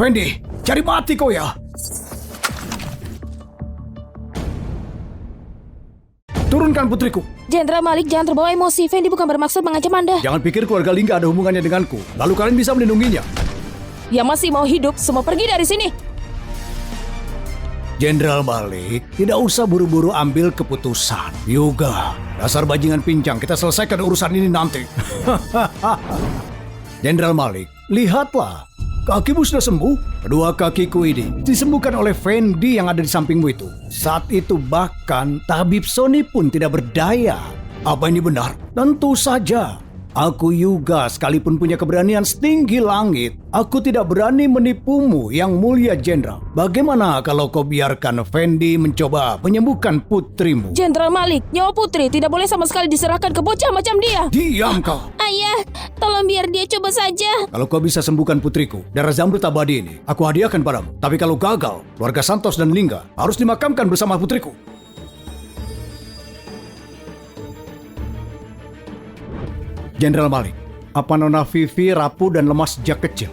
Fendi, cari mati kau ya. Turunkan putriku. Jenderal Malik, jangan terbawa emosi. Fendi bukan bermaksud mengancam Anda. Jangan pikir keluarga Lingga ada hubungannya denganku. Lalu kalian bisa melindunginya. Yang masih mau hidup, semua pergi dari sini. Jenderal Malik, tidak usah buru-buru ambil keputusan. Yoga, dasar bajingan pincang, kita selesaikan urusan ini nanti. Jenderal Malik, lihatlah. Kakimu sudah sembuh. Kedua kakiku ini disembuhkan oleh Fendi yang ada di sampingmu itu. Saat itu bahkan tabib Sony pun tidak berdaya. Apa ini benar? Tentu saja. Aku juga sekalipun punya keberanian setinggi langit, aku tidak berani menipumu yang mulia jenderal. Bagaimana kalau kau biarkan Fendi mencoba menyembuhkan putrimu? Jenderal Malik, nyawa putri tidak boleh sama sekali diserahkan ke bocah macam dia. Diam kau. Ayah, tolong biar dia coba saja. Kalau kau bisa sembuhkan putriku, darah Zamrud abadi ini, aku hadiahkan padamu. Tapi kalau gagal, keluarga Santos dan Lingga harus dimakamkan bersama putriku. Jenderal Malik, apa Nona Vivi rapuh dan lemas sejak kecil.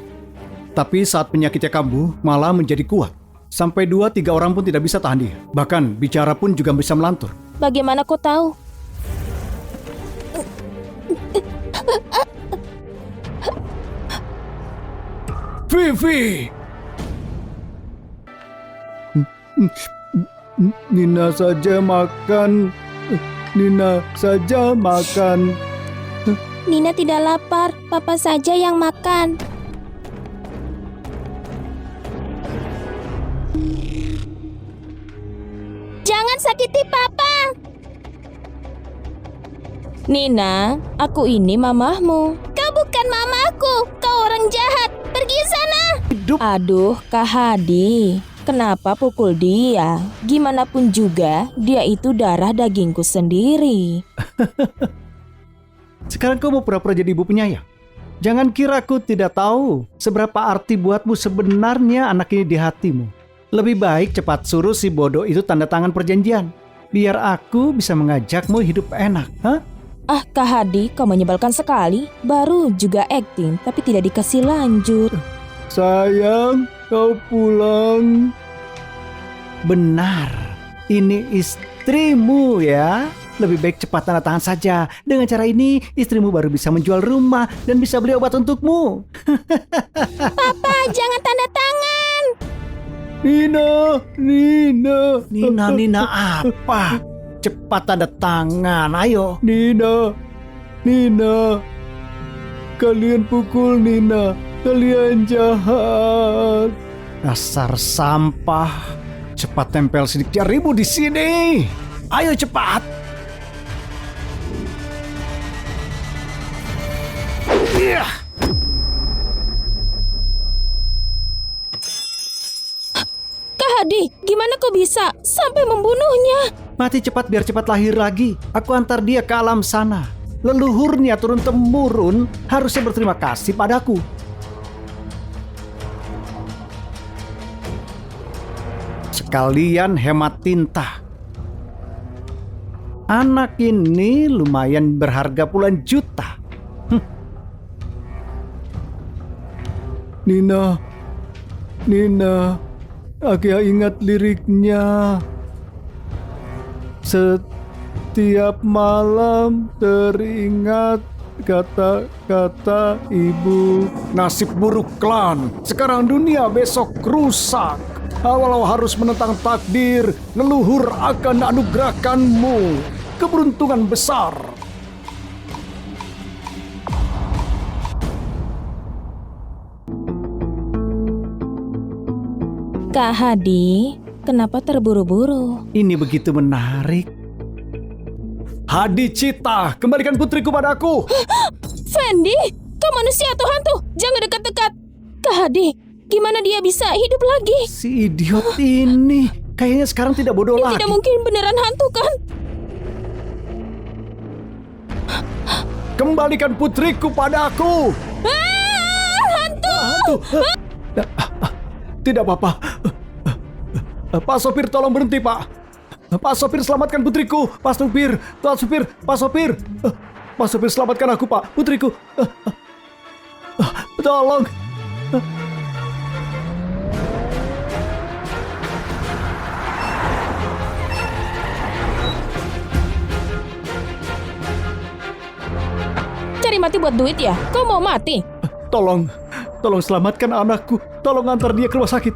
Tapi saat penyakitnya kambuh, malah menjadi kuat. Sampai 2-3 orang pun tidak bisa tahan dia. Bahkan bicara pun juga bisa melantur. Bagaimana kau tahu? Vivi! Nina saja makan. Nina saja makan. Nina tidak lapar, Papa saja yang makan. Jangan sakiti Papa. Nina, aku ini mamahmu. Kau bukan mamaku, kau orang jahat. Pergi sana. Aduh, Kak Hadi. Kenapa pukul dia? Gimana pun juga, dia itu darah dagingku sendiri. Sekarang kau mau pura-pura jadi ibu penyayang? Jangan kira aku tidak tahu seberapa arti buatmu sebenarnya anak ini di hatimu. Lebih baik cepat suruh si bodoh itu tanda tangan perjanjian. Biar aku bisa mengajakmu hidup enak. Hah? Ah, Kak Hadi, kau menyebalkan sekali. Baru juga akting, tapi tidak dikasih lanjut. Sayang, kau pulang. Benar, ini istrimu ya. Lebih baik cepat tanda tangan saja. Dengan cara ini, istrimu baru bisa menjual rumah dan bisa beli obat untukmu. Papa, jangan tanda tangan. Nina apa? Cepat tanda tangan, ayo. Nina. Kalian pukul Nina. Kalian jahat. Dasar sampah. Cepat tempel sidik jarimu di sini. Ayo cepat. Kak Hadi, gimana kau bisa sampai membunuhnya? Mati cepat biar cepat lahir lagi. Aku antar dia ke alam sana. Leluhurnya turun-temurun harusnya berterima kasih padaku. Sekalian hemat tinta. Anak ini lumayan berharga puluhan juta. Nina, aku ingat liriknya. Setiap malam teringat kata-kata ibu. Nasib buruk klan. Sekarang dunia, besok rusak. Walau harus menentang takdir, leluhur akan anugerahkanmu keberuntungan besar. Kak Hadi, kenapa terburu-buru? Ini begitu menarik. Hadi Cita, kembalikan putriku padaku. Fendi, kau manusia atau hantu? Jangan dekat-dekat. Kak Hadi, gimana dia bisa hidup lagi? Si idiot ini kayaknya sekarang tidak bodoh Ini lagi. tidak mungkin beneran hantu kan? Kembalikan putriku padaku. Hantu! Tidak apa-apa. Pak sopir, tolong berhenti, Pak. Pak sopir, selamatkan putriku. Pak sopir, Pak sopir, selamatkan aku, Pak. Putriku. Tolong. cari mati buat duit ya? Kau mau mati? Tolong selamatkan anakku. Tolong antar dia ke rumah sakit.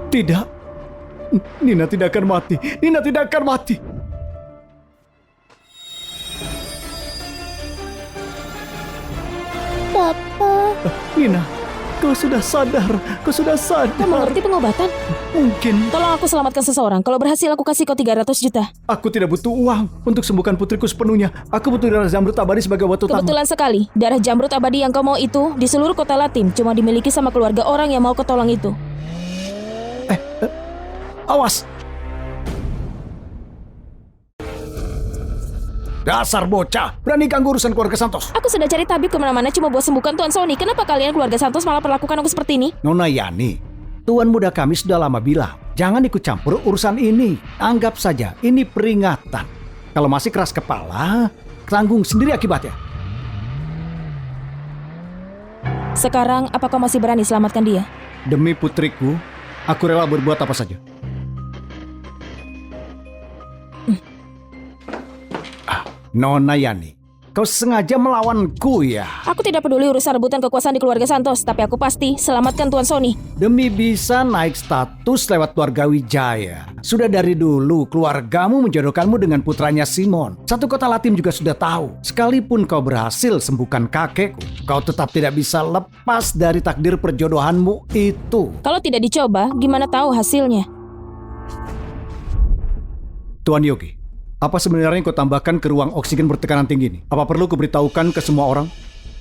Tidak. Nina tidak akan mati. Nina tidak akan mati. Papa. Nina, kau sudah sadar. Kau sudah sadar. Kau mengerti pengobatan? Mungkin. Tolong aku selamatkan seseorang. Kalau berhasil aku kasih kau 300 juta. Aku tidak butuh uang untuk sembuhkan putriku sepenuhnya. Aku butuh darah zamrud abadi sebagai waktu tamu. Kebetulan sekali, darah jamrud abadi yang kau mau itu di seluruh kota Latim cuma dimiliki sama keluarga orang yang mau kau tolong itu. Awas! Dasar bocah, berani ganggu urusan keluarga Santos. Aku sudah cari tabib kemana-mana cuma buat sembuhkan Tuan Sony. Kenapa kalian keluarga Santos malah perlakukan aku seperti ini? Nona Yani, Tuan muda kami sudah lama bilang, jangan ikut campur urusan ini. Anggap saja ini peringatan. Kalau masih keras kepala, tanggung sendiri akibatnya. Sekarang apa kau masih berani selamatkan dia? Demi putriku, aku rela berbuat apa saja. Nona Yani, kau sengaja melawanku ya? Aku tidak peduli urusan rebutan kekuasaan di keluarga Santos, tapi aku pasti selamatkan Tuan Sony. Demi bisa naik status lewat keluarga Wijaya. Sudah dari dulu keluargamu menjodohkanmu dengan putranya Simon. Satu kota Latim juga sudah tahu. Sekalipun kau berhasil sembuhkan kakekku, kau tetap tidak bisa lepas dari takdir perjodohanmu itu. Kalau tidak dicoba, gimana tahu hasilnya? Tuan Yogi, apa sebenarnya yang kau tambahkan ke ruang oksigen bertekanan tinggi ini? Apa perlu kuberitahukan ke semua orang?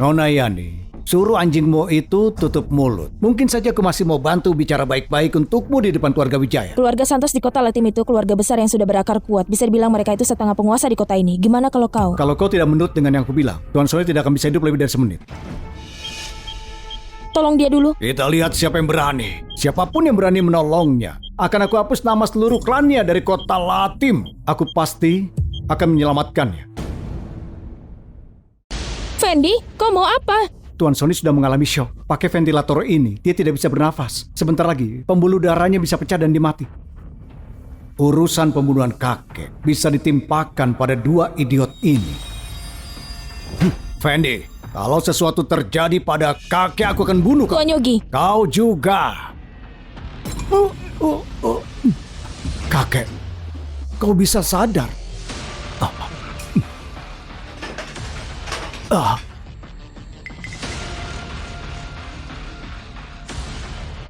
Nona Yani, suruh anjingmu itu tutup mulut. Mungkin saja aku masih mau bantu bicara baik-baik untukmu di depan keluarga Wijaya. Keluarga Santos di kota Latim itu keluarga besar yang sudah berakar kuat. Bisa dibilang mereka itu setengah penguasa di kota ini. Gimana kalau kau? Kalau kau tidak menurut dengan yang aku bilang, Tuan Sony tidak akan bisa hidup lebih dari semenit. Tolong dia dulu. Kita lihat siapa yang berani. Siapapun yang berani menolongnya, akan aku hapus nama seluruh klannya dari kota Latim. Aku pasti akan menyelamatkannya. Fendi, kau mau apa? Tuan Sony sudah mengalami shock. Pakai ventilator ini, dia tidak bisa bernafas. Sebentar lagi, pembuluh darahnya bisa pecah dan dia mati. Urusan pembunuhan kakek bisa ditimpakan pada dua idiot ini. Fendi, kalau sesuatu terjadi pada kakek, aku akan bunuh kau. Tuan Yogi. Kau juga. Kakek, kau bisa sadar.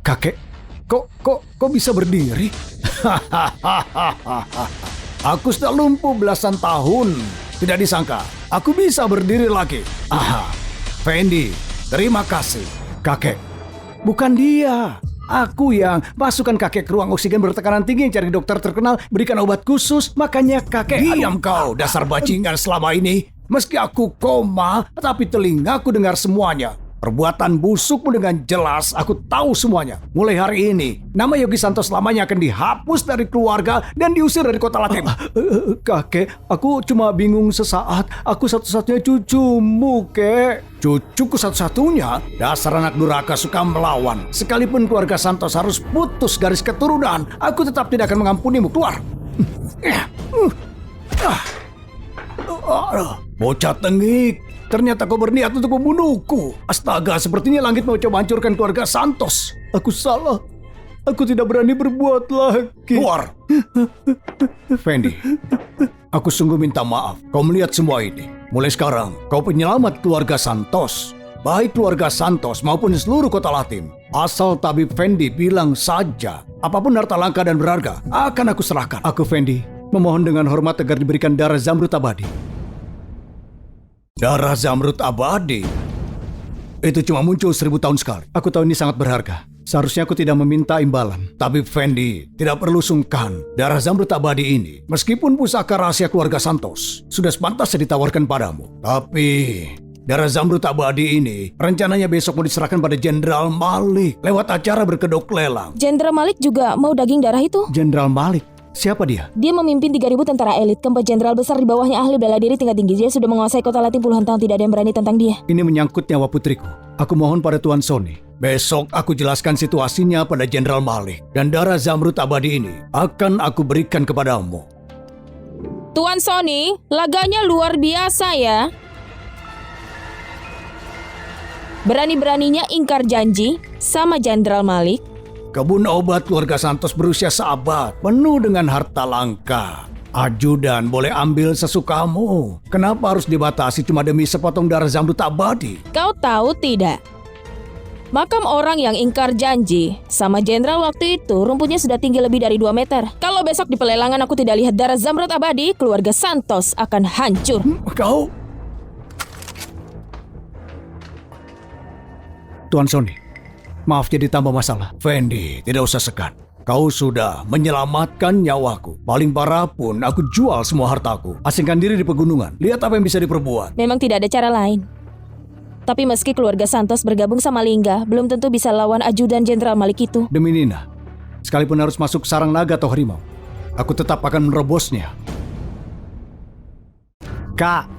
Kakek, kok bisa berdiri? Aku sudah lumpuh belasan tahun. Tidak disangka, aku bisa berdiri lagi. Fendi, terima kasih. Kakek, bukan dia. Aku yang masukkan kakek ke ruang oksigen bertekanan tinggi, cari dokter terkenal, berikan obat khusus. Makanya kakek... Diam kau, dasar bajingan selama ini. Meski aku koma, tapi telingaku dengar semuanya. Perbuatan busukmu dengan jelas, aku tahu semuanya. Mulai hari ini, nama Yogi Santos selamanya akan dihapus dari keluarga dan diusir dari kota Latim. Kakek, aku cuma bingung sesaat. Aku satu-satunya cucumu, kek. Cucuku satu-satunya? Dasar anak durhaka suka melawan. Sekalipun keluarga Santos harus putus garis keturunan, aku tetap tidak akan mengampunimu. Keluar! Bocah tengik. Ternyata kau berniat untuk membunuhku. Astaga, sepertinya langit mau coba hancurkan keluarga Santos. Aku salah. Aku tidak berani berbuat lagi. Keluar! Fendi, aku sungguh minta maaf. Kau melihat semua ini. Mulai sekarang, kau penyelamat keluarga Santos. Baik keluarga Santos maupun seluruh kota Latim. Asal tabib Fendi bilang saja, apapun harta langka dan berharga, akan aku serahkan. Aku, Fendi, memohon dengan hormat agar diberikan darah zamrud abadi. Darah zamrud abadi? Itu cuma muncul 1000 tahun sekali. Aku tahu ini sangat berharga. Seharusnya aku tidak meminta imbalan. Tapi Fendi, tidak perlu sungkan. Darah zamrud abadi ini, meskipun pusaka rahasia keluarga Santos, sudah sepantasnya ditawarkan padamu. Tapi darah zamrud abadi ini rencananya besok mau diserahkan pada Jenderal Malik lewat acara berkedok lelang. Jenderal Malik juga mau daging darah itu? Jenderal Malik? Siapa dia? Dia memimpin 3.000 tentara elit, keempat jenderal besar di bawahnya ahli bela diri tingkat tinggi. Dia sudah menguasai kota Latim puluhan tahun, tidak ada yang berani tentang dia. Ini menyangkut nyawa putriku. Aku mohon pada Tuan Sony, Besok aku jelaskan situasinya pada Jenderal Malik. Dan darah Zamrud abadi ini akan aku berikan kepadamu. Tuan Sony, laganya luar biasa ya. Berani-beraninya ingkar janji sama Jenderal Malik. Kebun obat keluarga Santos berusia seabad, penuh dengan harta langka. Ajudan boleh ambil sesukamu. Kenapa harus dibatasi cuma demi sepotong darah Zamrud abadi? Kau tahu tidak? Makam orang yang ingkar janji sama jenderal waktu itu rumputnya sudah tinggi lebih dari 2 meter. Kalau besok di pelelangan aku tidak lihat darah Zamrud abadi, keluarga Santos akan hancur. Kau? Tuan Sony, maaf jadi tambah masalah. Fendi, tidak usah segan. Kau sudah menyelamatkan nyawaku. Paling parah pun aku jual semua hartaku. Asingkan diri di pegunungan. Lihat apa yang bisa diperbuat. Memang tidak ada cara lain. Tapi meski keluarga Santos bergabung sama Lingga, belum tentu bisa lawan ajudan Jenderal Malik itu. Demi Nina, sekalipun harus masuk sarang naga atau harimau, aku tetap akan menerobosnya. Kak,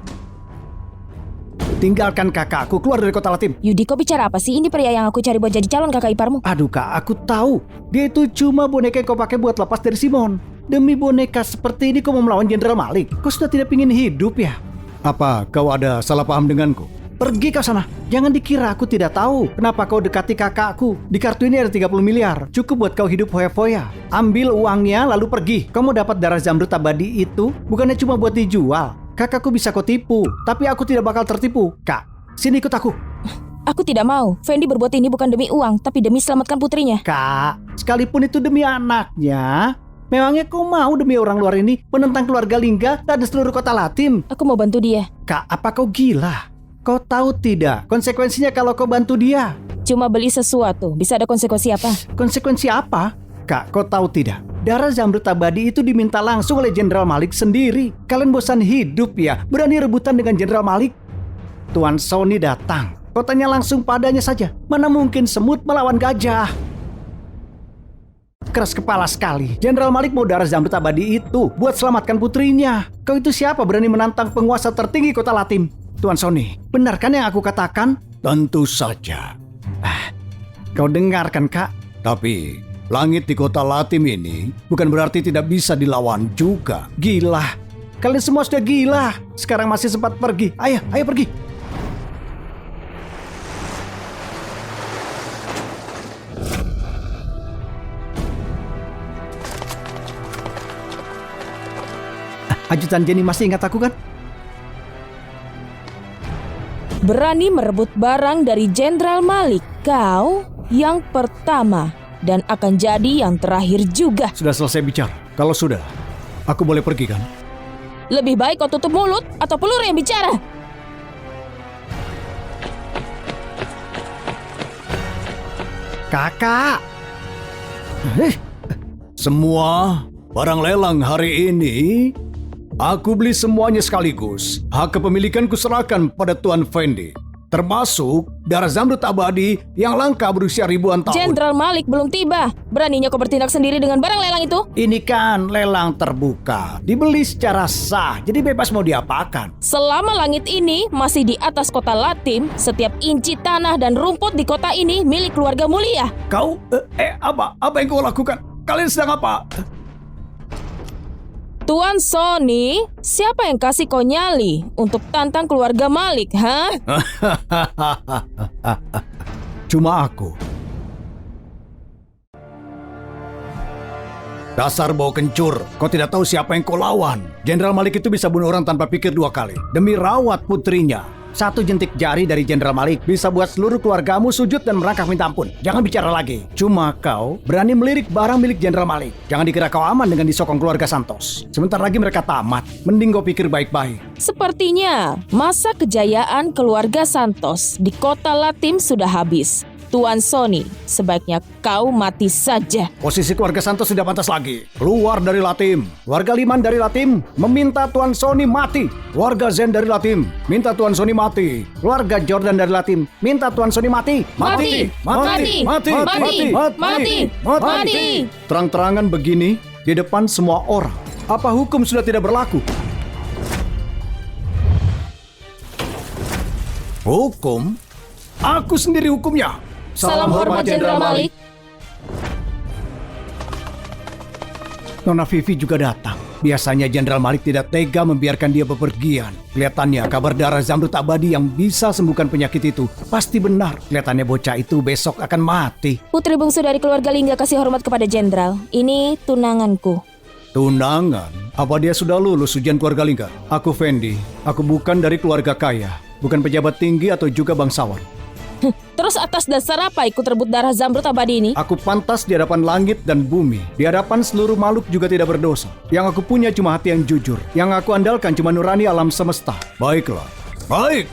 tinggalkan kakakku, keluar dari kota Latim. Yudi, kau bicara apa sih? Ini pria yang aku cari buat jadi calon kakak iparmu. Aduh kak, aku tahu. Dia itu cuma boneka yang kau pakai buat lepas dari Simon. Demi boneka seperti ini kau mau melawan Jenderal Malik? Kau sudah tidak ingin hidup ya? Apa kau ada salah paham denganku? Pergi kau sana. Jangan dikira aku tidak tahu kenapa kau dekati kakakku. Di kartu ini ada 30 miliar. Cukup buat kau hidup foya-foya. Ambil uangnya lalu pergi. Kau mau dapat darah Zamrud abadi itu bukannya cuma buat dijual. Kakakku bisa kau tipu, tapi aku tidak bakal tertipu. Kak, sini ikut aku. Aku tidak mau. Fendi berbuat ini bukan demi uang, tapi demi selamatkan putrinya. Kak, sekalipun itu demi anaknya, memangnya kau mau demi orang luar ini menentang keluarga Lingga dan seluruh kota Latim? Aku mau bantu dia. Kak, apa kau gila? Kau tahu tidak konsekuensinya kalau kau bantu dia? Cuma beli sesuatu, bisa ada konsekuensi apa? Konsekuensi apa? Kak, kau tahu tidak? Darah Zamrud abadi itu diminta langsung oleh Jenderal Malik sendiri. Kalian bosan hidup ya? Berani rebutan dengan Jenderal Malik? Tuan Sony datang. Kau tanya langsung padanya saja. Mana mungkin semut melawan gajah? Keras kepala sekali. Jenderal Malik mau darah Zamrud abadi itu buat selamatkan putrinya. Kau itu siapa berani menantang penguasa tertinggi kota Latim? Tuan Sony, benarkan yang aku katakan? Tentu saja. Kau dengarkan, Kak? Tapi langit di kota Latim ini bukan berarti tidak bisa dilawan juga. Gila. Kalian semua sudah gila. Sekarang masih sempat pergi. Ayo pergi. Ajudan Jenny masih ingat aku kan? Berani merebut barang dari Jenderal Malik. Kau yang pertama dan akan jadi yang terakhir juga. Sudah selesai bicara. Kalau sudah, aku boleh pergi kan? Lebih baik kau tutup mulut atau peluru yang bicara. Kakak. Semua barang lelang hari ini aku beli semuanya sekaligus. Hak kepemilikan kuserahkan pada Tuan Fendi. Termasuk darah Zamrud abadi yang langka berusia ribuan tahun. Jenderal Malik belum tiba. Beraninya kau bertindak sendiri dengan barang lelang itu? Ini kan lelang terbuka. Dibeli secara sah, jadi bebas mau diapakan. Selama langit ini masih di atas kota Latim, setiap inci tanah dan rumput di kota ini milik keluarga mulia. Kau, apa yang kau lakukan? Kalian sedang apa? Tuan Sony, siapa yang kasih kau nyali untuk tantang keluarga Malik, ha? Cuma aku. Dasar bau kencur, kau tidak tahu siapa yang kau lawan. Jenderal Malik itu bisa bunuh orang tanpa pikir 2 kali. Demi rawat putrinya. 1 jentik jari dari Jenderal Malik bisa buat seluruh keluargamu sujud dan merangkak minta ampun. Jangan bicara lagi. Cuma kau berani melirik barang milik Jenderal Malik. Jangan dikira kau aman dengan disokong keluarga Santos. Sebentar lagi mereka tamat. Mending kau pikir baik-baik. Sepertinya masa kejayaan keluarga Santos di kota Latim sudah habis. Tuan Sony, sebaiknya kau mati saja. Posisi keluarga Santos tidak pantas lagi. Keluar dari Latim. Warga Liman dari Latim meminta Tuan Sony mati. Warga Zen dari Latim minta Tuan Sony mati. Warga Jordan dari Latim minta Tuan Sony mati. Mati. Terang-terangan begini di depan semua orang. Apa hukum sudah tidak berlaku? Hukum? Aku sendiri hukumnya. Salam hormat Jenderal Malik. Nona Vivi juga datang. Biasanya Jenderal Malik tidak tega membiarkan dia bepergian. Kelihatannya kabar darah Zamrud Abadi yang bisa sembuhkan penyakit itu pasti benar. Kelihatannya bocah itu besok akan mati. Putri bungsu dari keluarga Lingga kasih hormat kepada Jenderal. Ini tunanganku. Tunangan? Apa dia sudah lulus ujian keluarga Lingga? Aku Fendi. Aku bukan dari keluarga kaya. Bukan pejabat tinggi atau juga bangsawan. Terus atas dasar apa ikut rebut darah Zamrud Abadi ini? Aku pantas di hadapan langit dan bumi. Di hadapan seluruh makhluk juga tidak berdosa. Yang aku punya cuma hati yang jujur. Yang aku andalkan cuma nurani alam semesta. Baiklah. Baik.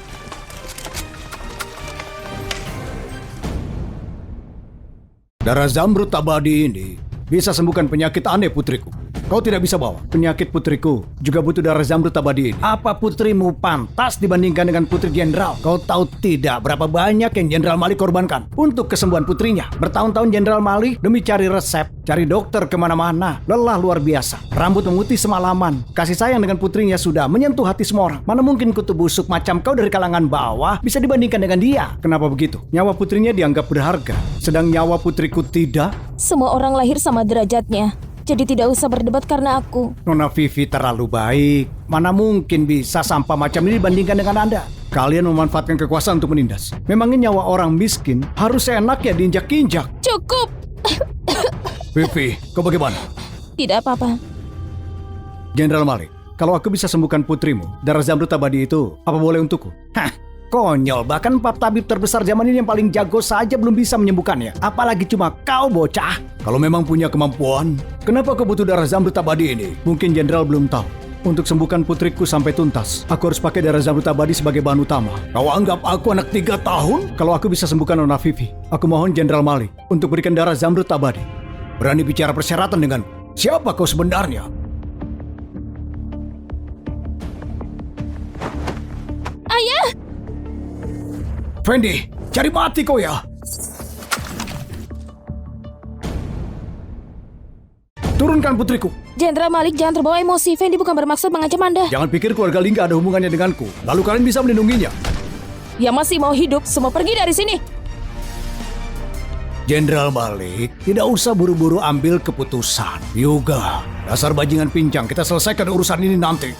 Darah Zamrud Abadi ini bisa sembuhkan penyakit aneh putriku. Kau tidak bisa bawa penyakit putriku. Juga butuh darah Zamrud Abadi ini. Apa putrimu pantas dibandingkan dengan putri jenderal? Kau tahu tidak berapa banyak yang Jenderal Malik korbankan untuk kesembuhan putrinya? Bertahun-tahun Jenderal Malik demi cari resep, cari dokter kemana-mana. Lelah luar biasa. Rambut memutih semalaman. Kasih sayang dengan putrinya sudah menyentuh hati semua orang. Mana mungkin kutu busuk macam kau dari kalangan bawah bisa dibandingkan dengan dia? Kenapa begitu? Nyawa putrinya dianggap berharga, sedang nyawa putriku tidak? Semua orang lahir sama derajatnya. Jadi tidak usah berdebat karena aku. Nona Vivi terlalu baik. Mana mungkin bisa sampah macam ini dibandingkan dengan Anda? Kalian memanfaatkan kekuasaan untuk menindas. Memangnya nyawa orang miskin harus seenaknya diinjak-injak. Cukup! Vivi, kau bagaimana? Tidak apa-apa. Jenderal Malik, kalau aku bisa sembuhkan putrimu, darah Zamrud Abadi itu, apa boleh untukku? Hah, konyol. Bahkan empat tabib terbesar zaman ini yang paling jago saja belum bisa menyembuhkannya. Apalagi cuma kau bocah. Kalau memang punya kemampuan, kenapa kau butuh darah Zamrud Abadi ini? Mungkin Jenderal belum tahu. Untuk sembuhkan putriku sampai tuntas, aku harus pakai darah Zamrud Abadi sebagai bahan utama. Kau anggap aku anak 3 tahun? Kalau aku bisa sembuhkan Nona Vivi, aku mohon Jenderal Malik untuk berikan darah Zamrud Abadi. Berani bicara persyaratan dengan siapa kau sebenarnya? Ayah! Fendi, cari mati kau ya! Turunkan putriku. Jenderal Malik, jangan terbawa emosi. Fendi bukan bermaksud mengancam Anda. Jangan pikir keluarga Lingga ada hubungannya denganku. Lalu kalian bisa melindunginya. Yang masih mau hidup, semua pergi dari sini. Jenderal Malik, tidak usah buru-buru ambil keputusan. Yoga, dasar bajingan pincang. Kita selesaikan urusan ini nanti.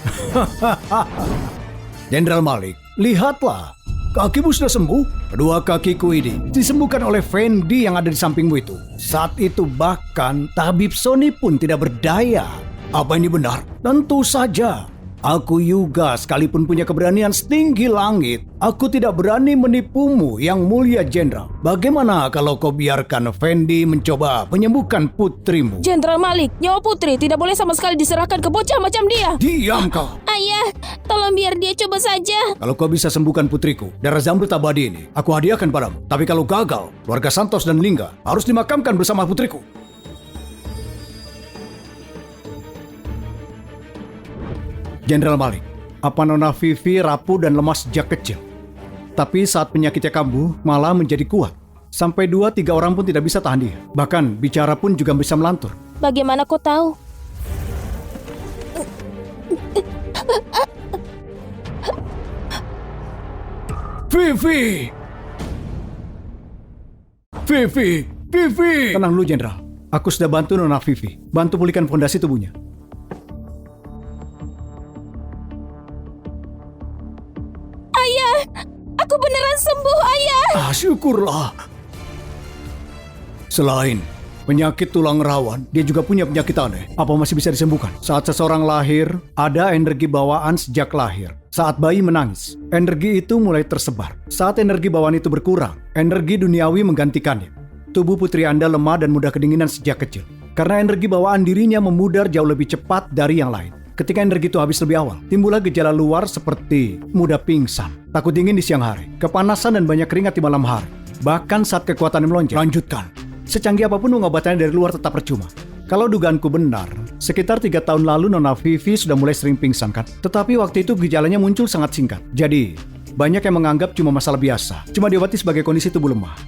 Jenderal Malik, lihatlah. Kakimu sudah sembuh. Kedua kakiku ini disembuhkan oleh Fendi yang ada di sampingmu itu. Saat itu bahkan tabib Sony pun tidak berdaya. Apa ini benar? Tentu saja. Aku juga sekalipun punya keberanian setinggi langit, aku tidak berani menipumu yang mulia Jenderal. Bagaimana kalau kau biarkan Fendi mencoba menyembuhkan putrimu? Jenderal Malik, nyawa putri tidak boleh sama sekali diserahkan ke bocah macam dia. Diam kau. Ayah, tolong biar dia coba saja. Kalau kau bisa sembuhkan putriku, darah Zamrud Abadi ini, aku hadiahkan padamu. Tapi kalau gagal, keluarga Santos dan Lingga harus dimakamkan bersama putriku. Jenderal Malik, apa Nona Vivi rapuh dan lemah sejak kecil? Tapi saat penyakitnya kambuh, malah menjadi kuat. Sampai 2-3 orang pun tidak bisa tahan dia. Bahkan bicara pun juga bisa melantur. Bagaimana kau tahu? Vivi! Vivi! Vivi! Tenang dulu, Jenderal. Aku sudah bantu Nona Vivi. Bantu pulihkan fondasi tubuhnya. Aku beneran sembuh, Ayah. Syukurlah. Selain penyakit tulang rawan, dia juga punya penyakit aneh. Apa masih bisa disembuhkan? Saat seseorang lahir, ada energi bawaan sejak lahir. Saat bayi menangis, energi itu mulai tersebar. Saat energi bawaan itu berkurang, energi duniawi menggantikannya. Tubuh putri Anda lemah dan mudah kedinginan sejak kecil. Karena energi bawaan dirinya memudar jauh lebih cepat dari yang lain. Ketika energi itu habis lebih awal, timbullah gejala luar seperti mudah pingsan, takut dingin di siang hari, kepanasan dan banyak keringat di malam hari. Bahkan saat kekuatannya melonjak. Lanjutkan. Secanggih apapun pengobatannya dari luar tetap percuma. Kalau dugaanku benar, sekitar 3 tahun lalu Nona Vivi sudah mulai sering pingsan kan? Tetapi waktu itu gejalanya muncul sangat singkat. Jadi, banyak yang menganggap cuma masalah biasa. Cuma diobati sebagai kondisi tubuh lemah.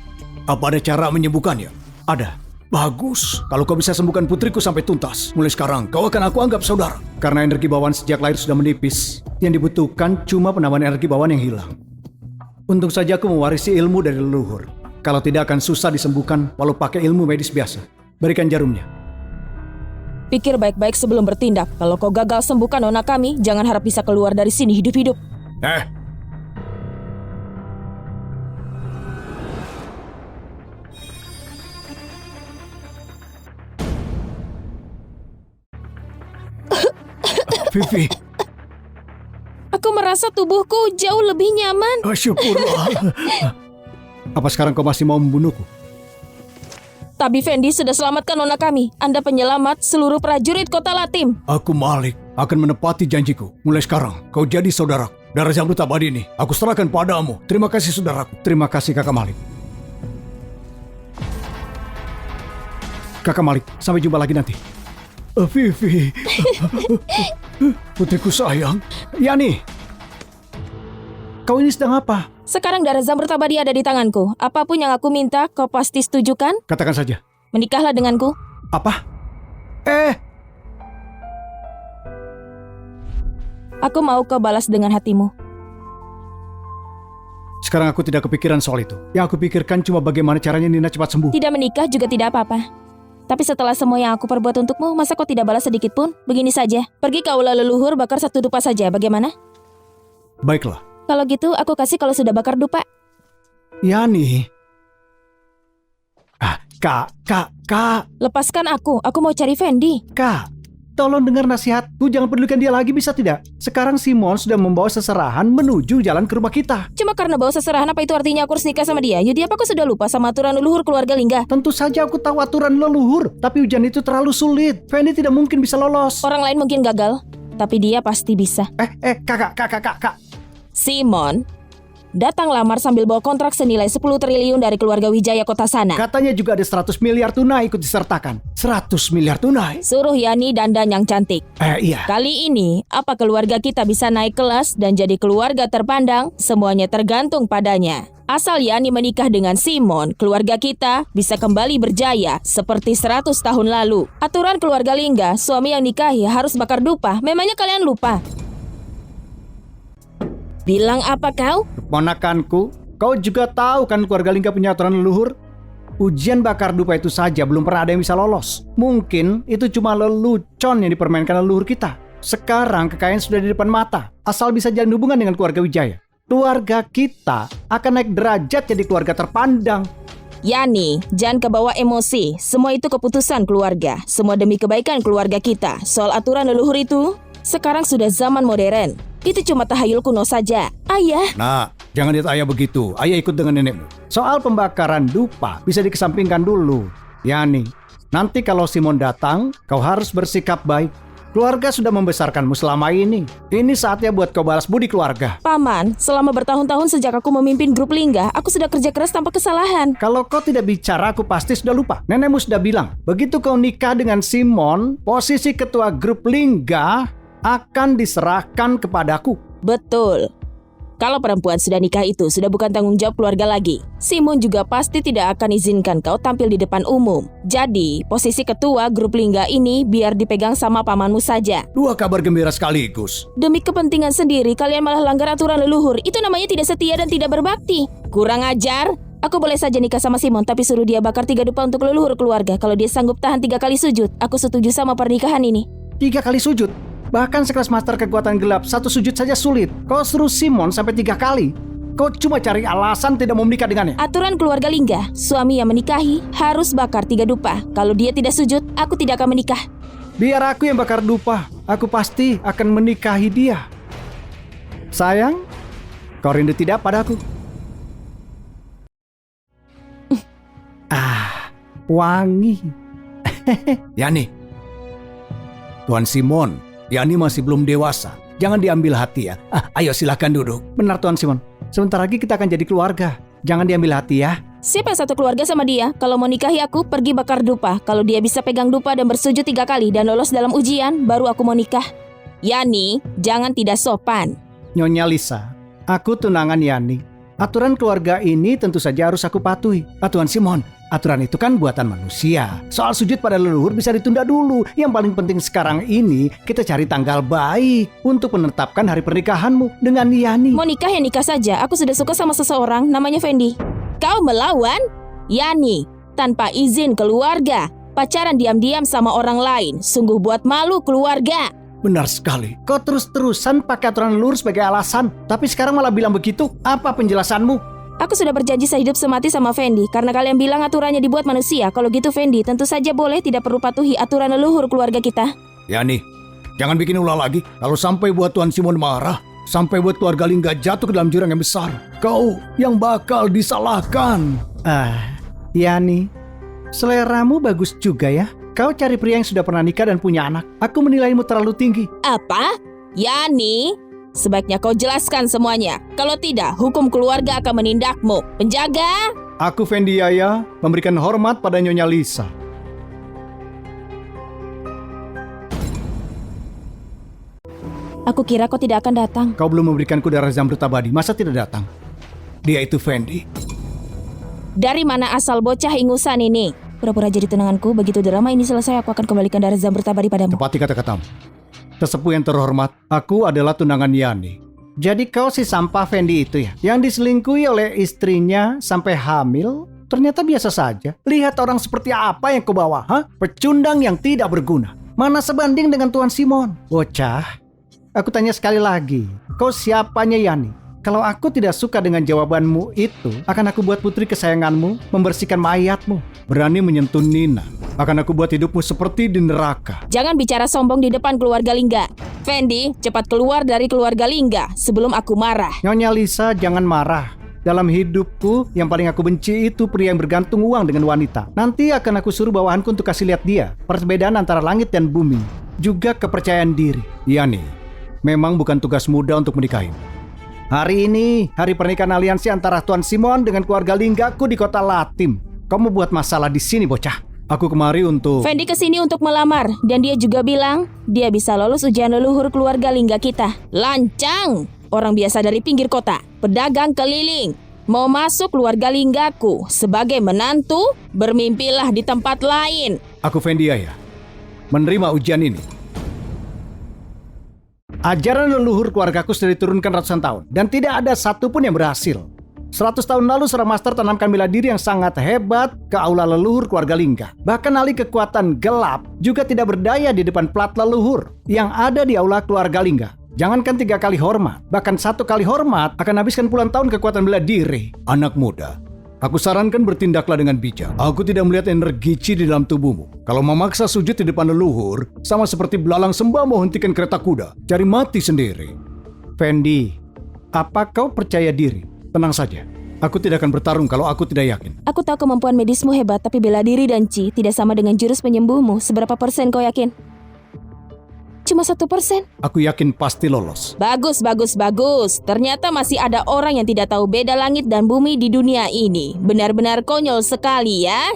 Apa ada cara menyembuhkannya? Ada. Bagus. Kalau kau bisa sembuhkan putriku sampai tuntas, mulai sekarang kau akan aku anggap saudara. Karena energi bawaan sejak lahir sudah menipis, yang dibutuhkan cuma penambahan energi bawaan yang hilang. Untung saja aku mewarisi ilmu dari leluhur. Kalau tidak akan susah disembuhkan walau pakai ilmu medis biasa. Berikan jarumnya. Pikir baik-baik sebelum bertindak. Kalau kau gagal sembuhkan nona kami, jangan harap bisa keluar dari sini hidup-hidup. Vivi. Aku merasa tubuhku jauh lebih nyaman. Syukurlah. Apa sekarang kau masih mau membunuhku? Tapi Fendi sudah selamatkan nona kami. Anda penyelamat seluruh prajurit kota Latim. Aku Malik akan menepati janjiku. Mulai sekarang kau jadi saudaraku. Darah Zamrud abadi ini aku serahkan padamu. Terima kasih saudaraku. Terima kasih kakak Malik. Kakak Malik, sampai jumpa lagi nanti. Vivi. Putriku sayang. Yani. Kau ini sedang apa? Sekarang darah Zamrud abadi ada di tanganku. Apapun yang aku minta, kau pasti setuju kan? Katakan saja. Menikahlah denganku. Apa? Aku mau kau balas dengan hatimu. Sekarang aku tidak kepikiran soal itu. Yang aku pikirkan cuma bagaimana caranya Nina cepat sembuh. Tidak menikah juga tidak apa-apa. Tapi setelah semua yang aku perbuat untukmu, masa kau tidak balas sedikit pun? Begini saja, pergi ke aula leluhur bakar 1 dupa saja, bagaimana? Baiklah. Kalau gitu, aku kasih kalau sudah bakar dupa. Yani. Kak. Lepaskan aku mau cari Fendi. Kak, tolong dengar nasihatku, jangan pedulikan dia lagi bisa tidak? Sekarang Simon sudah membawa seserahan menuju jalan ke rumah kita. Cuma karena bawa seserahan apa itu artinya aku harus nikah sama dia? Yudi, apa kau sudah lupa sama aturan leluhur keluarga Lingga? Tentu saja aku tahu aturan leluhur, tapi ujian itu terlalu sulit. Fendi tidak mungkin bisa lolos. Orang lain mungkin gagal, tapi dia pasti bisa. Kak. Simon, datang lamar sambil bawa kontrak senilai 10 triliun dari keluarga Wijaya kota sana. Katanya juga ada 100 miliar tunai ikut disertakan. 100 miliar tunai? Suruh Yani dandan yang cantik. Iya. Kali ini, apa keluarga kita bisa naik kelas dan jadi keluarga terpandang, semuanya tergantung padanya. Asal Yani menikah dengan Simon, keluarga kita bisa kembali berjaya seperti 100 tahun lalu. Aturan keluarga Lingga, suami yang nikahi harus bakar dupa. Memangnya kalian lupa? Bilang apa kau? Ponakanku, kau juga tahu kan keluarga Lingga punya aturan leluhur? Ujian bakar dupa itu saja belum pernah ada yang bisa lolos. Mungkin itu cuma lelucon yang dipermainkan leluhur kita. Sekarang kekayaan sudah di depan mata. Asal bisa jalin hubungan dengan keluarga Wijaya, keluarga kita akan naik derajat jadi keluarga terpandang. Yani, jangan kebawa emosi. Semua itu keputusan keluarga. Semua demi kebaikan keluarga kita. Soal aturan leluhur itu, sekarang sudah zaman modern. Itu cuma tahayul kuno saja. Ayah. Nah, jangan lihat ayah begitu. Ayah ikut dengan nenekmu. Soal pembakaran dupa bisa dikesampingkan dulu. Yani, nanti kalau Simon datang, kau harus bersikap baik. Keluarga sudah membesarkanmu selama ini. Ini saatnya buat kau balas budi keluarga. Paman, selama bertahun-tahun sejak aku memimpin grup Lingga, aku sudah kerja keras tanpa kesalahan. Kalau kau tidak bicara, aku pasti sudah lupa. Nenekmu sudah bilang, begitu kau nikah dengan Simon, posisi ketua grup Lingga akan diserahkan kepadaku. Betul. Kalau perempuan sudah nikah itu sudah bukan tanggung jawab keluarga lagi. Simon juga pasti tidak akan izinkan kau tampil di depan umum. Jadi, posisi ketua grup Lingga ini biar dipegang sama pamanmu saja. Dua kabar gembira sekaligus. Demi kepentingan sendiri, kalian malah langgar aturan leluhur. Itu namanya tidak setia dan tidak berbakti. Kurang ajar. Aku boleh saja nikah sama Simon, tapi suruh dia bakar 3 dupa untuk leluhur keluarga. Kalau dia sanggup tahan 3 kali sujud, aku setuju sama pernikahan ini. 3 kali sujud? Bahkan sekelas master kekuatan gelap, 1 sujud saja sulit. Kau suruh Simon sampai 3 kali. Kau cuma cari alasan tidak mau menikah dengannya. Aturan keluarga Lingga, suami yang menikahi harus bakar 3 dupa. Kalau dia tidak sujud, aku tidak akan menikah. Biar aku yang bakar dupa. Aku pasti akan menikahi dia. Sayang, kau rindu tidak padaku? Wangi. Yani, Tuan Simon, Yani masih belum dewasa. Jangan diambil hati ya. Ayo silakan duduk. Benar Tuan Simon. Sebentar lagi kita akan jadi keluarga. Jangan diambil hati ya. Siapa yang satu keluarga sama dia? Kalau mau nikahi aku, pergi bakar dupa. Kalau dia bisa pegang dupa dan bersujud 3 kali dan lolos dalam ujian, baru aku mau nikah. Yani, jangan tidak sopan. Nyonya Lisa, aku tunangan Yani. Aturan keluarga ini tentu saja harus aku patuhi. Tuan Simon, aturan itu kan buatan manusia. Soal sujud pada leluhur bisa ditunda dulu. Yang paling penting sekarang ini kita cari tanggal baik untuk menetapkan hari pernikahanmu dengan Yani. Mau nikah ya nikah saja. Aku sudah suka sama seseorang namanya Fendi. Kau melawan? Yani, tanpa izin keluarga, pacaran diam-diam sama orang lain, sungguh buat malu keluarga. Benar sekali. Kau terus-terusan pakai aturan leluhur sebagai alasan, tapi sekarang malah bilang begitu. Apa penjelasanmu? Aku sudah berjanji sehidup semati sama Fendi karena kalian bilang aturannya dibuat manusia. Kalau gitu Fendi, tentu saja boleh tidak perlu patuhi aturan leluhur keluarga kita. Yani, jangan bikin ulah lagi. Kalau sampai buat Tuan Simon marah, sampai buat keluarga Lingga jatuh ke dalam jurang yang besar, kau yang bakal disalahkan. Yani, seleramu bagus juga ya. Kau cari pria yang sudah pernah nikah dan punya anak. Aku menilaimu terlalu tinggi. Apa? Yani, sebaiknya kau jelaskan semuanya. Kalau tidak, hukum keluarga akan menindakmu. Penjaga! Aku Fendi Yaya, memberikan hormat pada Nyonya Lisa. Aku kira kau tidak akan datang. Kau belum memberikanku darah Zamrud abadi, masa tidak datang? Dia itu Fendi. Dari mana asal bocah ingusan ini? Pura-pura jadi tunanganku, begitu drama ini selesai aku akan kembalikan darah Zamrud abadi padamu. Tepati kata-katamu. Sesepuh yang terhormat, aku adalah tunangan Yani. Jadi kau si sampah Fendi itu ya, yang diselingkuhi oleh istrinya sampai hamil? Ternyata biasa saja. Lihat orang seperti apa yang kau bawa, ha? Pecundang yang tidak berguna. Mana sebanding dengan Tuan Simon? Bocah, aku tanya sekali lagi, kau siapanya Yani? Kalau aku tidak suka dengan jawabanmu itu, akan aku buat putri kesayanganmu membersihkan mayatmu. Berani menyentuh Nina, akan aku buat hidupmu seperti di neraka. Jangan bicara sombong di depan keluarga Lingga. Fendi, cepat keluar dari keluarga Lingga sebelum aku marah. Nyonya Lisa, jangan marah. Dalam hidupku, yang paling aku benci itu pria yang bergantung uang dengan wanita. Nanti akan aku suruh bawahanku untuk kasih lihat dia perbedaan antara langit dan bumi. Juga kepercayaan diri. Yani, memang bukan tugas mudah untuk menikahimu. Hari ini, hari pernikahan aliansi antara Tuan Simon dengan keluarga Linggaku di kota Latim. Kamu buat masalah di sini, bocah. Aku kemari untuk... Fendi kesini untuk melamar, dan dia juga bilang dia bisa lolos ujian leluhur keluarga Lingga kita. Lancang! Orang biasa dari pinggir kota, pedagang keliling. Mau masuk keluarga Linggaku sebagai menantu, bermimpilah di tempat lain. Aku Fendi Yaya, menerima ujian ini. Ajaran leluhur keluargaku sudah diturunkan ratusan tahun, dan tidak ada satupun yang berhasil. 100 tahun lalu seorang master tanamkan bela diri yang sangat hebat ke aula leluhur keluarga Lingga. Bahkan ahli kekuatan gelap juga tidak berdaya di depan plat leluhur yang ada di aula keluarga Lingga. Jangankan 3 kali hormat, bahkan 1 kali hormat akan habiskan puluhan tahun kekuatan bela diri. Anak muda, aku sarankan bertindaklah dengan bijak. Aku tidak melihat energi chi di dalam tubuhmu. Kalau memaksa sujud di depan leluhur, sama seperti belalang sembah mau hentikan kereta kuda. Cari mati sendiri. Fendi, apa kau percaya diri? Tenang saja. Aku tidak akan bertarung kalau aku tidak yakin. Aku tahu kemampuan medismu hebat, tapi bela diri dan chi tidak sama dengan jurus penyembuhmu. Seberapa persen kau yakin? Cuma 1%. Aku yakin pasti lolos. Bagus. Ternyata masih ada orang yang tidak tahu beda langit dan bumi di dunia ini. Benar-benar konyol sekali ya.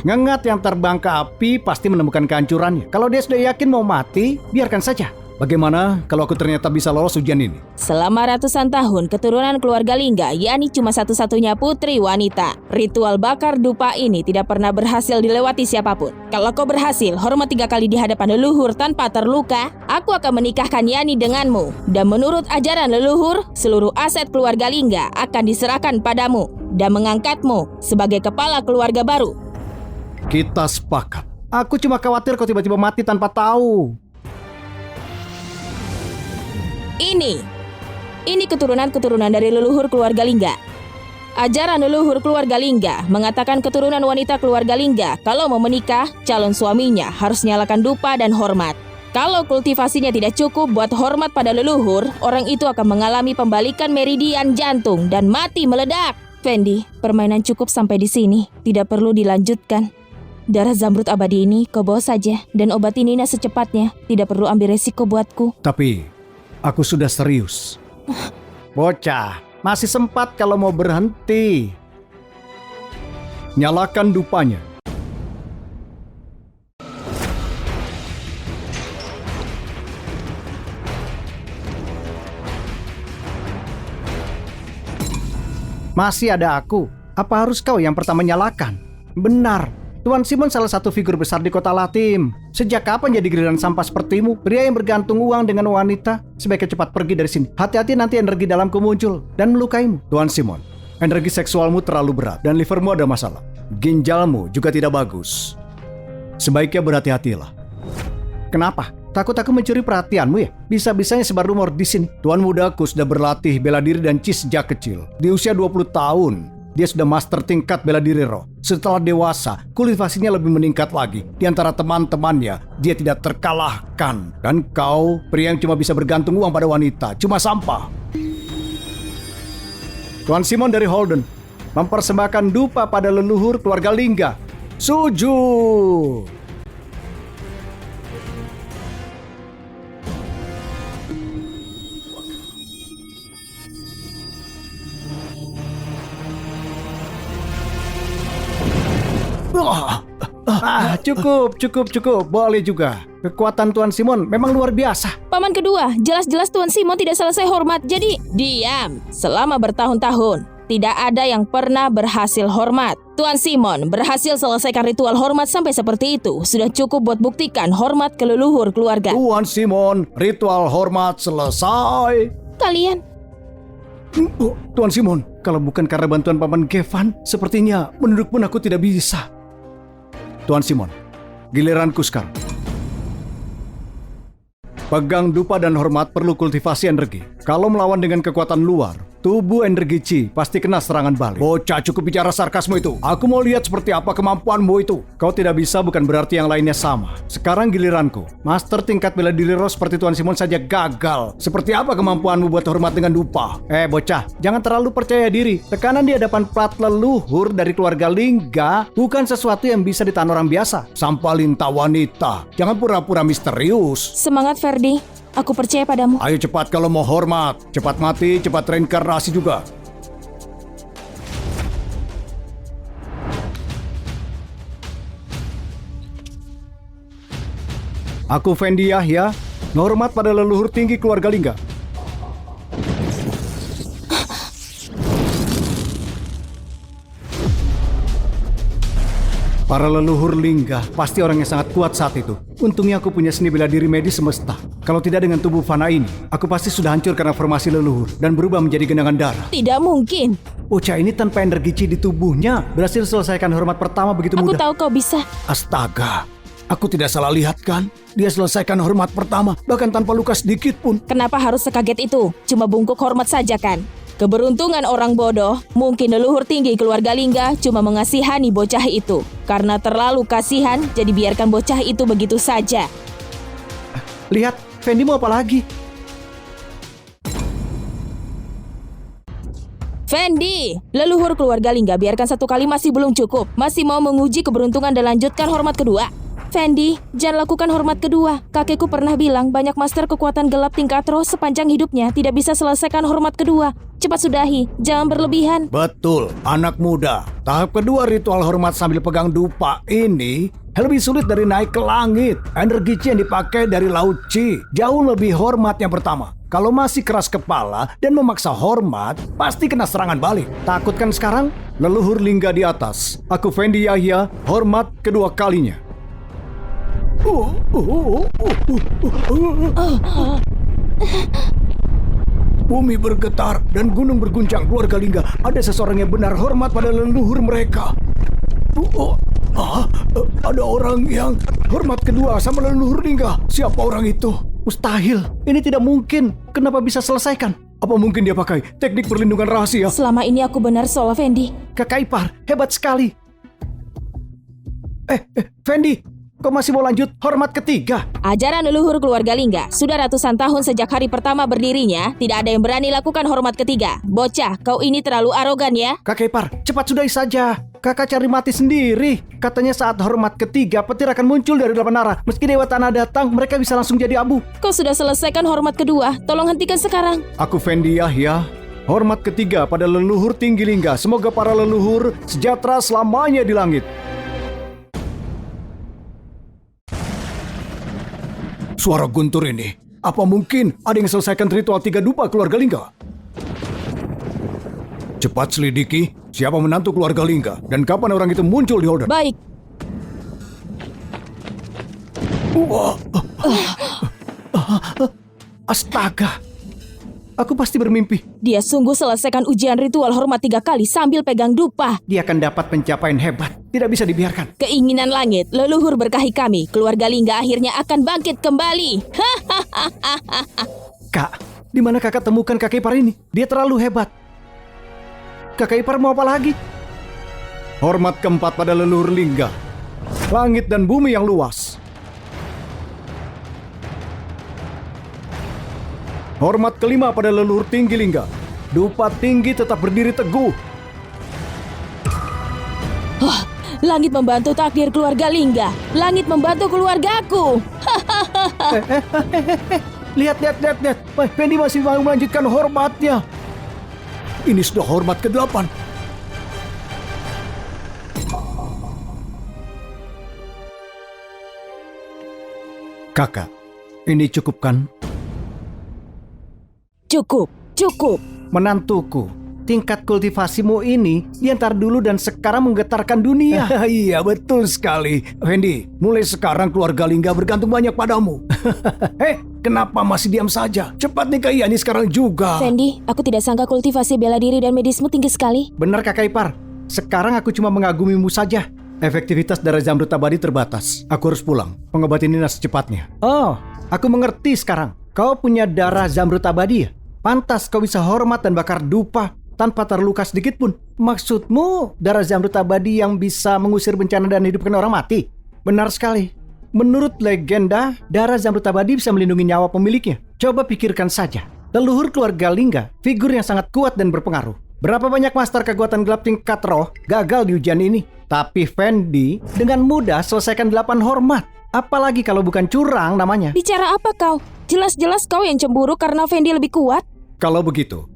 Ngengat yang terbang ke api pasti menemukan kehancurannya. Kalau dia sudah yakin mau mati, biarkan saja. Bagaimana kalau aku ternyata bisa lolos ujian ini? Selama ratusan tahun, keturunan keluarga Lingga, yakni cuma satu-satunya putri wanita. Ritual bakar dupa ini tidak pernah berhasil dilewati siapapun. Kalau kau berhasil, hormat 3 kali di hadapan leluhur tanpa terluka, aku akan menikahkan Yani denganmu. Dan menurut ajaran leluhur, seluruh aset keluarga Lingga akan diserahkan padamu dan mengangkatmu sebagai kepala keluarga baru. Kita sepakat. Aku cuma khawatir kau tiba-tiba mati tanpa tahu. Ini keturunan-keturunan dari leluhur keluarga Lingga. Ajaran leluhur keluarga Lingga mengatakan keturunan wanita keluarga Lingga kalau mau menikah, calon suaminya harus nyalakan dupa dan hormat. Kalau kultivasinya tidak cukup buat hormat pada leluhur, orang itu akan mengalami pembalikan meridian jantung dan mati meledak. Fendi, permainan cukup sampai di sini, tidak perlu dilanjutkan. Darah Zamrud abadi ini kau bawa saja dan obati Nina secepatnya, tidak perlu ambil resiko buatku. Tapi aku sudah serius. Bocah, masih sempat kalau mau berhenti. Nyalakan dupanya. Masih ada aku. Apa harus kau yang pertama nyalakan? Benar. Tuan Simon salah satu figur besar di kota Latim. Sejak kapan jadi giliran sampah sepertimu? Pria yang bergantung uang dengan wanita. Sebaiknya cepat pergi dari sini. Hati-hati nanti energi dalamku muncul dan melukaimu. Tuan Simon, Energi seksualmu terlalu berat dan livermu ada masalah. Ginjalmu juga tidak bagus. Sebaiknya berhati-hatilah. Kenapa? Takut aku mencuri perhatianmu ya? Bisa-bisanya sebar rumor di sini. Tuan mudaku sudah berlatih bela diri dan chi sejak kecil. Di usia 20 tahun, dia sudah master tingkat bela diri roh. Setelah dewasa, kultivasinya lebih meningkat lagi. Di antara teman-temannya, dia tidak terkalahkan. Dan kau, pria yang cuma bisa bergantung uang pada wanita, cuma sampah. Tuan Simon dari Holden mempersembahkan dupa pada leluhur keluarga Lingga. Suju! Cukup. Boleh juga. Kekuatan Tuan Simon memang luar biasa. Paman kedua, jelas-jelas Tuan Simon tidak selesai hormat. Jadi, diam. Selama bertahun-tahun, tidak ada yang pernah berhasil hormat. Tuan Simon berhasil selesaikan ritual hormat sampai seperti itu. Sudah cukup buat buktikan hormat ke leluhur keluarga. Tuan Simon, ritual hormat selesai. Kalian, Tuan Simon, kalau bukan karena bantuan Paman Gevan, sepertinya menurut pun aku tidak bisa. Tuan Simon, giliranku sekarang. Pegang dupa dan hormat perlu kultivasi energi. Kalau melawan dengan kekuatan luar, tubuh energi chi pasti kena serangan balik. Bocah, cukup bicara sarkasmu itu. Aku mau lihat seperti apa kemampuanmu itu. Kau tidak bisa bukan berarti yang lainnya sama. Sekarang giliranku. Master tingkat bela diri roh seperti Tuan Simon saja gagal. Seperti apa kemampuanmu buat hormat dengan dupa? Bocah, jangan terlalu percaya diri. Tekanan di hadapan plat leluhur dari keluarga Lingga bukan sesuatu yang bisa ditahan orang biasa. Sampalinta wanita. Jangan pura-pura misterius. semangat Ferdi. Aku percaya padamu. Ayo cepat kalau mau hormat. Cepat mati, cepat reinkarnasi juga. Aku Fendi Yahya, hormat pada leluhur tinggi keluarga Lingga. Para leluhur Lingga pasti orang yang sangat kuat saat itu. Untungnya aku punya seni bela diri medis semesta. Kalau tidak dengan tubuh fana ini, aku pasti sudah hancur karena formasi leluhur dan berubah menjadi genangan darah. Tidak mungkin. Bocah ini tanpa energi chi di tubuhnya berhasil selesaikan hormat pertama begitu Aku mudah. tahu kau bisa. Astaga, aku tidak salah lihat kan? Dia selesaikan hormat pertama bahkan tanpa luka sedikit pun. Kenapa harus sekaget itu? Cuma bungkuk hormat saja kan? Keberuntungan orang bodoh, mungkin leluhur tinggi keluarga Lingga cuma mengasihani bocah itu. Karena terlalu kasihan, jadi biarkan bocah itu begitu saja. Lihat, Fendi mau apa lagi? Fendi, leluhur keluarga Lingga biarkan satu kali masih belum cukup. Masih mau menguji keberuntungan dan lanjutkan hormat kedua. Fendi, jangan lakukan hormat kedua. Kakekku pernah bilang banyak master kekuatan gelap tingkat roh sepanjang hidupnya tidak bisa selesaikan hormat kedua. Cepat sudahi, jangan berlebihan. Betul, anak muda. Tahap kedua ritual hormat sambil pegang dupa ini lebih sulit dari naik ke langit. Energi chi yang dipakai dari laut chi jauh lebih hormat yang pertama. Kalau masih keras kepala dan memaksa hormat, pasti kena serangan balik. Takut kan sekarang? Leluhur Lingga di atas. Aku Fendi Yahya, hormat kedua kalinya. Bumi bergetar dan gunung berguncang. Keluarga Lingga, ada seseorang yang benar hormat pada leluhur mereka. Ada orang yang hormat kedua sama leluhur Lingga. Siapa orang itu? Mustahil. Ini tidak mungkin. Kenapa bisa selesaikan? Apa mungkin dia pakai teknik perlindungan rahasia? Selama ini aku benar soal Fendi. Kakak ipar, hebat sekali. Fendi, kau masih mau lanjut hormat ketiga? Ajaran leluhur keluarga Lingga sudah ratusan tahun sejak hari pertama berdirinya, tidak ada yang berani lakukan hormat ketiga. Bocah, kau ini terlalu arogan ya. Kakak ipar, cepat sudahi saja. Kakak cari mati sendiri. Katanya saat hormat ketiga, petir akan muncul dari 8 arah. Meski Dewa Tanah datang, mereka bisa langsung jadi abu. Kau sudah selesaikan hormat kedua, tolong hentikan sekarang. Aku Fendi Yahya, hormat ketiga pada leluhur tinggi Lingga. Semoga para leluhur sejahtera selamanya di langit. Suara guntur ini, apa mungkin ada yang selesaikan ritual 3 dupa keluarga Lingga? Cepat selidiki siapa menantu keluarga Lingga dan kapan orang itu muncul di Holden. Baik. Astaga. Aku pasti bermimpi. Dia sungguh selesaikan ujian ritual hormat 3 kali sambil pegang dupa. Dia akan dapat pencapaian hebat. Tidak bisa dibiarkan. Keinginan langit, leluhur berkahi kami, keluarga Lingga akhirnya akan bangkit kembali. Kak, di mana kakak temukan kakek ipar ini? Dia terlalu hebat. Kakek ipar mau apa lagi? Hormat keempat pada leluhur Lingga. Langit dan bumi yang luas. Hormat kelima pada leluhur tinggi Lingga. Dupa tinggi tetap berdiri teguh. Langit membantu takdir keluarga Lingga. Langit membantu keluargaku. Lihat. Fendi masih mau melanjutkan hormatnya. Ini sudah hormat ke-8. Kakak, ini cukup kan? Cukup. Menantuku, tingkat kultivasimu ini diantar dulu dan sekarang menggetarkan dunia. Iya, betul sekali. Fendi, mulai sekarang keluarga Lingga bergantung banyak padamu. Kenapa masih diam saja? Cepat nikahi Yani sekarang juga. Fendi, aku tidak sangka kultivasi bela diri dan medismu tinggi sekali. Benar kakak ipar, sekarang aku cuma mengagumimu saja. Efektivitas darah Zamrud Abadi terbatas. Aku harus pulang, pengobatan Nina secepatnya. Oh, aku mengerti sekarang. Kau punya darah Zamrud Abadi ya? Pantas kau bisa hormat dan bakar dupa tanpa terluka sedikit pun. Maksudmu darah Zamrud Abadi yang bisa mengusir bencana dan hidupkan orang mati? Benar sekali. Menurut legenda, darah Zamrud Abadi bisa melindungi nyawa pemiliknya. Coba pikirkan saja. Leluhur keluarga Lingga, figur yang sangat kuat dan berpengaruh. Berapa banyak master kekuatan gelap tingkat roh gagal di ujian ini. Tapi Fendi dengan mudah selesaikan 8 hormat. Apalagi kalau bukan curang namanya. Bicara apa kau? Jelas-jelas kau yang cemburu karena Fendi lebih kuat. Kalau begitu,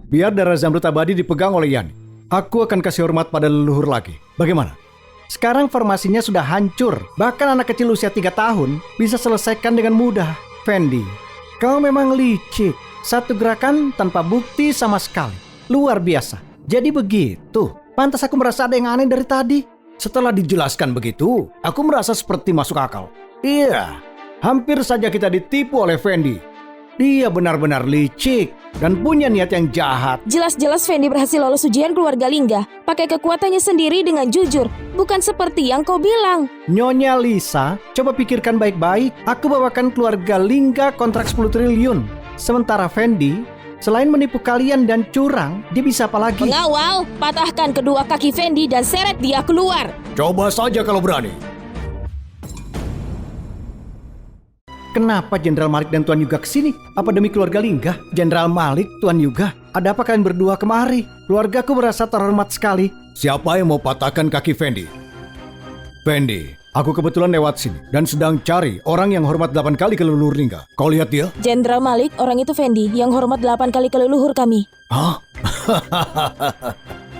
biar darah Zamrud Abadi dipegang oleh Yani. Aku akan kasih hormat pada leluhur lagi. Bagaimana? Sekarang formasinya sudah hancur. Bahkan anak kecil usia 3 tahun bisa selesaikan dengan mudah. Fendi, kau memang licik. Satu gerakan tanpa bukti sama sekali. Luar biasa. Jadi begitu. Pantas aku merasa ada yang aneh dari tadi. Setelah dijelaskan begitu, aku merasa seperti masuk akal. Iya, hampir saja kita ditipu oleh Fendi. Dia benar-benar licik dan punya niat yang jahat. Jelas-jelas Fendi berhasil lolos ujian keluarga Lingga. Pakai kekuatannya sendiri dengan jujur. Bukan seperti yang kau bilang. Nyonya Lisa, coba pikirkan baik-baik. Aku bawakan keluarga Lingga kontrak 10 triliun. Sementara Fendi, selain menipu kalian dan curang, dia bisa apa lagi? Pengawal, patahkan kedua kaki Fendi dan seret dia keluar. Coba saja kalau berani. Kenapa Jenderal Malik dan Tuan Yuga kesini? Apa demi keluarga Lingga? Jenderal Malik, Tuan Yuga, ada apa kalian berdua kemari? Keluargaku merasa terhormat sekali. Siapa yang mau patahkan kaki Fendi? Fendi, aku kebetulan lewat sini dan sedang cari orang yang hormat 8 kali ke leluhur Lingga. Kau lihat dia? Jenderal Malik, orang itu Fendi yang hormat 8 kali ke leluhur kami. Hah?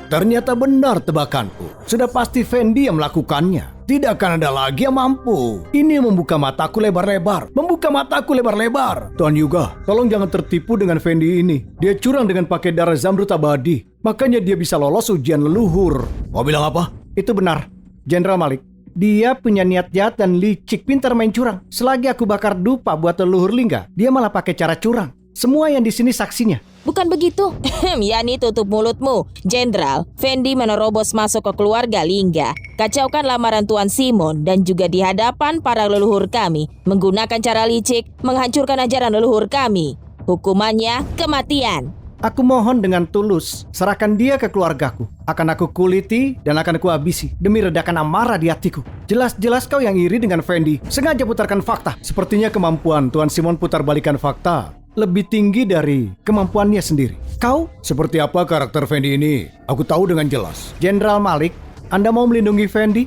Ternyata benar tebakanku. Sudah pasti Fendi yang melakukannya. Tidak akan ada lagi yang mampu. Ini membuka mataku lebar-lebar. Membuka mataku lebar-lebar. Tuan Yuga, tolong jangan tertipu dengan Fendi ini. Dia curang dengan pakai darah Zamrud Abadi. Makanya dia bisa lolos ujian leluhur. Mau bilang apa? Itu benar. Jenderal Malik, dia punya niat jahat dan licik, pintar main curang. Selagi aku bakar dupa buat leluhur Lingga, dia malah pakai cara curang. Semua yang di sini saksinya. Bukan begitu. Yani, tutup mulutmu. Jenderal, Fendi menerobos masuk ke keluarga Lingga. Kacaukan lamaran Tuan Simon dan juga di hadapan para leluhur kami. Menggunakan cara licik, menghancurkan ajaran leluhur kami. Hukumannya kematian. Aku mohon dengan tulus, serahkan dia ke keluargaku. Akan aku kuliti dan akan aku habisi demi redakan amarah di hatiku. Jelas-jelas kau yang iri dengan Fendi. Sengaja putarkan fakta. Sepertinya kemampuan Tuan Simon putar balikan fakta lebih tinggi dari kemampuannya sendiri. Kau? Seperti apa karakter Fendi ini? Aku tahu dengan jelas. Jenderal Malik, Anda mau melindungi Fendi?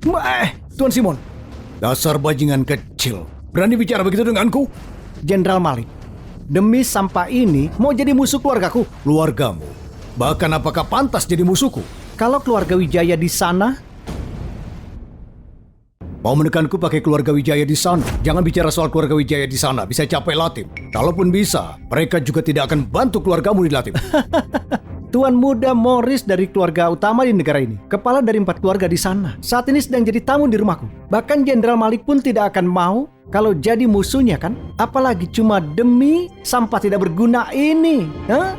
Tuan Simon, dasar bajingan kecil. Berani bicara begitu denganku? Jenderal Malik, demi sampah ini mau jadi musuh keluargaku? Keluargamu? Bahkan apakah pantas jadi musuhku? Kalau keluarga Wijaya di sana, mau menekanku pakai keluarga Wijaya di sana? Jangan bicara soal keluarga Wijaya di sana, bisa capek Latim. Kalaupun bisa, mereka juga tidak akan bantu keluargamu di Latim. Tuan muda Morris dari keluarga utama di negara ini, kepala dari 4 keluarga di sana, saat ini sedang jadi tamu di rumahku. Bahkan Jenderal Malik pun tidak akan mau kalau jadi musuhnya kan? Apalagi cuma demi sampah tidak berguna ini. Hah?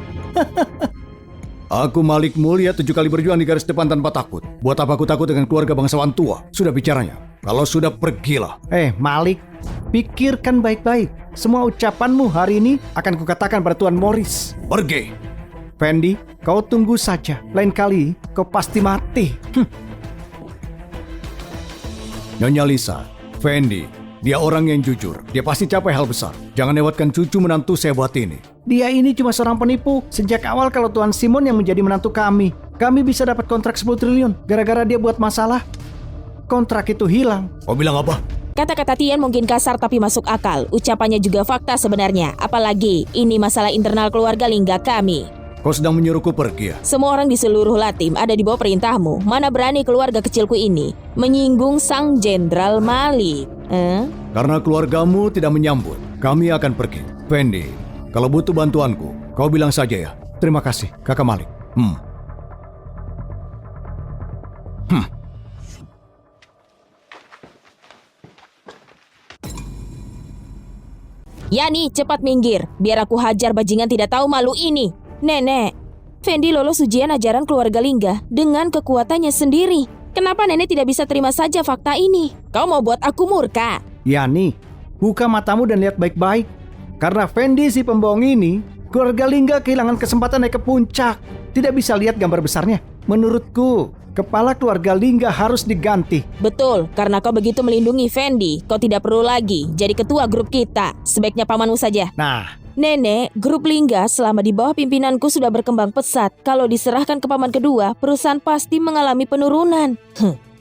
Aku Malik Mulia 7 kali berjuang di garis depan tanpa takut. Buat apa aku takut dengan keluarga bangsawan tua? Sudah bicaranya. Kalau sudah pergilah. Malik, pikirkan baik-baik. Semua ucapanmu hari ini akan kukatakan pada Tuan Morris. Pergi. Fendi, kau tunggu saja. Lain kali kau pasti mati. Nyonya Lisa, Fendi, dia orang yang jujur. Dia pasti capai hal besar. Jangan lewatkan cucu menantu sehebat ini. Dia ini cuma seorang penipu. Sejak awal kalau Tuan Simon yang menjadi menantu kami bisa dapat kontrak 10 triliun. Gara-gara dia buat masalah, kontrak itu hilang. Kau bilang apa? Kata-kata Tian mungkin kasar tapi masuk akal. Ucapannya juga fakta sebenarnya. Apalagi ini masalah internal keluarga Lingga kami. Kau sedang menyuruhku pergi ya? Semua orang di seluruh Latim ada di bawah perintahmu. Mana berani keluarga kecilku ini menyinggung Sang Jenderal Malik. Karena keluargamu tidak menyambut, kami akan pergi. Fendi, kalau butuh bantuanku, kau bilang saja ya. Terima kasih, Kakak Malik. Yani, cepat minggir, biar aku hajar bajingan tidak tahu malu ini. Nenek, Fendi lolos ujian ajaran keluarga Lingga dengan kekuatannya sendiri. Kenapa nenek tidak bisa terima saja fakta ini? Kau mau buat aku murka? Yani, buka matamu dan lihat baik-baik. Karena Fendi si pembohong ini, keluarga Lingga kehilangan kesempatan naik ke puncak. Tidak bisa lihat gambar besarnya. Menurutku, kepala keluarga Lingga harus diganti. Betul, karena kau begitu melindungi Fendi, kau tidak perlu lagi jadi ketua grup kita. Sebaiknya pamanmu saja. Nah, Nenek, grup Lingga selama di bawah pimpinanku sudah berkembang pesat. Kalau diserahkan ke paman kedua, perusahaan pasti mengalami penurunan.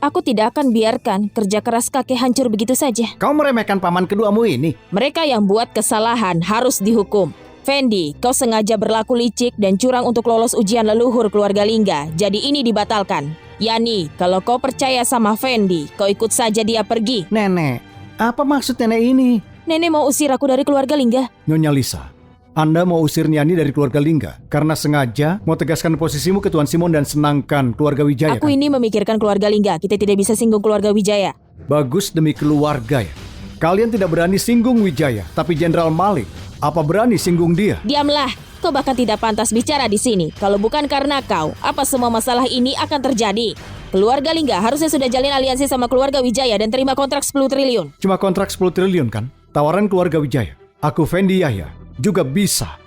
Aku tidak akan biarkan kerja keras kakek hancur begitu saja. kau meremehkan paman keduamu ini. Mereka yang buat kesalahan harus dihukum. Fendi, kau sengaja berlaku licik dan curang untuk lolos ujian leluhur keluarga Lingga. Jadi ini dibatalkan. Yani, kalau kau percaya sama Fendi, kau ikut saja dia pergi. Nenek, apa maksud nenek ini? Nenek mau usir aku dari keluarga Lingga. Nyonya Lisa, Anda mau usir Nyani dari keluarga Lingga karena sengaja mau tegaskan posisimu ke Tuan Simon dan senangkan keluarga Wijaya. Aku kan? ini memikirkan keluarga Lingga. Kita tidak bisa singgung keluarga Wijaya. Bagus demi keluarga ya. Kalian tidak berani singgung Wijaya, tapi Jenderal Malik, apa berani singgung dia? Diamlah, kau bahkan tidak pantas bicara di sini. Kalau bukan karena kau, apa semua masalah ini akan terjadi? Keluarga Lingga harusnya sudah jalin aliansi sama keluarga Wijaya dan terima kontrak 10 triliun. Cuma kontrak 10 triliun kan? Tawaran keluarga Wijaya. Aku Fendi Yahya juga bisa.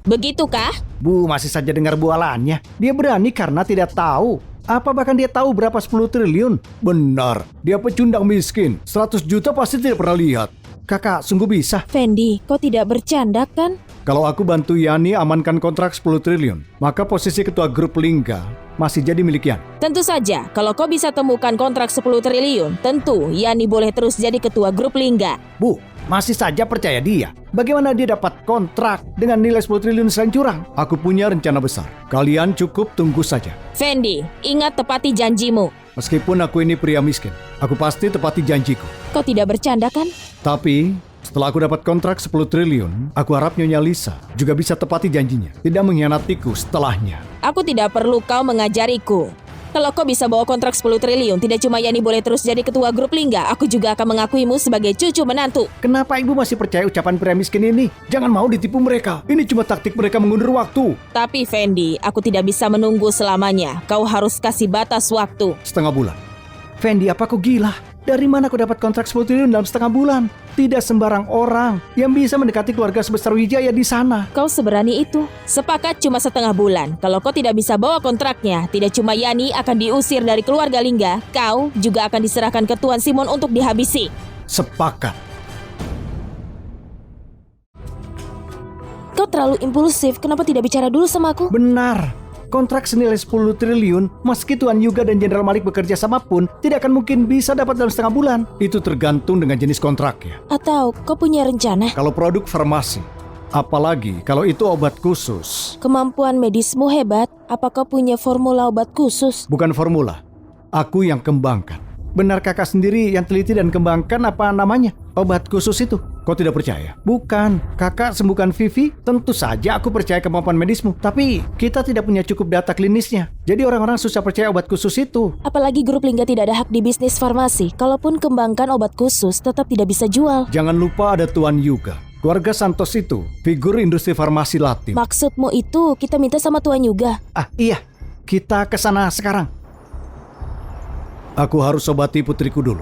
Begitukah? Bu, masih saja dengar bualannya. Dia berani karena tidak tahu. Apa bahkan dia tahu berapa 10 triliun? Benar, dia pecundang miskin. 100 juta pasti tidak pernah lihat. Kakak, sungguh bisa. Fendi, kau tidak bercanda kan? Kalau aku bantu Yani amankan kontrak 10 triliun, maka posisi ketua grup Lingga masih jadi milik Yani. Tentu saja, kalau kau bisa temukan kontrak 10 triliun, tentu Yani boleh terus jadi ketua grup Lingga. Bu, masih saja percaya dia. Bagaimana dia dapat kontrak dengan nilai 10 triliun selain curang? Aku punya rencana besar. Kalian cukup tunggu saja. Fendi, ingat tepati janjimu. Meskipun aku ini pria miskin, aku pasti tepati janjiku. Kau tidak bercanda kan? Tapi setelah aku dapat kontrak 10 triliun, aku harap Nyonya Lisa juga bisa tepati janjinya, tidak mengkhianatiku setelahnya. Aku tidak perlu kau mengajariku. Kalau kau bisa bawa kontrak 10 triliun, tidak cuma Yani boleh terus jadi ketua grup Lingga, aku juga akan mengakuimu sebagai cucu menantu. Kenapa ibu masih percaya ucapan pria miskin ini? Jangan mau ditipu mereka. Ini cuma taktik mereka mengundur waktu. Tapi Fendi, aku tidak bisa menunggu selamanya. Kau harus kasih batas waktu. Setengah bulan. Fendi, apa kau gila? Dari mana kau dapat kontrak 10 triliun dalam setengah bulan? Tidak sembarang orang yang bisa mendekati keluarga sebesar Wijaya di sana. Kau seberani itu? Sepakat cuma setengah bulan. Kalau kau tidak bisa bawa kontraknya, tidak cuma Yani akan diusir dari keluarga Lingga, kau juga akan diserahkan ke Tuan Simon untuk dihabisi. Sepakat. Kau terlalu impulsif, kenapa tidak bicara dulu sama aku? Benar. Kontrak senilai 10 triliun, meski Tuan Yuga dan Jenderal Malik bekerja sama pun, tidak akan mungkin bisa dapat dalam setengah bulan. Itu tergantung dengan jenis kontraknya. Atau kau punya rencana? Kalau produk farmasi, apalagi kalau itu obat khusus. Kemampuan medismu hebat, apakah punya formula obat khusus? Bukan formula, aku yang kembangkan. Benar kakak sendiri yang teliti dan kembangkan apa namanya? Obat khusus itu. Kau tidak percaya? Bukan, kakak sembuhkan Vivi. Tentu saja aku percaya kemampuan medismu. Tapi kita tidak punya cukup data klinisnya. Jadi orang-orang susah percaya obat khusus itu. Apalagi grup Lingga tidak ada hak di bisnis farmasi. Kalaupun kembangkan obat khusus, tetap tidak bisa jual. Jangan lupa ada Tuan Yuga. Keluarga Santos itu figur industri farmasi Latin. Maksudmu itu kita minta sama Tuan Yuga? Iya, kita ke sana sekarang. Aku harus obati putriku dulu.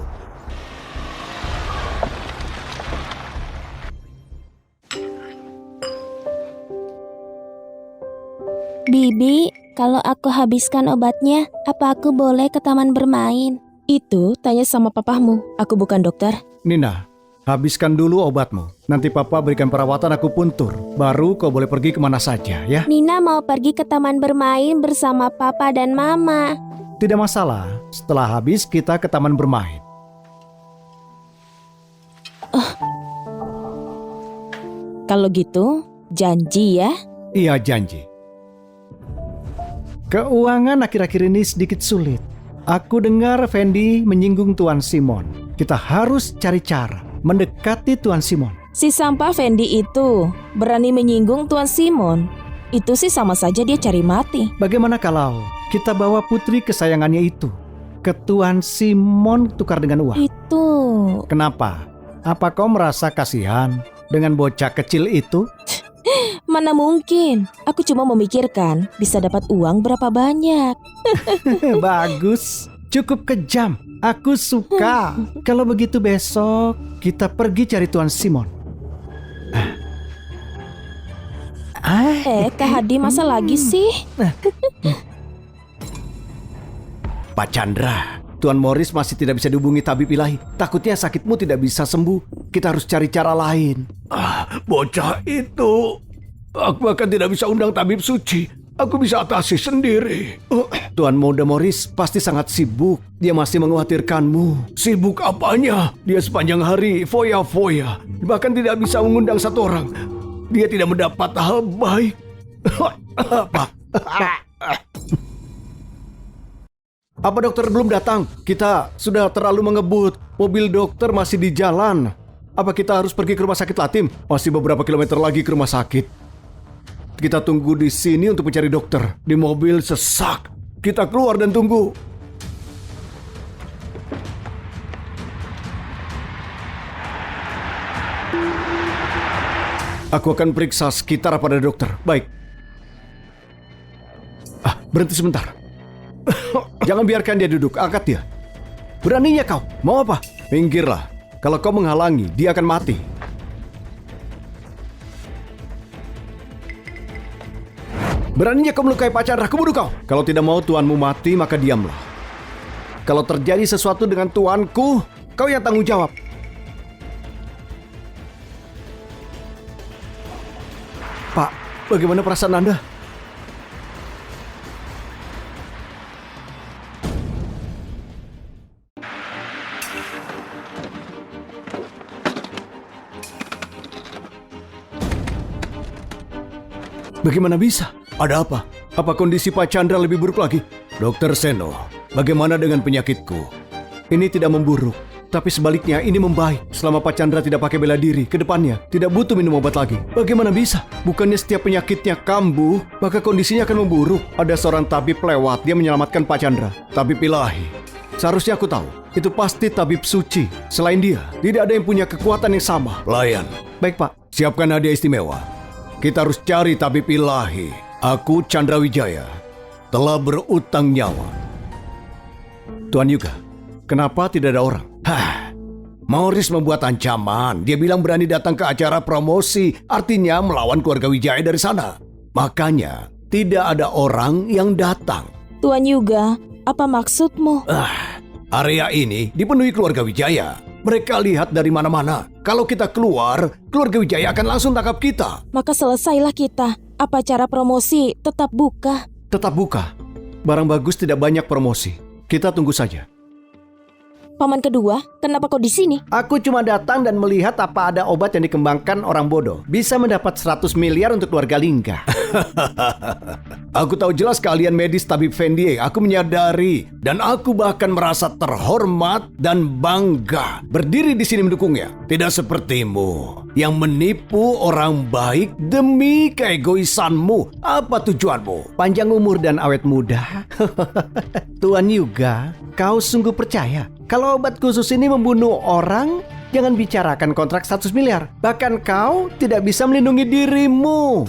Bibi, kalau aku habiskan obatnya, apa aku boleh ke taman bermain? Itu tanya sama papahmu. Aku bukan dokter. Nina, habiskan dulu obatmu. Nanti papa berikan perawatan akupuntur. Baru kau boleh pergi kemana saja ya. Nina mau pergi ke taman bermain bersama papa dan mama. Tidak masalah. Setelah habis kita ke taman bermain. Kalau gitu, janji ya. Iya, janji. Keuangan akhir-akhir ini sedikit sulit. Aku dengar Fendi menyinggung Tuan Simon. Kita harus cari cara mendekati Tuan Simon. Si sampah Fendi itu berani menyinggung Tuan Simon. Itu sih sama saja dia cari mati. Bagaimana kalau kita bawa putri kesayangannya itu ke Tuan Simon tukar dengan uang? Itu. Kenapa? Apa kau merasa kasihan dengan bocah kecil itu? Mana mungkin. Aku cuma memikirkan bisa dapat uang berapa banyak. Bagus. Cukup kejam. Aku suka. Kalau begitu besok kita pergi cari Tuan Simon. Kak Hadi masa lagi sih? Pak Chandra, Tuan Morris masih tidak bisa dihubungi tabib ilahi. Takutnya sakitmu tidak bisa sembuh. Kita harus cari cara lain. Bocah itu. Aku akan tidak bisa undang tabib suci. Aku bisa atasi sendiri. Tuan Muda Morris pasti sangat sibuk. Dia masih mengkhawatirkanmu. Sibuk apanya? Dia sepanjang hari foya-foya. Bahkan tidak bisa mengundang satu orang. Dia tidak mendapat hal baik. Apa dokter belum datang? Kita sudah terlalu mengebut. Mobil dokter masih di jalan. Apa kita harus pergi ke rumah sakit Latim? Masih beberapa kilometer lagi ke rumah sakit. Kita tunggu di sini untuk mencari dokter. Di mobil sesak. Kita keluar dan tunggu. Aku akan periksa sekitar pada dokter. Baik. Berhenti sebentar. Jangan biarkan dia duduk. Angkat dia. Beraninya kau. Mau apa? Minggirlah. Kalau kau menghalangi, dia akan mati. Beraninya kau melukai Pak Chandra, kubunuh kau. Kalau tidak mau tuanmu mati, maka diamlah. Kalau terjadi sesuatu dengan tuanku, kau yang tanggung jawab. Pak, bagaimana perasaan Anda? Bagaimana bisa? Ada apa? Apa kondisi Pak Chandra lebih buruk lagi? Dokter Seno, bagaimana dengan penyakitku? Ini tidak memburuk, tapi sebaliknya ini membaik. Selama Pak Chandra tidak pakai bela diri, ke depannya tidak butuh minum obat lagi. Bagaimana bisa? Bukannya setiap penyakitnya kambuh, maka kondisinya akan memburuk. Ada seorang tabib lewat, dia menyelamatkan Pak Chandra. Tabib ilahi. Seharusnya aku tahu, itu pasti tabib suci. Selain dia, tidak ada yang punya kekuatan yang sama. Pelayan. Baik Pak, siapkan hadiah istimewa. Kita harus cari tabib ilahi. Aku, Chandra Wijaya, telah berutang nyawa. Tuan Yuga, kenapa tidak ada orang? Morris membuat ancaman. Dia bilang berani datang ke acara promosi. Artinya melawan keluarga Wijaya dari sana. Makanya, tidak ada orang yang datang. Tuan Yuga, apa maksudmu? Area ini dipenuhi keluarga Wijaya. Mereka lihat dari mana-mana. Kalau kita keluar, keluarga Wijaya akan langsung tangkap kita. Maka selesailah kita. Apa acara promosi tetap buka? Tetap buka. Barang bagus tidak banyak promosi. Kita tunggu saja. Paman kedua, kenapa kau di sini? Aku cuma datang dan melihat apa ada obat yang dikembangkan orang bodoh. Bisa mendapat 100 miliar untuk keluarga Lingga. Aku tahu jelas kalian medis tabib Fendi. Aku menyadari dan aku bahkan merasa terhormat dan bangga berdiri di sini mendukungnya. Tidak sepertimu yang menipu orang baik demi keegoisanmu. Apa tujuanmu? Panjang umur dan awet muda. Tuan Yuga, kau sungguh percaya kalau obat khusus ini membunuh orang? Jangan bicarakan kontrak 100 miliar. Bahkan kau tidak bisa melindungi dirimu.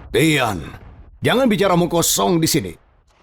Dian, jangan bicara omong kosong di sini.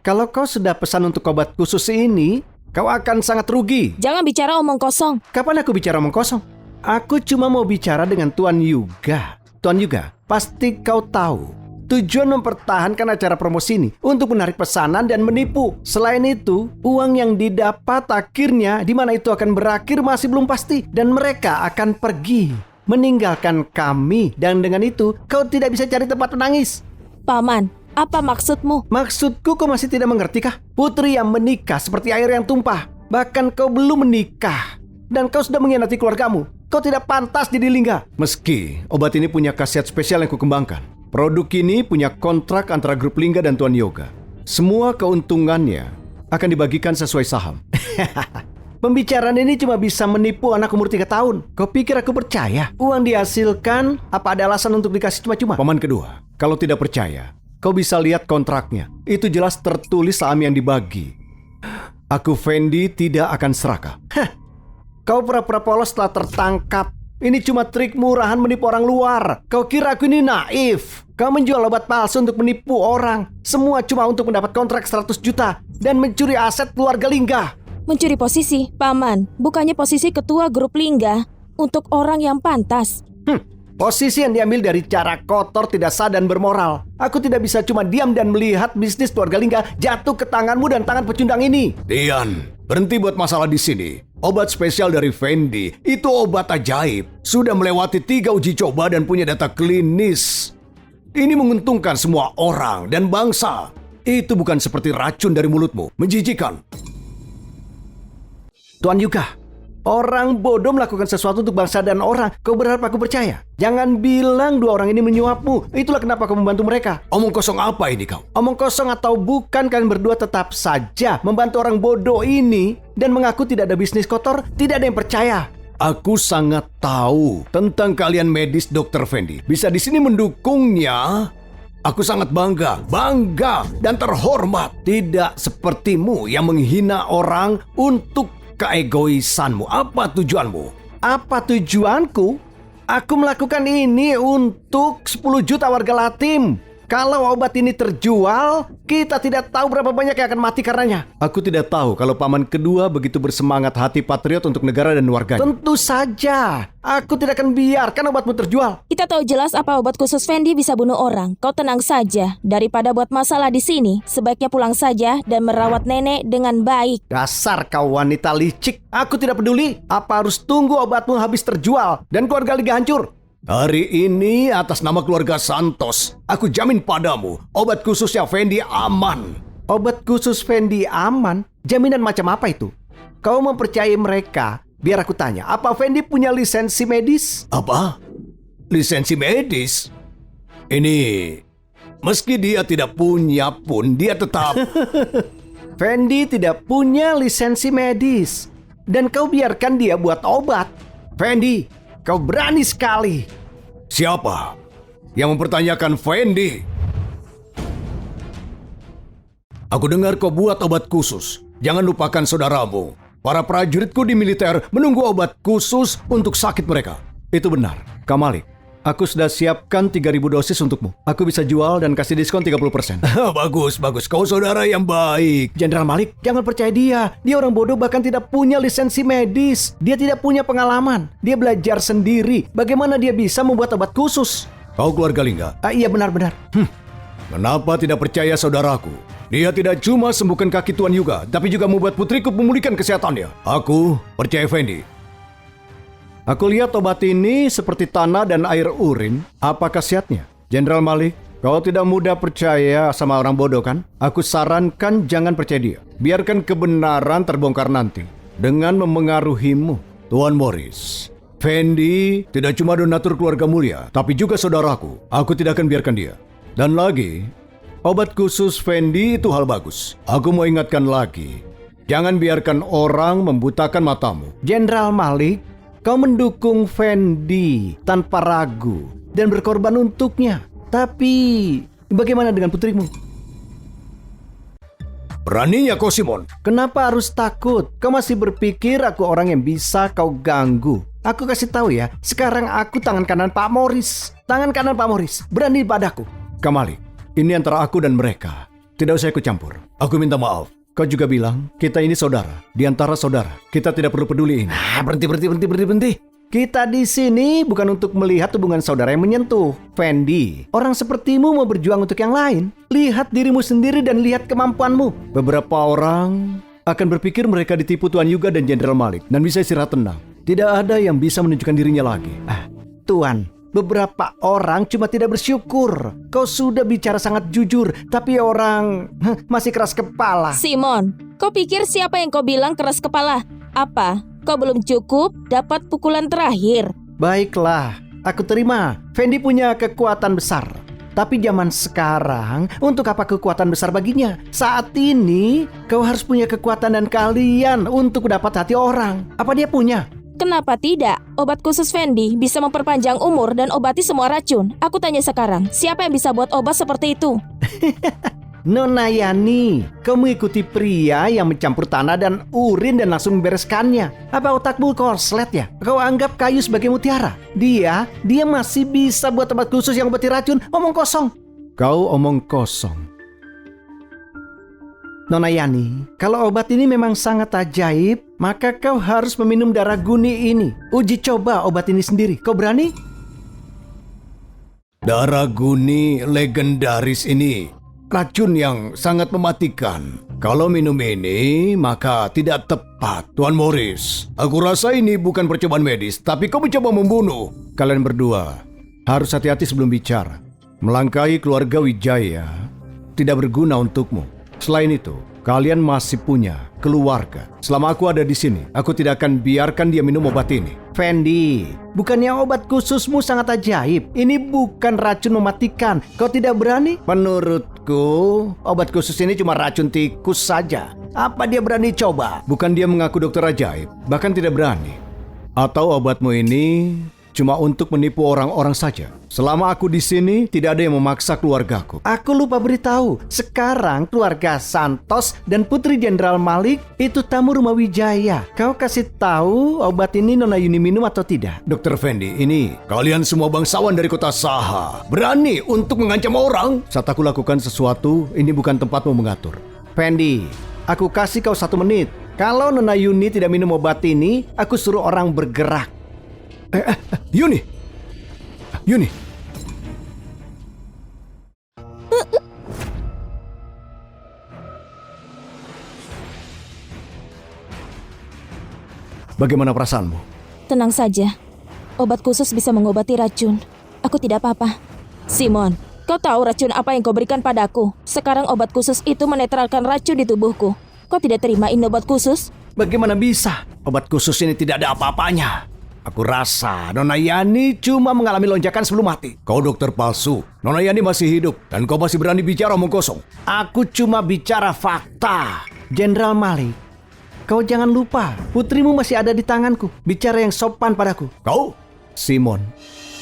Kalau kau sudah pesan untuk obat khusus ini, kau akan sangat rugi. Jangan bicara omong kosong. Kapan aku bicara omong kosong? Aku cuma mau bicara dengan Tuan Yuga. Tuan Yuga, pasti kau tahu tujuan mempertahankan acara promosi ini untuk menarik pesanan dan menipu. Selain itu, uang yang didapat akhirnya di mana itu akan berakhir masih belum pasti dan mereka akan pergi meninggalkan kami, dan dengan itu kau tidak bisa cari tempat menangis. Paman, apa maksudmu? Maksudku kau masih tidak mengerti kah? Putri yang menikah seperti air yang tumpah. Bahkan kau belum menikah dan kau sudah mengkhianati keluargamu. Kau tidak pantas jadi Lingga. Meski obat ini punya khasiat spesial yang kukembangkan, produk ini punya kontrak antara grup Lingga dan Tuan Yoga. Semua keuntungannya akan dibagikan sesuai saham. Pembicaraan ini cuma bisa menipu anak umur 3 tahun. Kau pikir aku percaya? Uang dihasilkan, apa ada alasan untuk dikasih cuma-cuma? Paman kedua, kalau tidak percaya, kau bisa lihat kontraknya. Itu jelas tertulis saham yang dibagi. Aku Fendi tidak akan serakah. Kau pura-pura polos setelah tertangkap. Ini cuma trik murahan menipu orang luar. Kau kira aku ini naif? Kau menjual obat palsu untuk menipu orang. Semua cuma untuk mendapat kontrak 100 juta dan mencuri aset keluarga Lingga. Mencuri posisi, Paman, bukannya posisi ketua grup Lingga untuk orang yang pantas. Posisi yang diambil dari cara kotor, tidak sah dan bermoral. Aku tidak bisa cuma diam dan melihat bisnis keluarga Lingga jatuh ke tanganmu dan tangan pecundang ini. Dian, berhenti buat masalah di sini. Obat spesial dari Fendi itu obat ajaib. Sudah melewati 3 uji coba dan punya data klinis. Ini menguntungkan semua orang dan bangsa. Itu bukan seperti racun dari mulutmu. Menjijikan. Tuan Yuga, orang bodoh melakukan sesuatu untuk bangsa dan orang. Kau berharap aku percaya? Jangan bilang 2 orang ini menyuapmu. Itulah kenapa kau membantu mereka. Omong kosong apa ini kau? Omong kosong atau bukan, kalian berdua tetap saja membantu orang bodoh ini dan mengaku tidak ada bisnis kotor. Tidak ada yang percaya. Aku sangat tahu tentang kalian medis Dr. Fendi. Bisa di sini mendukungnya. Aku sangat bangga dan terhormat. Tidak sepertimu yang menghina orang untuk keegoisanmu. Apa tujuanmu? Apa tujuanku? Aku melakukan ini untuk 10 juta warga Latim. Kalau obat ini terjual, kita tidak tahu berapa banyak yang akan mati karenanya. Aku tidak tahu kalau paman kedua begitu bersemangat hati patriot untuk negara dan warganya. Tentu saja. Aku tidak akan biarkan obatmu terjual. Kita tahu jelas apa obat khusus Fendi bisa bunuh orang. Kau tenang saja. Daripada buat masalah di sini, sebaiknya pulang saja dan merawat nenek dengan baik. Dasar kau wanita licik. Aku tidak peduli. Apa harus tunggu obatmu habis terjual dan keluarga Liga hancur? Hari ini atas nama keluarga Santos, aku jamin padamu, obat khususnya Fendi aman. Obat khusus Fendi aman? Jaminan macam apa itu? Kau mempercayai mereka? Biar aku tanya, apa Fendi punya lisensi medis? Apa? Lisensi medis? Ini, meski dia tidak punya pun, dia tetap... Fendi tidak punya lisensi medis. Dan kau biarkan dia buat obat. Fendi, kau berani sekali. Siapa yang mempertanyakan Fendi? Aku dengar kau buat obat khusus. Jangan lupakan saudaramu. Para prajuritku di militer menunggu obat khusus untuk sakit mereka. Itu benar, Kamalik. Aku sudah siapkan 3.000 dosis untukmu. Aku bisa jual dan kasih diskon 30%. Bagus. Kau saudara yang baik. Jenderal Malik, jangan percaya dia. Dia orang bodoh, bahkan tidak punya lisensi medis. Dia tidak punya pengalaman. Dia belajar sendiri. Bagaimana dia bisa membuat obat khusus? Kau keluarga Lingga? Iya, benar-benar. Kenapa tidak percaya saudaraku? Dia tidak cuma sembuhkan kaki Tuan Yuga, tapi juga membuat putriku memulihkan kesehatannya. Aku percaya Fendi. Aku lihat obat ini seperti tanah dan air urin. Apa khasiatnya? Jenderal Malik, Kau tidak mudah percaya sama orang bodoh kan? Aku sarankan jangan percaya dia. Biarkan kebenaran terbongkar nanti dengan memengaruhimu. Tuan Morris, Fendi tidak cuma donatur keluarga mulia, tapi juga saudaraku. Aku tidak akan biarkan dia. Dan lagi, obat khusus Fendi itu hal bagus. Aku mau ingatkan lagi, jangan biarkan orang membutakan matamu. Jenderal Malik, kau mendukung Fendi tanpa ragu dan berkorban untuknya. Tapi bagaimana dengan putrimu? Beraninya kau, Simon. Kenapa harus takut? Kau masih berpikir aku orang yang bisa kau ganggu? Aku kasih tahu ya, sekarang aku tangan kanan Pak Morris. Tangan kanan Pak Morris, berani padaku. Kamali, ini antara aku dan mereka. Tidak usah ikut campur. Aku minta maaf. Kau juga bilang, kita ini saudara. Di antara saudara, kita tidak perlu peduli ini. Berhenti. Kita di sini bukan untuk melihat hubungan saudara yang menyentuh. Fendi, orang sepertimu mau berjuang untuk yang lain. Lihat dirimu sendiri dan lihat kemampuanmu. Beberapa orang akan berpikir mereka ditipu Tuan Yuga dan Jenderal Malik dan bisa istirahat tenang. Tidak ada yang bisa menunjukkan dirinya lagi. Tuan, beberapa orang cuma tidak bersyukur. Kau sudah bicara sangat jujur, tapi orang masih keras kepala. Simon, kau pikir siapa yang kau bilang keras kepala? Apa? Kau belum cukup dapat pukulan terakhir? Baiklah, aku terima. Fendi punya kekuatan besar. Tapi zaman sekarang, untuk apa kekuatan besar baginya? Saat ini, kau harus punya kekuatan dan keahlian untuk dapat hati orang. Apa dia punya? Kenapa tidak? Obat khusus Fendi bisa memperpanjang umur dan obati semua racun. Aku tanya sekarang, siapa yang bisa buat obat seperti itu? Nona Yani, kau mengikuti pria yang mencampur tanah dan urin dan langsung membereskannya. Apa otakmu korslet ya? Kau anggap kayu sebagai mutiara? Dia masih bisa buat obat khusus yang obati racun. Omong kosong. Kau omong kosong. Nona Yani, kalau obat ini memang sangat ajaib, maka kau harus meminum darah guni ini. Uji coba obat ini sendiri. Kau berani? Darah guni legendaris ini racun yang sangat mematikan. Kalau minum ini, maka tidak tepat. Tuan Morris, aku rasa ini bukan percobaan medis, tapi kau mencoba membunuh. Kalian berdua harus hati-hati sebelum bicara. Melangkahi keluarga Wijaya tidak berguna untukmu. Selain itu, kalian masih punya keluarga. Selama aku ada di sini, aku tidak akan biarkan dia minum obat ini. Fendi, bukannya obat khususmu sangat ajaib? Ini bukan racun mematikan. Kau tidak berani? Menurutku, obat khusus ini cuma racun tikus saja. Apa dia berani coba? Bukan dia mengaku dokter ajaib, bahkan tidak berani. Atau obatmu ini cuma untuk menipu orang-orang saja. Selama aku di sini, tidak ada yang memaksa keluargaku. Aku lupa beritahu, sekarang keluarga Santos dan Putri Jenderal Malik itu tamu rumah Wijaya. Kau kasih tahu obat ini Nona Yuni minum atau tidak? Dr. Fendi, ini kalian semua bangsawan dari kota Saha. Berani untuk mengancam orang? Saat aku lakukan sesuatu, ini bukan tempatmu mengatur. Fendi, aku kasih kau 1 menit. Kalau Nona Yuni tidak minum obat ini, aku suruh orang bergerak. Yuni. Bagaimana perasaanmu? Tenang saja. Obat khusus bisa mengobati racun. Aku tidak apa-apa. Simon, kau tahu racun apa yang kau berikan padaku? Sekarang obat khusus itu menetralkan racun di tubuhku. Kau tidak terima ini obat khusus? Bagaimana bisa? Obat khusus ini tidak ada apa-apanya. Aku rasa Nona Yani cuma mengalami lonjakan sebelum mati. Kau dokter palsu. Nona Yani masih hidup dan kau masih berani bicara omong kosong. Aku cuma bicara fakta. Jenderal Malik, kau jangan lupa, putrimu masih ada di tanganku. Bicara yang sopan padaku. Kau? Simon,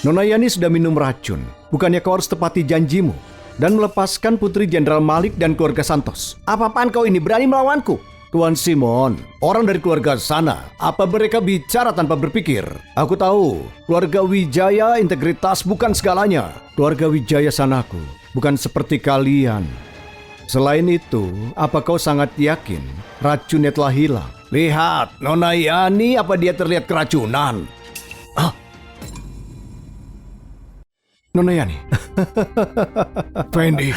Nona Yani sudah minum racun. Bukannya kau harus tepati janjimu dan melepaskan Putri Jenderal Malik dan keluarga Santos? Apa-apaan kau ini berani melawanku? Tuan Simon, orang dari keluarga sana, apa mereka bicara tanpa berpikir? Aku tahu, keluarga Wijaya integritas bukan segalanya. Keluarga Wijaya sanaku, bukan seperti kalian. Selain itu, apa kau sangat yakin racunnya telah hilang? Lihat, Nona Yani, apa dia terlihat keracunan? Nona Yani. Fendi.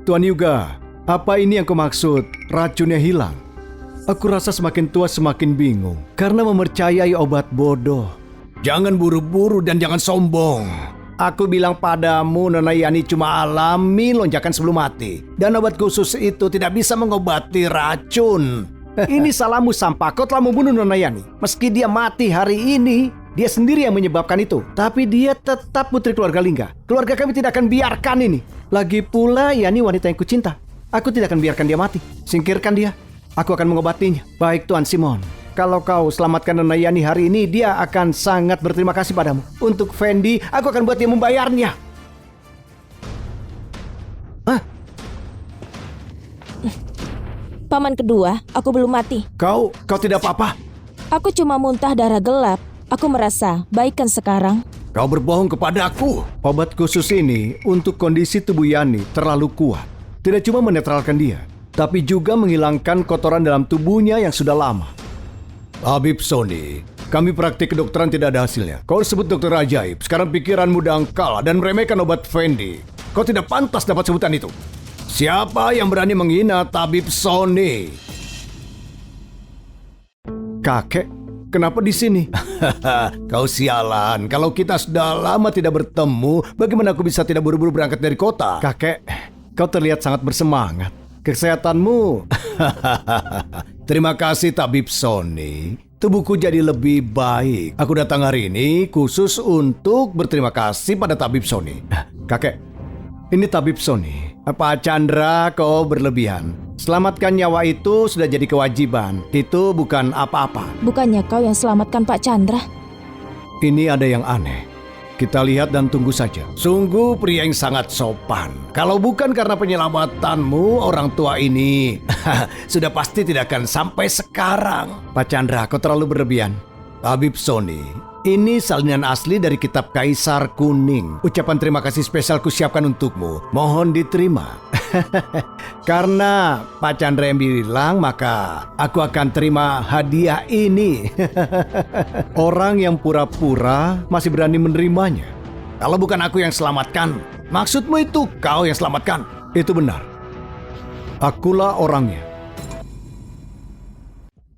Tuan Yuga, apa ini yang kau maksud? Racunnya hilang. Aku rasa semakin tua semakin bingung karena mempercayai obat bodoh. Jangan buru-buru dan jangan sombong. Aku bilang padamu Nona Yani cuma alami lonjakan sebelum mati. Dan obat khusus itu tidak bisa mengobati racun. Ini salahmu Sampa, kau telah membunuh Nona Yani. Meski dia mati hari ini, dia sendiri yang menyebabkan itu. Tapi dia tetap putri keluarga Lingga. Keluarga kami tidak akan biarkan ini. Lagi pula Yani wanita yang kucinta. Aku tidak akan biarkan dia mati. Singkirkan dia. Aku akan mengobatinya. Baik Tuan Simon. Kalau kau selamatkan Nona Yani hari ini, dia akan sangat berterima kasih padamu. Untuk Fendi, aku akan buat dia membayarnya. Hah? Paman kedua, aku belum mati. Kau tidak apa-apa? Aku cuma muntah darah gelap. Aku merasa baik kan sekarang. Kau berbohong kepadaku. Obat khusus ini untuk kondisi tubuh Yani terlalu kuat. Tidak cuma menetralkan dia, tapi juga menghilangkan kotoran dalam tubuhnya yang sudah lama. Habib Sony, kami praktik kedokteran tidak ada hasilnya. Kau sebut dokter ajaib, sekarang pikiranmu dangkal dan meremehkan obat Fendi. Kau tidak pantas dapat sebutan itu. Siapa yang berani menghina Tabib Sony? Kakek, kenapa di sini? Kau sialan, kalau kita sudah lama tidak bertemu, bagaimana aku bisa tidak buru-buru berangkat dari kota? Kakek, kau terlihat sangat bersemangat. Kesehatanmu. Terima kasih Tabib Sony. Tubuhku jadi lebih baik. Aku datang hari ini khusus untuk berterima kasih pada Tabib Sony. Kakek, ini Tabib Sony. Pak Chandra, kau berlebihan. Selamatkan nyawa itu sudah jadi kewajiban. Itu bukan apa-apa. Bukannya kau yang selamatkan Pak Chandra? Ini ada yang aneh. Kita lihat dan tunggu saja. Sungguh pria yang sangat sopan. Kalau bukan karena penyelamatanmu, orang tua ini sudah pasti tidak akan sampai sekarang. Pak Chandra, kau terlalu berlebihan. Tabib Sony, ini salinan asli dari kitab Kaisar Kuning. Ucapan terima kasih spesial kusiapkan untukmu. Mohon diterima. Karena Pak Chandra yang bilang, maka aku akan terima hadiah ini. Orang yang pura-pura masih berani menerimanya. Kalau bukan aku yang selamatkan, maksudmu itu kau yang selamatkan. Itu benar. Akulah orangnya.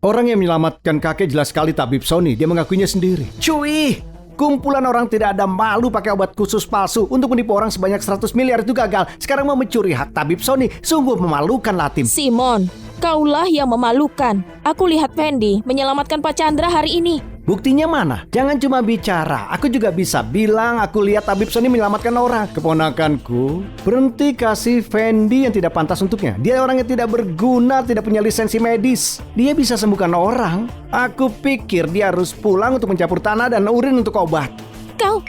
Orang yang menyelamatkan kakek jelas sekali Tabib Sony. Dia mengakuinya sendiri. Cuy! Kumpulan orang tidak ada malu pakai obat khusus palsu untuk menipu orang sebanyak 100 miliar itu gagal. Sekarang mau mencuri hak Tabib Sony. Sungguh memalukan Latim. Simon, kaulah yang memalukan. Aku lihat Fendi menyelamatkan Pak Chandra hari ini. Buktinya mana? Jangan cuma bicara. Aku juga bisa bilang aku lihat Tabib Sony menyelamatkan orang. Keponakanku, berhenti kasih Fendi yang tidak pantas untuknya. Dia orang yang tidak berguna, tidak punya lisensi medis. Dia bisa sembuhkan orang. Aku pikir dia harus pulang untuk mencampur tanah dan urin untuk obat. Kau...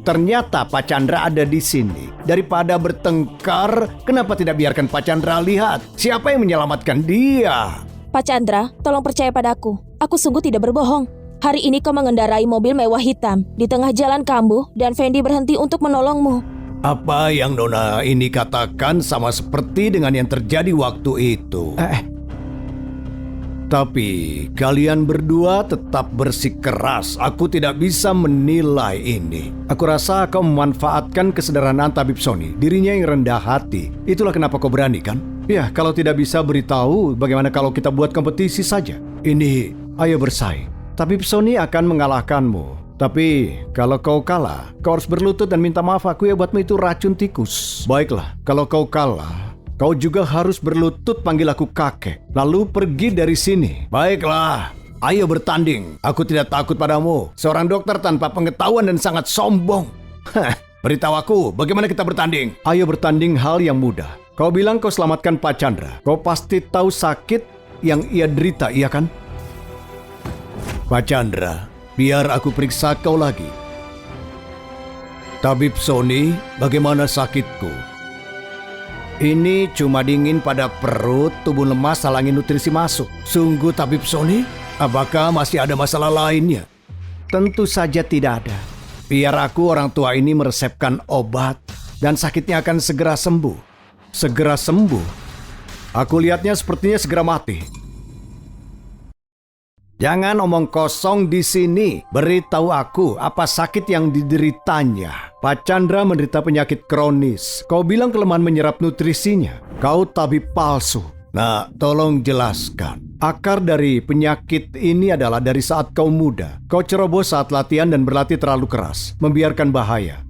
Ternyata Pak Chandra ada di sini. Daripada bertengkar, kenapa tidak biarkan Pak Chandra lihat siapa yang menyelamatkan dia? Pak Chandra, tolong percaya padaku. Aku sungguh tidak berbohong. Hari ini kau mengendarai mobil mewah hitam di tengah jalan kambuh dan Fendi berhenti untuk menolongmu. Apa yang Nona ini katakan sama seperti dengan yang terjadi waktu itu. Tapi kalian berdua tetap bersikeras. Aku tidak bisa menilai ini. Aku rasa kau memanfaatkan kesederhanaan Tabib Sony. Dirinya yang rendah hati. Itulah kenapa kau berani kan? Ya, kalau tidak bisa beritahu, bagaimana kalau kita buat kompetisi saja? Ini, ayo bersaing. Tabib Sony akan mengalahkanmu. Tapi kalau kau kalah, kau harus berlutut dan minta maaf. Aku ya buatmu itu racun tikus. Baiklah, kalau kau kalah, kau juga harus berlutut panggil aku kakek. Lalu pergi dari sini. Baiklah, ayo bertanding. Aku tidak takut padamu. Seorang dokter tanpa pengetahuan dan sangat sombong. Beritahu aku, bagaimana kita bertanding? Ayo bertanding hal yang mudah. Kau bilang kau selamatkan Pak Chandra. Kau pasti tahu sakit yang ia derita, iya kan? Pak Chandra, biar aku periksa kau lagi. Tabib Sony, bagaimana sakitku? Ini cuma dingin pada perut, tubuh lemas halangi nutrisi masuk. Sungguh Tabib Sony, apakah masih ada masalah lainnya? Tentu saja tidak ada. Biar aku orang tua ini meresepkan obat dan sakitnya akan segera sembuh. Segera sembuh? Aku lihatnya sepertinya segera mati. Jangan omong kosong di sini. Beritahu aku apa sakit yang dideritanya. Pak Chandra menderita penyakit kronis. Kau bilang kelemahan menyerap nutrisinya. Kau tabib palsu. Nah, tolong jelaskan. Akar dari penyakit ini adalah dari saat kau muda. Kau ceroboh saat latihan dan berlatih terlalu keras, membiarkan bahaya.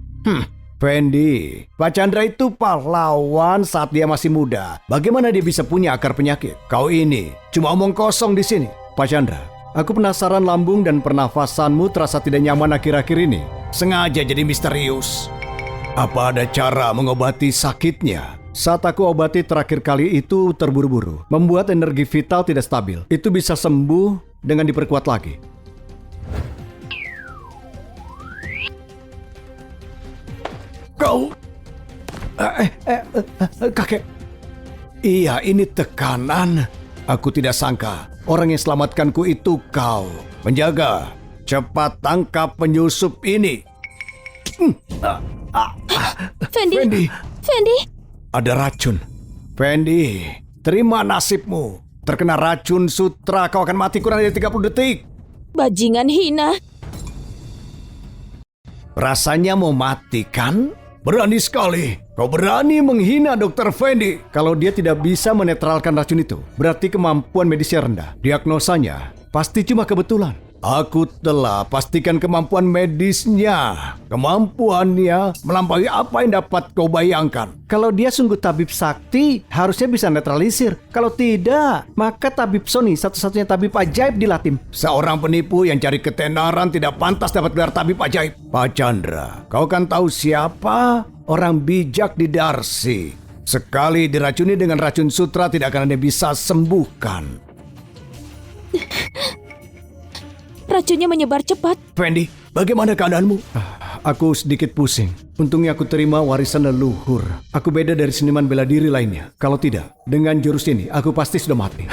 Fendi, Pak Chandra itu pahlawan saat dia masih muda. Bagaimana dia bisa punya akar penyakit? Kau ini cuma omong kosong di sini. Pak Chandra, aku penasaran lambung dan pernafasanmu terasa tidak nyaman akhir-akhir ini. Sengaja jadi misterius. Apa ada cara mengobati sakitnya? Saat aku obati terakhir kali itu terburu-buru, membuat energi vital tidak stabil. Itu bisa sembuh dengan diperkuat lagi. Kau... kakek. Iya, ini tekanan. Aku tidak sangka orang yang selamatkanku itu kau. Menjaga, cepat tangkap penyusup ini. Fendi. Ada racun. Fendi, terima nasibmu. Terkena racun sutra, kau akan mati kurang dari 30 detik. Bajingan hina. Rasanya mau mati kan? Berani sekali. Kau berani menghina Dr. Fendi. Kalau dia tidak bisa menetralkan racun itu, berarti kemampuan medisnya rendah. Diagnosanya pasti cuma kebetulan. Aku telah pastikan kemampuan medisnya. Kemampuannya melampaui apa yang dapat kau bayangkan. Kalau dia sungguh tabib sakti, harusnya bisa netralisir. Kalau tidak, maka tabib Sony satu-satunya tabib ajaib di Latim. Seorang penipu yang cari ketenaran tidak pantas dapat gelar tabib ajaib. Pak Chandra, kau kan tahu siapa orang bijak di Darsi. Sekali diracuni dengan racun sutra tidak akan ada bisa sembuhkan. Racunnya menyebar cepat. Fendi, bagaimana keadaanmu? Aku sedikit pusing. Untungnya aku terima warisan leluhur. Aku beda dari seniman bela diri lainnya. Kalau tidak, dengan jurus ini, aku pasti sudah mati.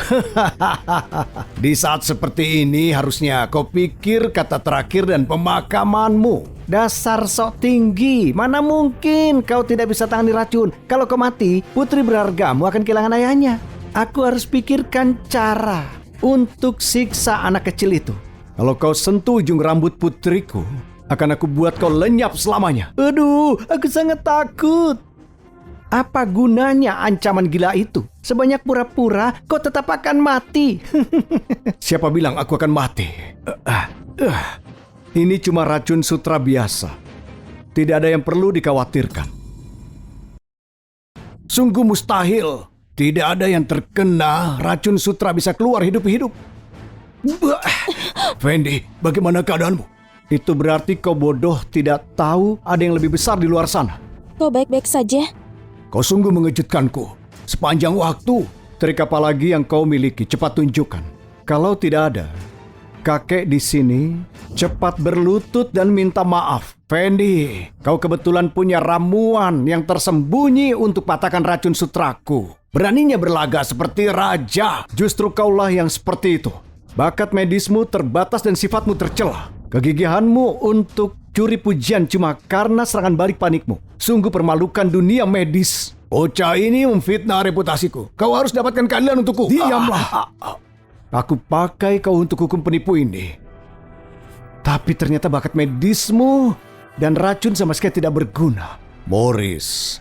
Di saat seperti ini, harusnya kau pikir kata terakhir dan pemakamanmu. Dasar sok tinggi. Mana mungkin kau tidak bisa tangani racun. Kalau kau mati, putri berhargamu akan kehilangan ayahnya. Aku harus pikirkan cara untuk siksa anak kecil itu. Kalau kau sentuh ujung rambut putriku, akan aku buat kau lenyap selamanya. Aduh, aku sangat takut. Apa gunanya ancaman gila itu? Sebanyak pura-pura, kau tetap akan mati. Siapa bilang aku akan mati? Ini cuma racun sutra biasa. Tidak ada yang perlu dikhawatirkan. Sungguh mustahil. Tidak ada yang terkena racun sutra bisa keluar hidup-hidup. Fendi, bagaimana keadaanmu? Itu berarti kau bodoh tidak tahu ada yang lebih besar di luar sana. Kau baik-baik saja? Kau sungguh mengejutkanku. Sepanjang waktu, trik apa lagi yang kau miliki? Cepat tunjukkan. Kalau tidak ada, kakek di sini cepat berlutut dan minta maaf. Fendi, kau kebetulan punya ramuan yang tersembunyi untuk patahkan racun sutraku. Beraninya berlaga seperti raja. Justru kaulah yang seperti itu. Bakat medismu terbatas dan sifatmu tercela. Kegigihanmu untuk curi pujian cuma karena serangan balik panikmu. Sungguh permalukan dunia medis. Bocah ini memfitnah reputasiku. Kau harus dapatkan keadilan untukku. Diamlah. Aku pakai kau untuk hukum penipu ini. Tapi ternyata bakat medismu dan racun sama sekali tidak berguna. Morris,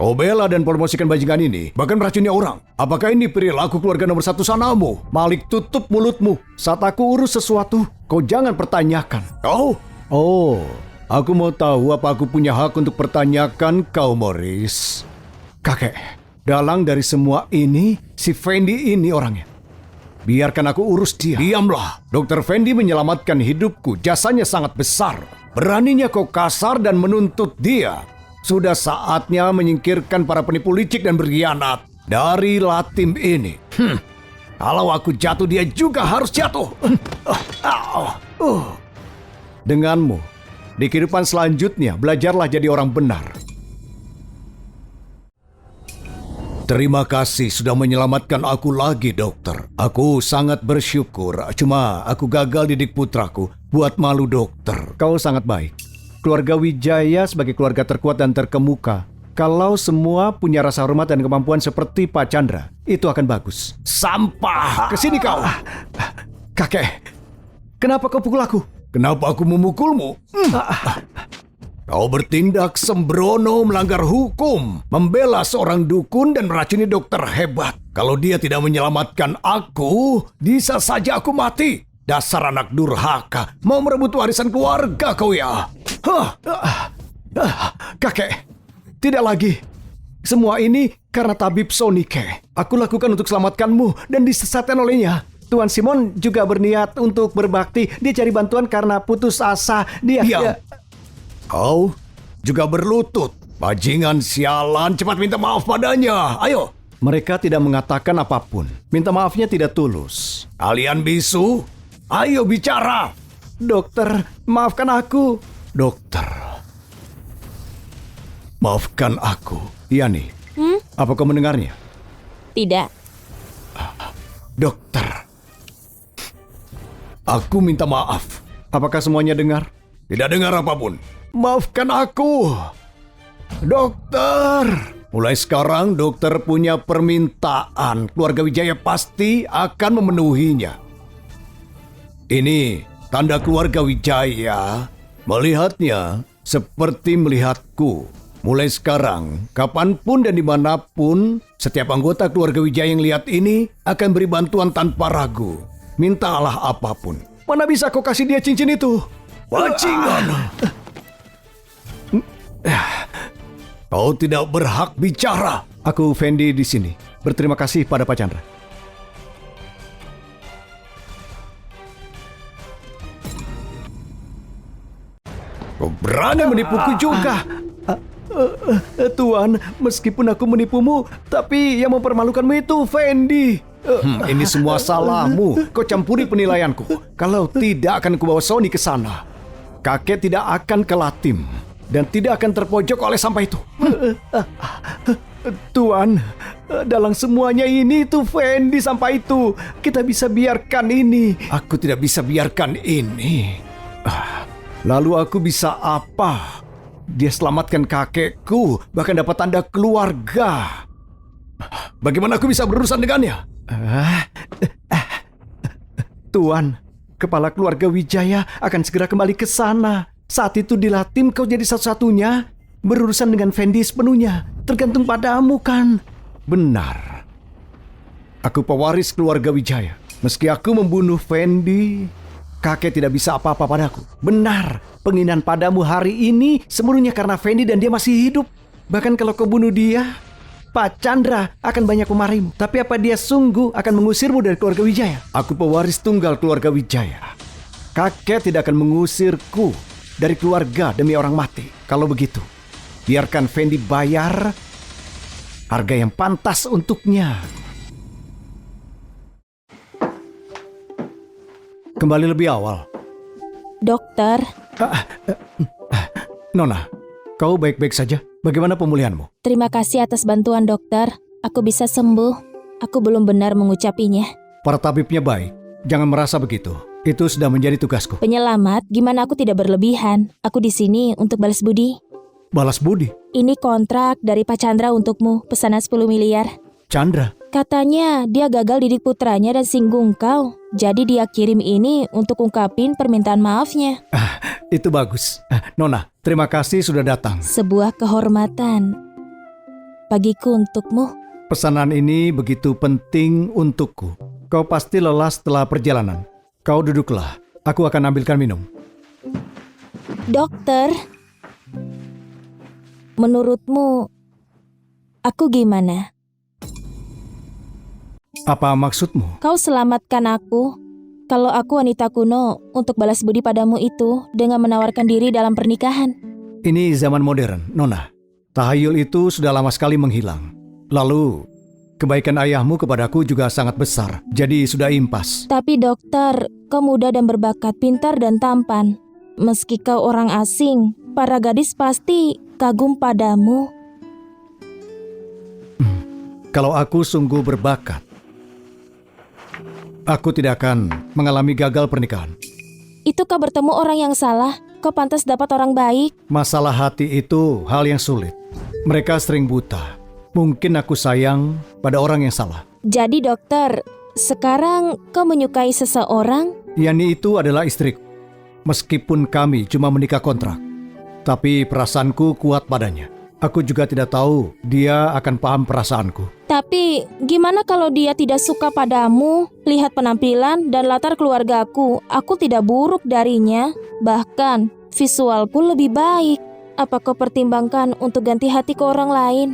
kau bela dan promosikan bajingan ini, bahkan meracuni orang. Apakah ini perilaku keluarga nomor satu sanamu? Malik, tutup mulutmu. Saat aku urus sesuatu, kau jangan pertanyakan. Kau? Oh, aku mau tahu apa aku punya hak untuk pertanyakan kau, Morris. Kakek, dalang dari semua ini, si Fendi ini orangnya. Biarkan aku urus dia. Diamlah. Dr. Fendi menyelamatkan hidupku. Jasanya sangat besar. Beraninya kau kasar dan menuntut dia. Sudah saatnya menyingkirkan para penipu licik dan berkhianat dari Latim ini. Kalau aku jatuh, dia juga harus jatuh. Denganmu, di kehidupan selanjutnya, belajarlah jadi orang benar. Terima kasih sudah menyelamatkan aku lagi, dokter. Aku sangat bersyukur. Cuma aku gagal didik putraku. Buat malu, dokter. Kau sangat baik. Keluarga Wijaya sebagai keluarga terkuat dan terkemuka. Kalau semua punya rasa hormat dan kemampuan seperti Pak Chandra, itu akan bagus. Sampah! Kesini kau! Kakek, kenapa kau pukul aku? Kenapa aku memukulmu? Kau bertindak sembrono, melanggar hukum, membela seorang dukun dan meracuni dokter hebat. Kalau dia tidak menyelamatkan aku, bisa saja aku mati. Dasar anak durhaka, mau merebut warisan keluarga kau ya? Kakek, tidak lagi. Semua ini karena tabib Sonike. Aku lakukan untuk selamatkanmu dan disesatkan olehnya. Tuan Simon juga berniat untuk berbakti. Dia cari bantuan karena putus asa. Dia... Kau juga berlutut. Bajingan sialan, cepat minta maaf padanya. Ayo. Mereka tidak mengatakan apapun. Minta maafnya tidak tulus. Kalian bisu? Ayo bicara. Dokter, maafkan aku. Dokter. Maafkan aku. Yani, apa kau mendengarnya? Tidak. Dokter. Aku minta maaf. Apakah semuanya dengar? Tidak dengar apapun. Maafkan aku. Dokter. Mulai sekarang dokter punya permintaan. Keluarga Wijaya pasti akan memenuhinya. Ini tanda keluarga Wijaya melihatnya seperti melihatku. Mulai sekarang, kapanpun dan dimanapun, setiap anggota keluarga Wijaya yang lihat ini akan beri bantuan tanpa ragu. Mintalah apapun. Mana bisa kau kasih dia cincin itu? Bajingan! Kau tidak berhak bicara. Aku Fendi di sini. Berterima kasih pada Pak Chandra. Kau berani menipuku juga. Tuan, meskipun aku menipumu, tapi yang mempermalukanmu itu Fendi. Ini semua salahmu. Kau campuri penilaianku. Kalau tidak akan kubawa Sony ke sana. Kakek tidak akan ke Latim dan tidak akan terpojok oleh sampah itu. Tuan, dalam semuanya ini itu Fendi sampah itu. Kita bisa biarkan ini. Aku tidak bisa biarkan ini. Lalu aku bisa apa? Dia selamatkan kakekku, bahkan dapat tanda keluarga. Bagaimana aku bisa berurusan dengannya? Tuan, kepala keluarga Wijaya akan segera kembali ke sana. Saat itu di Latim kau jadi satu-satunya. Berurusan dengan Fendi sepenuhnya. Tergantung padamu kan? Benar. Aku pewaris keluarga Wijaya. Meski aku membunuh Fendi, kakek tidak bisa apa-apa padaku. Benar, penghinaan padamu hari ini semuanya karena Fendi dan dia masih hidup. Bahkan kalau kau bunuh dia, Pak Chandra akan banyak memarahimu. Tapi apa dia sungguh akan mengusirmu dari keluarga Wijaya? Aku pewaris tunggal keluarga Wijaya. Kakek tidak akan mengusirku dari keluarga demi orang mati. Kalau begitu, biarkan Fendi bayar harga yang pantas untuknya. Kembali lebih awal. Dokter, Nona, kau baik-baik saja? Bagaimana pemulihanmu? terima kasih atas bantuan dokter. Aku bisa sembuh. Aku belum benar mengucapinya. Para tabibnya baik. Jangan merasa begitu. Itu sudah menjadi tugasku. Penyelamat, gimana aku tidak berlebihan? Aku di sini untuk balas budi. Balas budi? Ini kontrak dari Pak Chandra untukmu, pesanan 10 miliar. Chandra? Katanya dia gagal didik putranya dan singgung kau. Jadi dia kirim ini untuk ungkapin permintaan maafnya. Itu bagus. Nona, terima kasih sudah datang. Sebuah kehormatan bagiku untukmu. Pesanan ini begitu penting untukku. Kau pasti lelah setelah perjalanan. Kau duduklah. Aku akan ambilkan minum. Dokter, menurutmu aku gimana? Apa maksudmu? Kau selamatkan aku. Kalau aku wanita kuno untuk balas budi padamu itu dengan menawarkan diri dalam pernikahan. Ini zaman modern, Nona. Tahayul itu sudah lama sekali menghilang. Lalu, kebaikan ayahmu kepadaku juga sangat besar. Jadi sudah impas. Tapi dokter, kau muda dan berbakat, pintar dan tampan. Meski kau orang asing, para gadis pasti kagum padamu. Kalau aku sungguh berbakat, aku tidak akan mengalami gagal pernikahan. Itu kau bertemu orang yang salah. Kau pantas dapat orang baik. Masalah hati itu hal yang sulit. Mereka sering buta. Mungkin aku sayang pada orang yang salah. Jadi dokter, sekarang kau menyukai seseorang? Yani itu adalah istriku. Meskipun kami cuma menikah kontrak, tapi perasaanku kuat padanya. Aku juga tidak tahu dia akan paham perasaanku. Tapi gimana kalau dia tidak suka padamu? Lihat penampilan dan latar keluargaku, aku tidak buruk darinya. Bahkan visualku lebih baik. Apa kau pertimbangkan untuk ganti hati ke orang lain?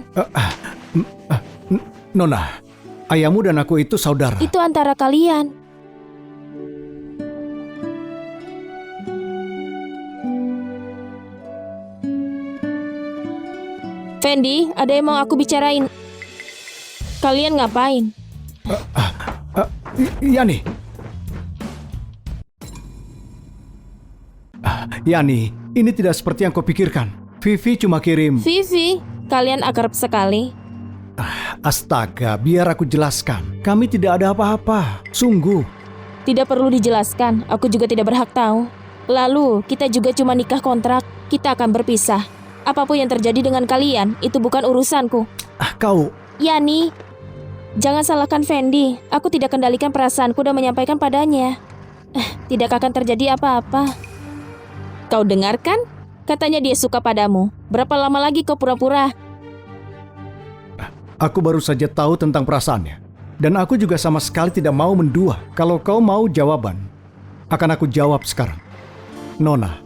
Nona, ayahmu dan aku itu saudara. Itu antara kalian. Fendi, ada yang mau aku bicarain. Kalian ngapain? Yani. Yani, ini tidak seperti yang kau pikirkan. Vivi cuma kirim. Vivi, kalian akrab sekali. Astaga, biar aku jelaskan. Kami tidak ada apa-apa. Sungguh. Tidak perlu dijelaskan, aku juga tidak berhak tahu. Lalu, kita juga cuma nikah kontrak. Kita akan berpisah. Apapun yang terjadi dengan kalian, itu bukan urusanku. Kau... Yani, jangan salahkan Fendi. Aku tidak kendalikan perasaanku dan menyampaikan padanya. Tidak akan terjadi apa-apa. Kau dengarkan? Katanya dia suka padamu. Berapa lama lagi kau pura-pura? Aku baru saja tahu tentang perasaannya. Dan aku juga sama sekali tidak mau mendua. Kalau kau mau jawaban, akan aku jawab sekarang. Nona,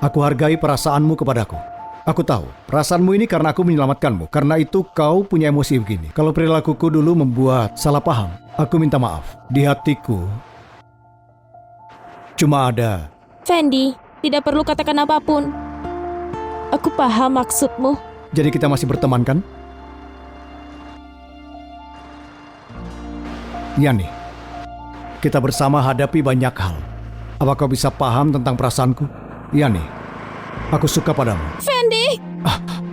aku hargai perasaanmu kepadaku. Aku tahu, perasaanmu ini karena aku menyelamatkanmu. Karena itu kau punya emosi begini. Kalau perilakuku dulu membuat salah paham, aku minta maaf. Di hatiku, cuma ada... Fendi, tidak perlu katakan apapun. Aku paham maksudmu. Jadi kita masih berteman kan? Yani, kita bersama hadapi banyak hal. Apa kau bisa paham tentang perasaanku? Yani, aku suka padamu. Fendi,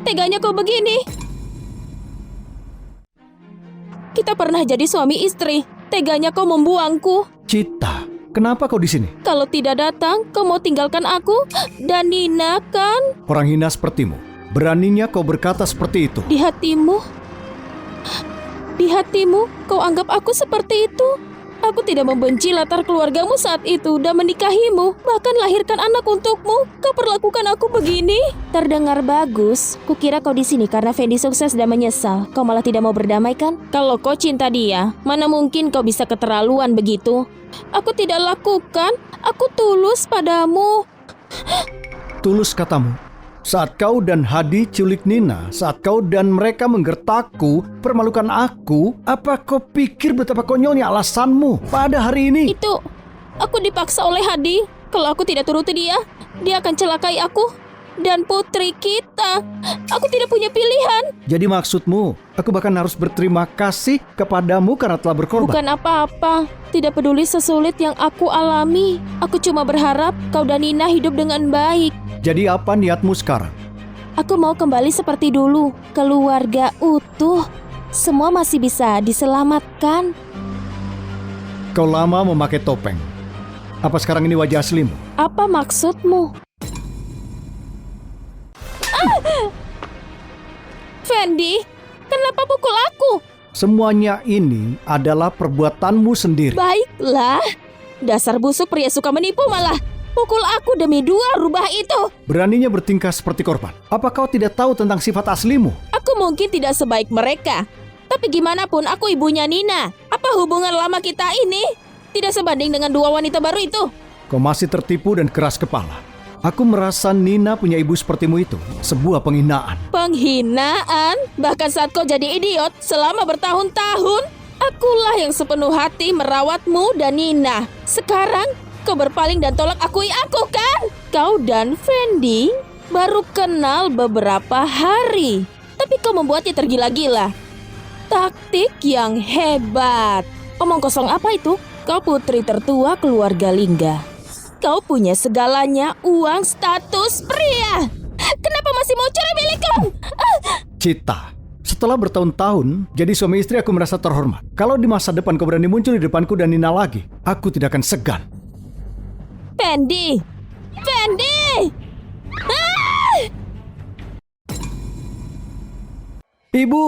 teganya kau begini. Kita pernah jadi suami istri. Teganya kau membuangku. Cita, kenapa kau di sini? Kalau tidak datang, kau mau tinggalkan aku dan Nina kan? Orang hina sepertimu, beraninya kau berkata seperti itu. Di hatimu, kau anggap aku seperti itu. Aku tidak membenci latar keluargamu saat itu dan menikahimu, bahkan lahirkan anak untukmu. Kau perlakukan aku begini. Terdengar bagus. Kukira kau di sini karena Fendi sukses dan menyesal. Kau malah tidak mau berdamai kan? Kalau kau cinta dia, mana mungkin kau bisa keterlaluan begitu? Aku tidak lakukan. Aku tulus padamu. Tulus katamu. Saat kau dan Hadi culik Nina, saat kau dan mereka menggertakku, permalukan aku, apa kau pikir betapa konyolnya alasanmu pada hari ini? Itu, aku dipaksa oleh Hadi. Kalau aku tidak turuti dia, dia akan celakai aku dan putri kita. Aku tidak punya pilihan. Jadi maksudmu, aku bahkan harus berterima kasih kepadamu karena telah berkorban? Bukan apa-apa. Tidak peduli sesulit yang aku alami. Aku cuma berharap kau dan Nina hidup dengan baik. Jadi apa niatmu sekarang? Aku mau kembali seperti dulu. Keluarga utuh. Semua masih bisa diselamatkan. Kau lama memakai topeng. Apa sekarang ini wajah aslimu? Apa maksudmu? Fendi, kenapa pukul aku? Semuanya ini adalah perbuatanmu sendiri. Baiklah. Dasar busuk pria suka menipu malah. Pukul aku demi 2 rubah itu. Beraninya bertingkah seperti korban. Apa kau tidak tahu tentang sifat aslimu? Aku mungkin tidak sebaik mereka. Tapi gimana pun aku ibunya Nina. Apa hubungan lama kita ini tidak sebanding dengan 2 wanita baru itu? Kau masih tertipu dan keras kepala. Aku merasa Nina punya ibu sepertimu itu sebuah penghinaan. Penghinaan? Bahkan saat kau jadi idiot selama bertahun-tahun, akulah yang sepenuh hati merawatmu dan Nina. Sekarang kau berpaling dan tolak akui aku kan? Kau dan Fendi baru kenal beberapa hari, tapi kau membuatnya tergila-gila. Taktik yang hebat. Omong kosong apa itu? Kau putri tertua keluarga Lingga. Kau punya segalanya, uang, status, pria. Kenapa masih mau cari milikku? Cita, setelah bertahun-tahun jadi suami istri aku merasa terhormat. Kalau di masa depan kau berani muncul di depanku dan Nina lagi, aku tidak akan segan. Fendi! Fendi! Ibu!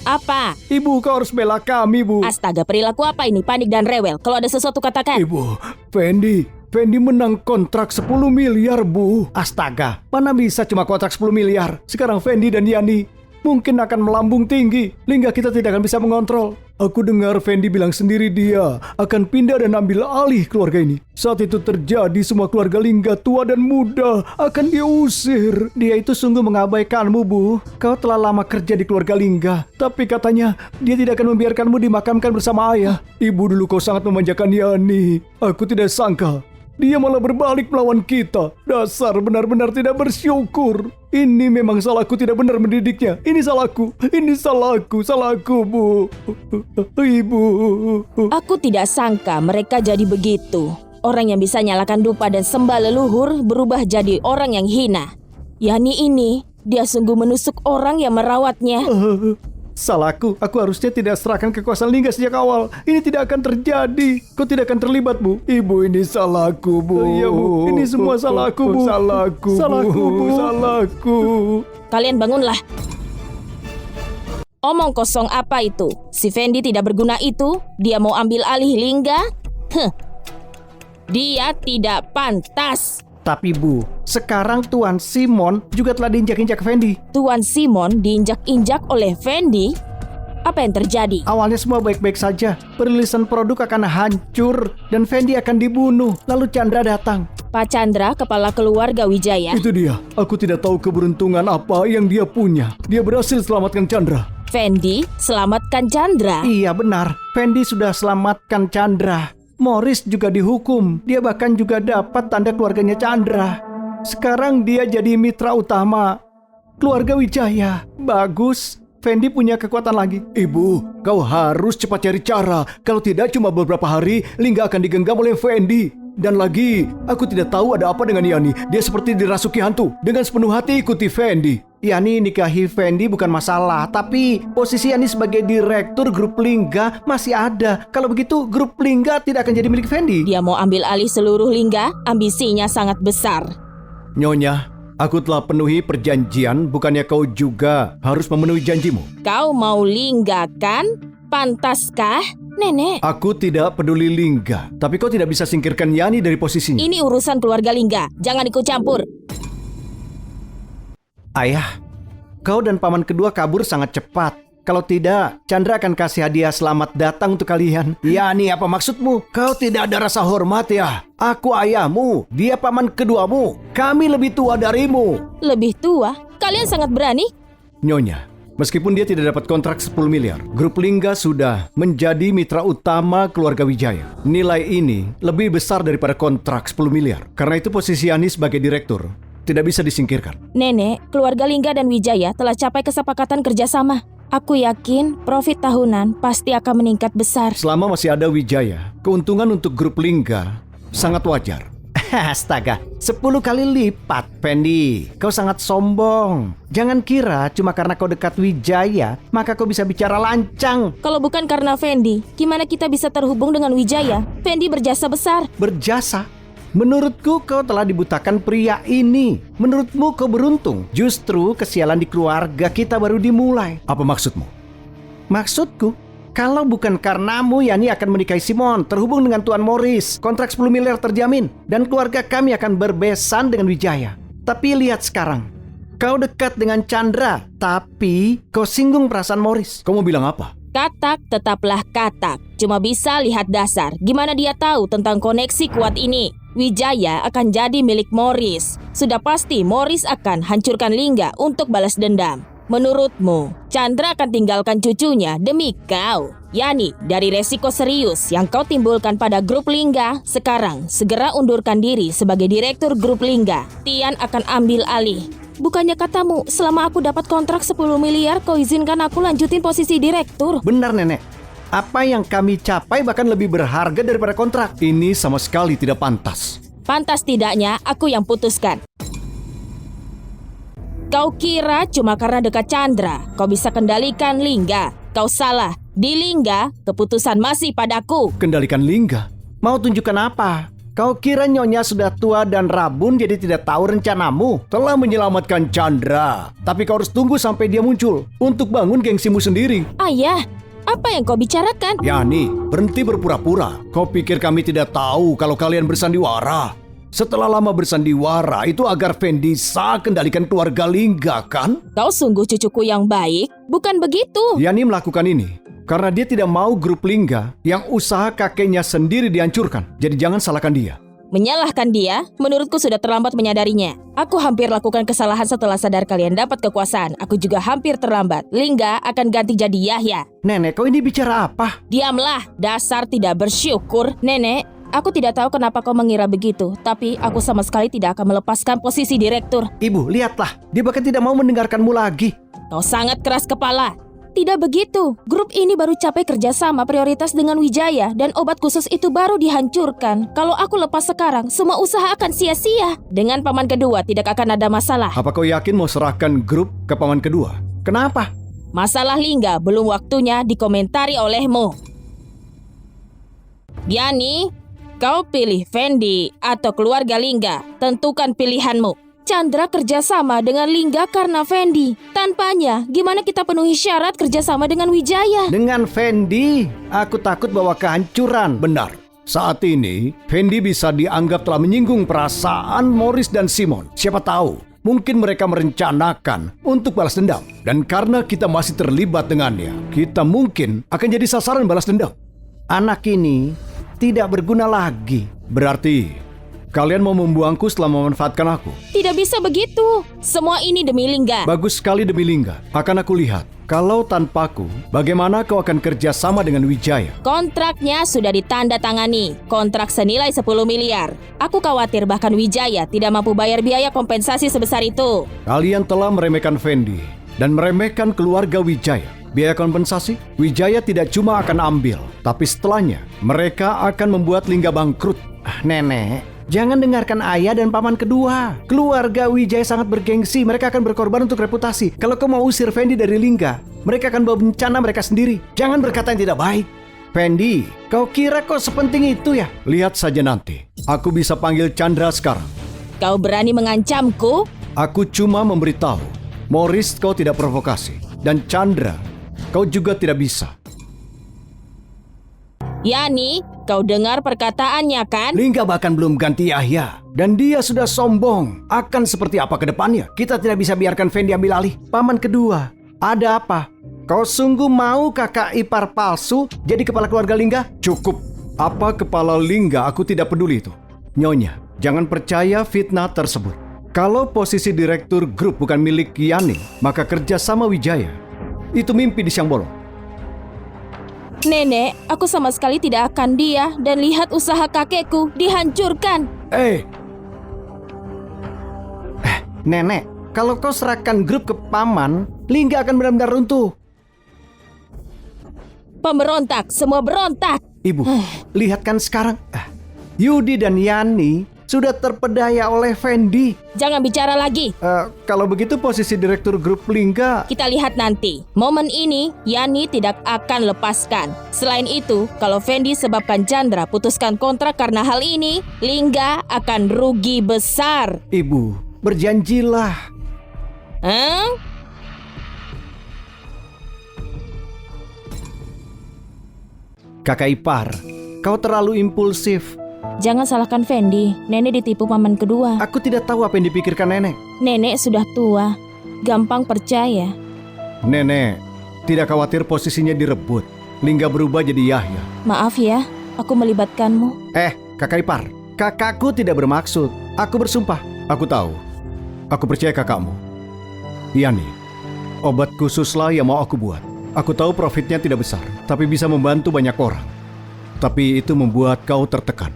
Apa? Ibu, kau harus bela kami, Bu. Astaga, perilaku apa ini? Panik dan rewel. Kalau ada sesuatu katakan. Ibu, Fendi menang kontrak 10 miliar, Bu. Astaga, mana bisa cuma kontrak 10 miliar? Sekarang Fendi dan Yani mungkin akan melambung tinggi. Hingga kita tidak akan bisa mengontrol. Aku dengar Fendi bilang sendiri dia akan pindah dan ambil alih keluarga ini. Saat itu terjadi, semua keluarga Lingga tua dan muda akan dia usir. Dia itu sungguh mengabaikanmu, Bu. Kau telah lama kerja di keluarga Lingga, tapi katanya dia tidak akan membiarkanmu dimakamkan bersama ayah. Ibu, dulu kau sangat memanjakan Yani. Aku tidak sangka dia malah berbalik melawan kita. Dasar benar-benar tidak bersyukur. Ini memang salahku, tidak benar mendidiknya. Ini salahku, salahku, Bu. Ibu. Aku tidak sangka mereka jadi begitu. Orang yang bisa nyalakan dupa dan sembah leluhur berubah jadi orang yang hina. Yani ini, dia sungguh menusuk orang yang merawatnya. Salahku, aku harusnya tidak serahkan kekuasaan Lingga sejak awal. Ini tidak akan terjadi. Kau tidak akan terlibat, Bu. Ibu, ini salahku, Bu. Iya, Bu. Ini semua salahku, Bu. Salahku, Bu. Salahku. Kalian bangunlah. Omong kosong apa itu? Si Fendi tidak berguna itu? Dia mau ambil alih Lingga? Dia tidak pantas. Tapi Bu, sekarang Tuan Simon juga telah diinjak-injak Fendi. Tuan Simon diinjak-injak oleh Fendi? Apa yang terjadi? Awalnya semua baik-baik saja. Perilisan produk akan hancur dan Fendi akan dibunuh. Lalu Chandra datang. Pak Chandra, kepala keluarga Wijaya. Itu dia. Aku tidak tahu keberuntungan apa yang dia punya. Dia berhasil selamatkan Chandra. Fendi, selamatkan Chandra. Iya benar, Fendi sudah selamatkan Chandra. Morris juga dihukum. Dia bahkan juga dapat tanda keluarganya Chandra. Sekarang dia jadi mitra utama keluarga Wijaya. Bagus, Fendi punya kekuatan lagi. Ibu, kau harus cepat cari cara. Kalau tidak, cuma beberapa hari Lingga akan digenggam oleh Fendi. Dan lagi, aku tidak tahu ada apa dengan Yani. Dia seperti dirasuki hantu. Dengan sepenuh hati ikuti Fendi. Yani nikahi Fendi bukan masalah, tapi posisi Yani sebagai direktur grup Lingga masih ada. Kalau begitu, grup Lingga tidak akan jadi milik Fendi. Dia mau ambil alih seluruh Lingga, ambisinya sangat besar. Nyonya, aku telah penuhi perjanjian, bukannya kau juga harus memenuhi janjimu? Kau mau Lingga kan? Pantaskah, Nenek? Aku tidak peduli Lingga, tapi kau tidak bisa singkirkan Yani dari posisinya. Ini urusan keluarga Lingga, jangan ikut campur. Ayah, kau dan paman kedua kabur sangat cepat. Kalau tidak, Chandra akan kasih hadiah selamat datang untuk kalian. Yani, apa maksudmu? Kau tidak ada rasa hormat ya? Aku ayahmu, dia paman keduamu. Kami lebih tua darimu. Lebih tua? Kalian sangat berani? Nyonya, meskipun dia tidak dapat kontrak 10 miliar, grup Lingga sudah menjadi mitra utama keluarga Wijaya. Nilai ini lebih besar daripada kontrak 10 miliar. Karena itu posisi Yani sebagai direktur tidak bisa disingkirkan. Nenek, keluarga Lingga dan Wijaya telah capai kesepakatan kerjasama. Aku yakin profit tahunan pasti akan meningkat besar. Selama masih ada Wijaya, keuntungan untuk grup Lingga sangat wajar. Astaga, 10 kali lipat, Fendi. Kau sangat sombong. Jangan kira cuma karena kau dekat Wijaya, maka kau bisa bicara lancang. Kalau bukan karena Fendi, gimana kita bisa terhubung dengan Wijaya? Fendi berjasa besar. Berjasa? Menurutku kau telah dibutakan pria ini. Menurutmu kau beruntung. Justru kesialan di keluarga kita baru dimulai. Apa maksudmu? Maksudku, kalau bukan karenamu, Yani akan menikahi Simon, terhubung dengan Tuan Morris, kontrak 10 miliar terjamin, dan keluarga kami akan berbesan dengan Wijaya. Tapi lihat sekarang, kau dekat dengan Chandra, tapi kau singgung perasaan Morris. Kau mau bilang apa? Katak tetaplah katak. Cuma bisa lihat dasar. Gimana dia tahu tentang koneksi kuat ini? Wijaya akan jadi milik Morris. Sudah pasti Morris akan hancurkan Lingga untuk balas dendam. Menurutmu, Chandra akan tinggalkan cucunya demi kau? Yani, dari resiko serius yang kau timbulkan pada grup Lingga, sekarang segera undurkan diri sebagai direktur grup Lingga. Tian akan ambil alih. Bukannya katamu, selama aku dapat kontrak 10 miliar, kau izinkan aku lanjutin posisi direktur? Benar, Nenek. Apa yang kami capai bahkan lebih berharga daripada kontrak. Ini sama sekali tidak pantas. Pantas tidaknya, aku yang putuskan. Kau kira cuma karena dekat Chandra, kau bisa kendalikan Lingga? Kau salah. Di Lingga, keputusan masih padaku. Kendalikan Lingga? Mau tunjukkan apa? Kau kira Nyonya sudah tua dan rabun jadi tidak tahu rencanamu? Telah menyelamatkan Chandra, tapi kau harus tunggu sampai dia muncul untuk bangun gengsimu sendiri. Ayah, apa yang kau bicarakan? Yani, berhenti berpura-pura. Kau pikir kami tidak tahu kalau kalian bersandiwara? Setelah lama bersandiwara, itu agar Fendi bisa kendalikan keluarga Lingga, kan? Kau sungguh cucuku yang baik, bukan begitu? Yani melakukan ini Karena dia tidak mau grup Lingga yang usaha kakeknya sendiri dihancurkan. Jadi jangan salahkan dia. Menyalahkan dia, menurutku sudah terlambat menyadarinya. Aku hampir lakukan kesalahan setelah sadar kalian dapat kekuasaan. Aku juga hampir terlambat. Lingga akan ganti jadi Yahya. Nenek, kau ini bicara apa? Diamlah, dasar tidak bersyukur. Nenek, aku tidak tahu kenapa kau mengira begitu. Tapi aku sama sekali tidak akan melepaskan posisi direktur. Ibu, lihatlah. Dia bahkan tidak mau mendengarkanmu lagi. Kau sangat keras kepala. Tidak begitu. Grup ini baru capai kerjasama prioritas dengan Wijaya dan obat khusus itu baru dihancurkan. Kalau aku lepas sekarang, semua usaha akan sia-sia. Dengan paman kedua tidak akan ada masalah. Apa kau yakin mau serahkan grup ke paman kedua? Kenapa? Masalah Lingga belum waktunya dikomentari olehmu. Yani, kau pilih Fendi atau keluarga Lingga. Tentukan pilihanmu. Chandra kerjasama dengan Lingga karena Fendi. Tanpanya, gimana kita penuhi syarat kerjasama dengan Wijaya? Dengan Fendi, aku takut bawa kehancuran. Benar. Saat ini, Fendi bisa dianggap telah menyinggung perasaan Morris dan Simon. Siapa tahu, mungkin mereka merencanakan untuk balas dendam. Dan karena kita masih terlibat dengannya, kita mungkin akan jadi sasaran balas dendam. Anak ini tidak berguna lagi. Berarti kalian mau membuangku setelah memanfaatkan aku? Tidak bisa begitu. Semua ini demi Lingga. Bagus sekali demi Lingga. Akan aku lihat. Kalau tanpaku, bagaimana kau akan kerja sama dengan Wijaya? Kontraknya sudah ditandatangani. Kontrak senilai 10 miliar. Aku khawatir bahkan Wijaya tidak mampu bayar biaya kompensasi sebesar itu. Kalian telah meremehkan Fendi dan meremehkan keluarga Wijaya. Biaya kompensasi, Wijaya tidak cuma akan ambil, tapi setelahnya mereka akan membuat Lingga bangkrut. Nenek, jangan dengarkan ayah dan paman kedua. Keluarga Wijaya sangat bergengsi. Mereka akan berkorban untuk reputasi. Kalau kau mau usir Fendi dari Lingga, mereka akan bawa bencana mereka sendiri. Jangan berkata yang tidak baik. Fendi, kau kira kau sepenting itu ya? Lihat saja nanti. Aku bisa panggil Chandra sekarang. Kau berani mengancamku? Aku cuma memberitahu. Morris kau tidak provokasi. Dan Chandra, kau juga tidak bisa. Yani, kau dengar perkataannya kan? Lingga bahkan belum ganti Yahya. Dan dia sudah sombong. Akan seperti apa ke depannya? Kita tidak bisa biarkan Fendi ambil alih. Paman kedua, ada apa? Kau sungguh mau kakak ipar palsu jadi kepala keluarga Lingga? Cukup. Apa kepala Lingga? Aku tidak peduli itu. Nyonya, jangan percaya fitnah tersebut. Kalau posisi direktur grup bukan milik Yani, maka kerja sama Wijaya itu mimpi di siang bolong. Nenek, aku sama sekali tidak akan dia dan lihat usaha kakekku dihancurkan. Nenek, kalau kau serahkan grup ke paman, Lingga akan benar-benar runtuh. Pemberontak, semua berontak. Ibu, lihat kan sekarang, Yudi dan Yani sudah terpedaya oleh Fendi. Jangan bicara lagi. Kalau begitu posisi direktur grup Lingga... Kita lihat nanti. Momen ini, Yani tidak akan lepaskan. Selain itu, kalau Fendi sebabkan Chandra putuskan kontrak karena hal ini, Lingga akan rugi besar. Ibu, berjanjilah. Kakak ipar, kau terlalu impulsif. Jangan salahkan Fendi. Nenek ditipu paman kedua. Aku tidak tahu apa yang dipikirkan nenek. Nenek sudah tua. Gampang percaya. Nenek, tidak khawatir posisinya direbut. Lingga berubah jadi Yahya. Maaf ya, aku melibatkanmu. Kakak ipar, kakakku tidak bermaksud. Aku bersumpah. Aku tahu. Aku percaya kakakmu. Yani, obat khususlah yang mau aku buat. Aku tahu profitnya tidak besar, tapi bisa membantu banyak orang. Tapi itu membuat kau tertekan.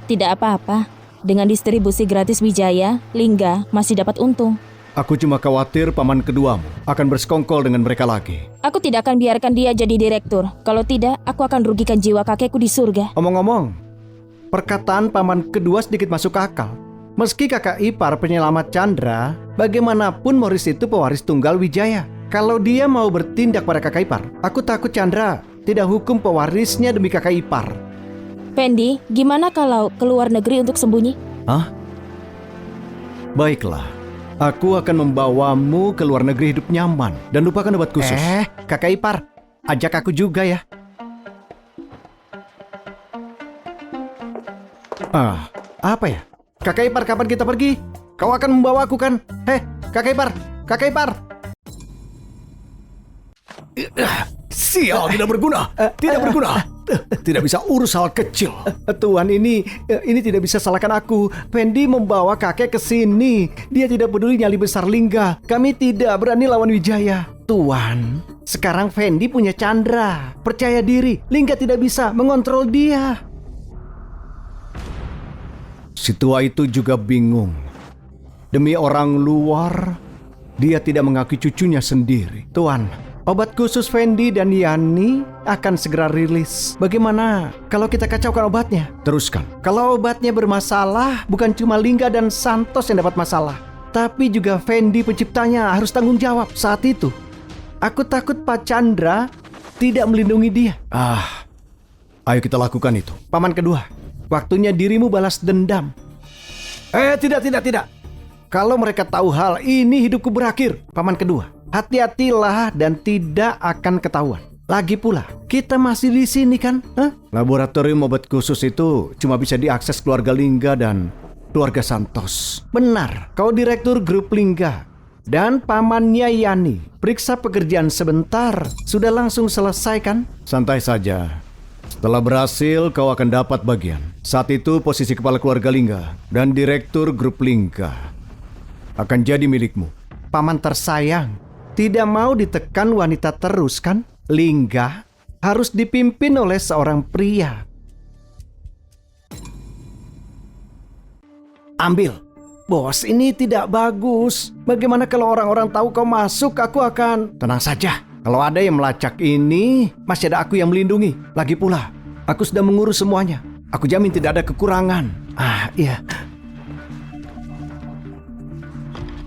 Tidak apa-apa. Dengan distribusi gratis Wijaya, Lingga masih dapat untung. Aku cuma khawatir paman keduamu akan bersekongkol dengan mereka lagi. Aku tidak akan biarkan dia jadi direktur. Kalau tidak, aku akan rugikan jiwa kakekku di surga. Omong-omong, perkataan paman kedua sedikit masuk akal. Meski kakak ipar penyelamat Chandra, bagaimanapun Morris itu pewaris tunggal Wijaya. Kalau dia mau bertindak pada kakak ipar, aku takut Chandra tidak hukum pewarisnya demi kakak ipar. Fendi, gimana kalau keluar negeri untuk sembunyi? Baiklah, aku akan membawamu ke luar negeri hidup nyaman dan lupakan obat khusus. Kakak ipar, ajak aku juga ya. Apa ya? Kakak ipar, kapan kita pergi? Kau akan membawa aku kan? Kakak ipar, kakak ipar. Sial, tidak berguna. Tidak berguna. Tidak bisa urus hal kecil. Tuan, ini tidak bisa salahkan aku. Fendi membawa kakek ke sini. Dia tidak peduli nyali besar Lingga. Kami tidak berani lawan Wijaya. Tuan, sekarang Fendi punya Chandra. Percaya diri, Lingga tidak bisa mengontrol dia. Si tua itu juga bingung. Demi orang luar, dia tidak mengakui cucunya sendiri. Tuan, obat khusus Fendi dan Yani akan segera rilis. Bagaimana kalau kita kacaukan obatnya? Teruskan. Kalau obatnya bermasalah, bukan cuma Lingga dan Santos yang dapat masalah, tapi juga Fendi penciptanya harus tanggung jawab saat itu. Aku takut Pak Chandra tidak melindungi dia. Ayo kita lakukan itu. Paman kedua, waktunya dirimu balas dendam. Tidak. Kalau mereka tahu hal ini, hidupku berakhir. Paman kedua, hati-hatilah dan tidak akan ketahuan. Lagi pula, kita masih di sini kan? Laboratorium obat khusus itu cuma bisa diakses keluarga Lingga dan keluarga Santos. Benar, kau direktur grup Lingga dan pamannya Yani. Periksa pekerjaan sebentar, sudah langsung selesai kan? Santai saja. Setelah berhasil, kau akan dapat bagian. Saat itu posisi kepala keluarga Lingga dan direktur grup Lingga akan jadi milikmu. Paman tersayang, tidak mau ditekan wanita terus kan? Lingga harus dipimpin oleh seorang pria. Ambil. Bos, ini tidak bagus. Bagaimana kalau orang-orang tahu kau masuk, aku akan... Tenang saja. Kalau ada yang melacak ini, masih ada aku yang melindungi. Lagi pula, aku sudah mengurus semuanya. Aku jamin tidak ada kekurangan. Iya.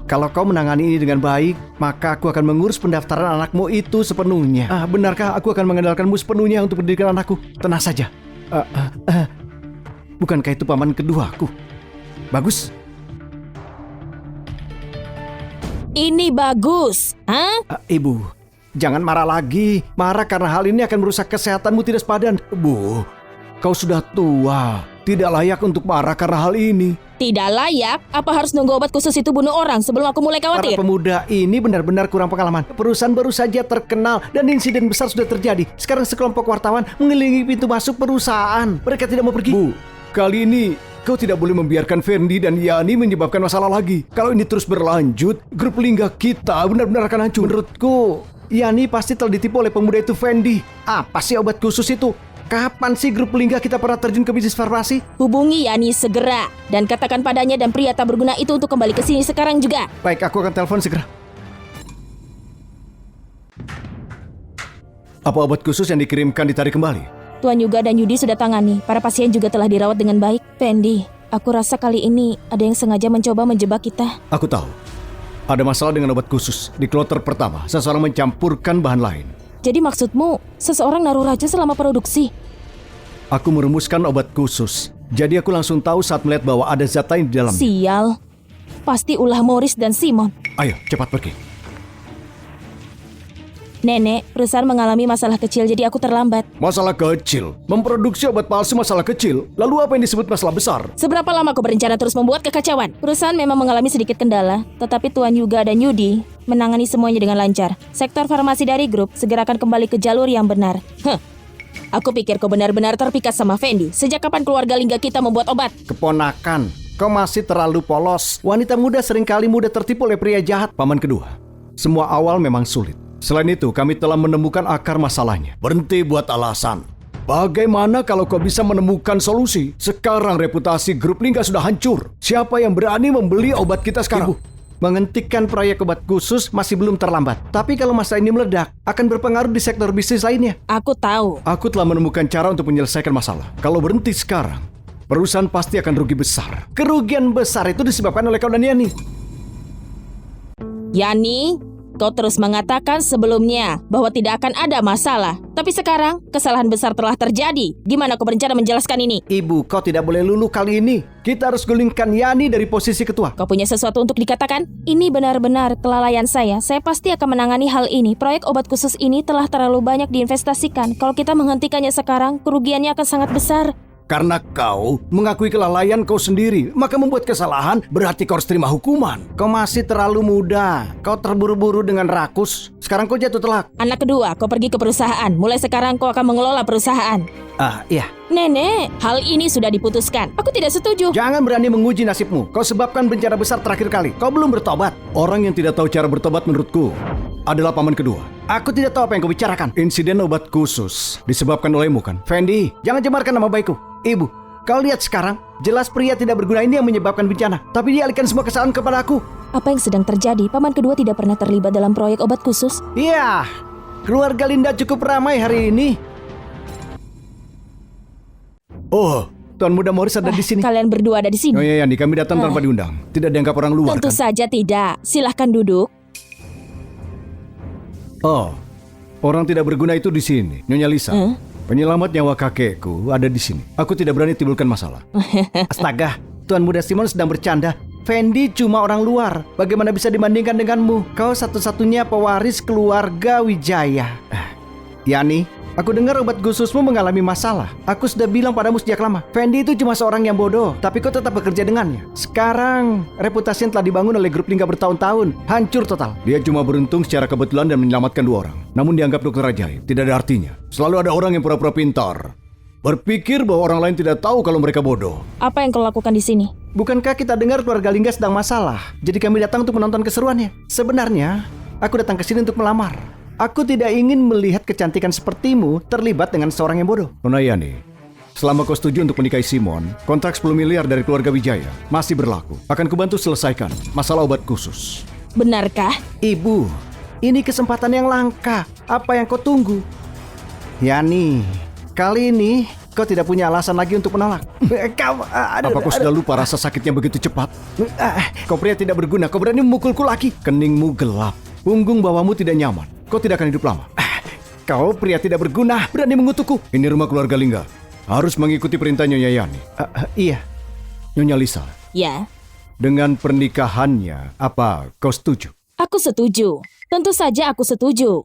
Kalau kau menangani ini dengan baik, maka aku akan mengurus pendaftaran anakmu itu sepenuhnya. Benarkah aku akan mengandalkanmu sepenuhnya untuk pendidikan anakku? Tenang saja. Bukankah itu paman keduaku? Bagus. Ini bagus. Ibu, jangan marah lagi. Marah karena hal ini akan merusak kesehatanmu tidak sepadan. Bu, kau sudah tua. Tidak layak untuk marah karena hal ini. Tidak layak? Apa harus nunggu obat khusus itu bunuh orang sebelum aku mulai khawatir? Para pemuda ini benar-benar kurang pengalaman. Perusahaan baru saja terkenal dan insiden besar sudah terjadi. Sekarang sekelompok wartawan mengelilingi pintu masuk perusahaan. Mereka tidak mau pergi. Bu, kali ini kau tidak boleh membiarkan Fendi dan Yani menyebabkan masalah lagi. Kalau ini terus berlanjut, grup Lingga kita benar-benar akan hancur. Menurutku, Yani pasti telah ditipu oleh pemuda itu Fendi. Apa sih obat khusus itu? Kapan sih grup Lingga kita pernah terjun ke bisnis farmasi? Hubungi Yani segera dan katakan padanya dan pria tak berguna itu untuk kembali ke sini sekarang juga. Baik, aku akan telepon segera. Apa obat khusus yang dikirimkan ditarik kembali? Tuan Yuga dan Yudi sudah tangani. Para pasien juga telah dirawat dengan baik. Fendi, aku rasa kali ini ada yang sengaja mencoba menjebak kita. Aku tahu. Ada masalah dengan obat khusus. Di kloter pertama, seseorang mencampurkan bahan lain. Jadi maksudmu, seseorang naruh racun selama produksi? Aku merumuskan obat khusus. Jadi aku langsung tahu saat melihat bahwa ada zat lain di dalamnya. Sial. Pasti ulah Morris dan Simon. Ayo, cepat pergi. Nenek, perusahaan mengalami masalah kecil jadi aku terlambat. Masalah kecil? Memproduksi obat palsu masalah kecil? Lalu apa yang disebut masalah besar? Seberapa lama kau berencana terus membuat kekacauan? Perusahaan memang mengalami sedikit kendala, tetapi Tuan Yuga dan Yudi menangani semuanya dengan lancar. Sektor farmasi dari grup segera akan kembali ke jalur yang benar. Aku pikir kau benar-benar terpikat sama Fendi. Sejak kapan keluarga Lingga kita membuat obat? Keponakan, kau masih terlalu polos. Wanita muda seringkali mudah tertipu oleh pria jahat. Paman kedua, semua awal memang sulit. Selain itu, kami telah menemukan akar masalahnya. Berhenti buat alasan. Bagaimana kalau kau bisa menemukan solusi? Sekarang reputasi grup Lingga sudah hancur. Siapa yang berani membeli obat kita sekarang? Ibu, menghentikan proyek obat khusus masih belum terlambat. Tapi kalau masalah ini meledak, akan berpengaruh di sektor bisnis lainnya. Aku tahu. Aku telah menemukan cara untuk menyelesaikan masalah. Kalau berhenti sekarang, perusahaan pasti akan rugi besar. Kerugian besar itu disebabkan oleh kau dan Yani. Yani, kau terus mengatakan sebelumnya bahwa tidak akan ada masalah. Tapi sekarang, kesalahan besar telah terjadi. Gimana kau berencana menjelaskan ini? Ibu, kau tidak boleh luluh kali ini. Kita harus gulingkan Yani dari posisi ketua. Kau punya sesuatu untuk dikatakan? Ini benar-benar kelalaian saya. Saya pasti akan menangani hal ini. Proyek obat khusus ini telah terlalu banyak diinvestasikan. Kalau kita menghentikannya sekarang, kerugiannya akan sangat besar. Karena kau mengakui kelalaian kau sendiri, maka membuat kesalahan berarti kau harus terima hukuman. Kau masih terlalu muda. Kau terburu-buru dengan rakus. Sekarang kau jatuh telak. Anak kedua, kau pergi ke perusahaan. Mulai sekarang kau akan mengelola perusahaan. Iya. Nenek, hal ini sudah diputuskan. Aku tidak setuju. Jangan berani menguji nasibmu. Kau sebabkan bencana besar terakhir kali. Kau belum bertobat. Orang yang tidak tahu cara bertobat menurutku adalah paman kedua. Aku tidak tahu apa yang kau bicarakan. Insiden obat khusus disebabkan olehmu kan? Fendi, jangan cemarkan nama baikku. Ibu, kau lihat sekarang. Jelas pria tidak berguna ini yang menyebabkan bencana. Tapi dia alihkan semua kesalahan kepada aku. Apa yang sedang terjadi? Paman kedua tidak pernah terlibat dalam proyek obat khusus. Iya, keluarga Linda cukup ramai hari ini. Oh, Tuan Muda Morris ada di sini. Kalian berdua ada di sini. Oh iya, Yani, kami datang tanpa diundang. Tidak dianggap orang luar Tentu kan? saja tidak. Silahkan duduk. Oh, orang tidak berguna itu di sini. Nyonya Lisa, penyelamat nyawa kakekku ada di sini. Aku tidak berani timbulkan masalah. Astaga, Tuan Muda Simon sedang bercanda. Fendi cuma orang luar. Bagaimana bisa dibandingkan denganmu? Kau satu-satunya pewaris keluarga Wijaya. Yani, aku dengar obat khususmu mengalami masalah. Aku sudah bilang padamu sejak lama. Fendi itu cuma seorang yang bodoh, tapi kau tetap bekerja dengannya. Sekarang, reputasi yang telah dibangun oleh grup Lingga bertahun-tahun hancur total. Dia cuma beruntung secara kebetulan dan menyelamatkan 2 orang. Namun dianggap dokter ajaib. Tidak ada artinya. Selalu ada orang yang pura-pura pintar. Berpikir bahwa orang lain tidak tahu kalau mereka bodoh. Apa yang kau lakukan di sini? Bukankah kita dengar keluarga Lingga sedang masalah? Jadi kami datang untuk menonton keseruannya. Sebenarnya, aku datang ke sini untuk melamar. Aku tidak ingin melihat kecantikan sepertimu terlibat dengan seorang yang bodoh. Nona Yani, selama kau setuju untuk menikahi Simon, kontrak 10 miliar dari keluarga Wijaya masih berlaku. Akan kubantu selesaikan masalah obat khusus. Benarkah? Ibu, ini kesempatan yang langka. Apa yang kau tunggu? Yani, kali ini kau tidak punya alasan lagi untuk menolak. Apa kau sudah lupa rasa sakitnya begitu cepat? Kau pria tidak berguna, kau berani memukulku lagi. Keningmu gelap, punggung bawahmu tidak nyaman. Kau tidak akan hidup lama. Kau pria tidak berguna, berani mengutukku. Ini rumah keluarga Lingga. Harus mengikuti perintah Nyonya Yani. Iya. Nyonya Lisa, Ya, dengan pernikahannya, apa kau setuju? aku setuju. Tentu saja aku setuju.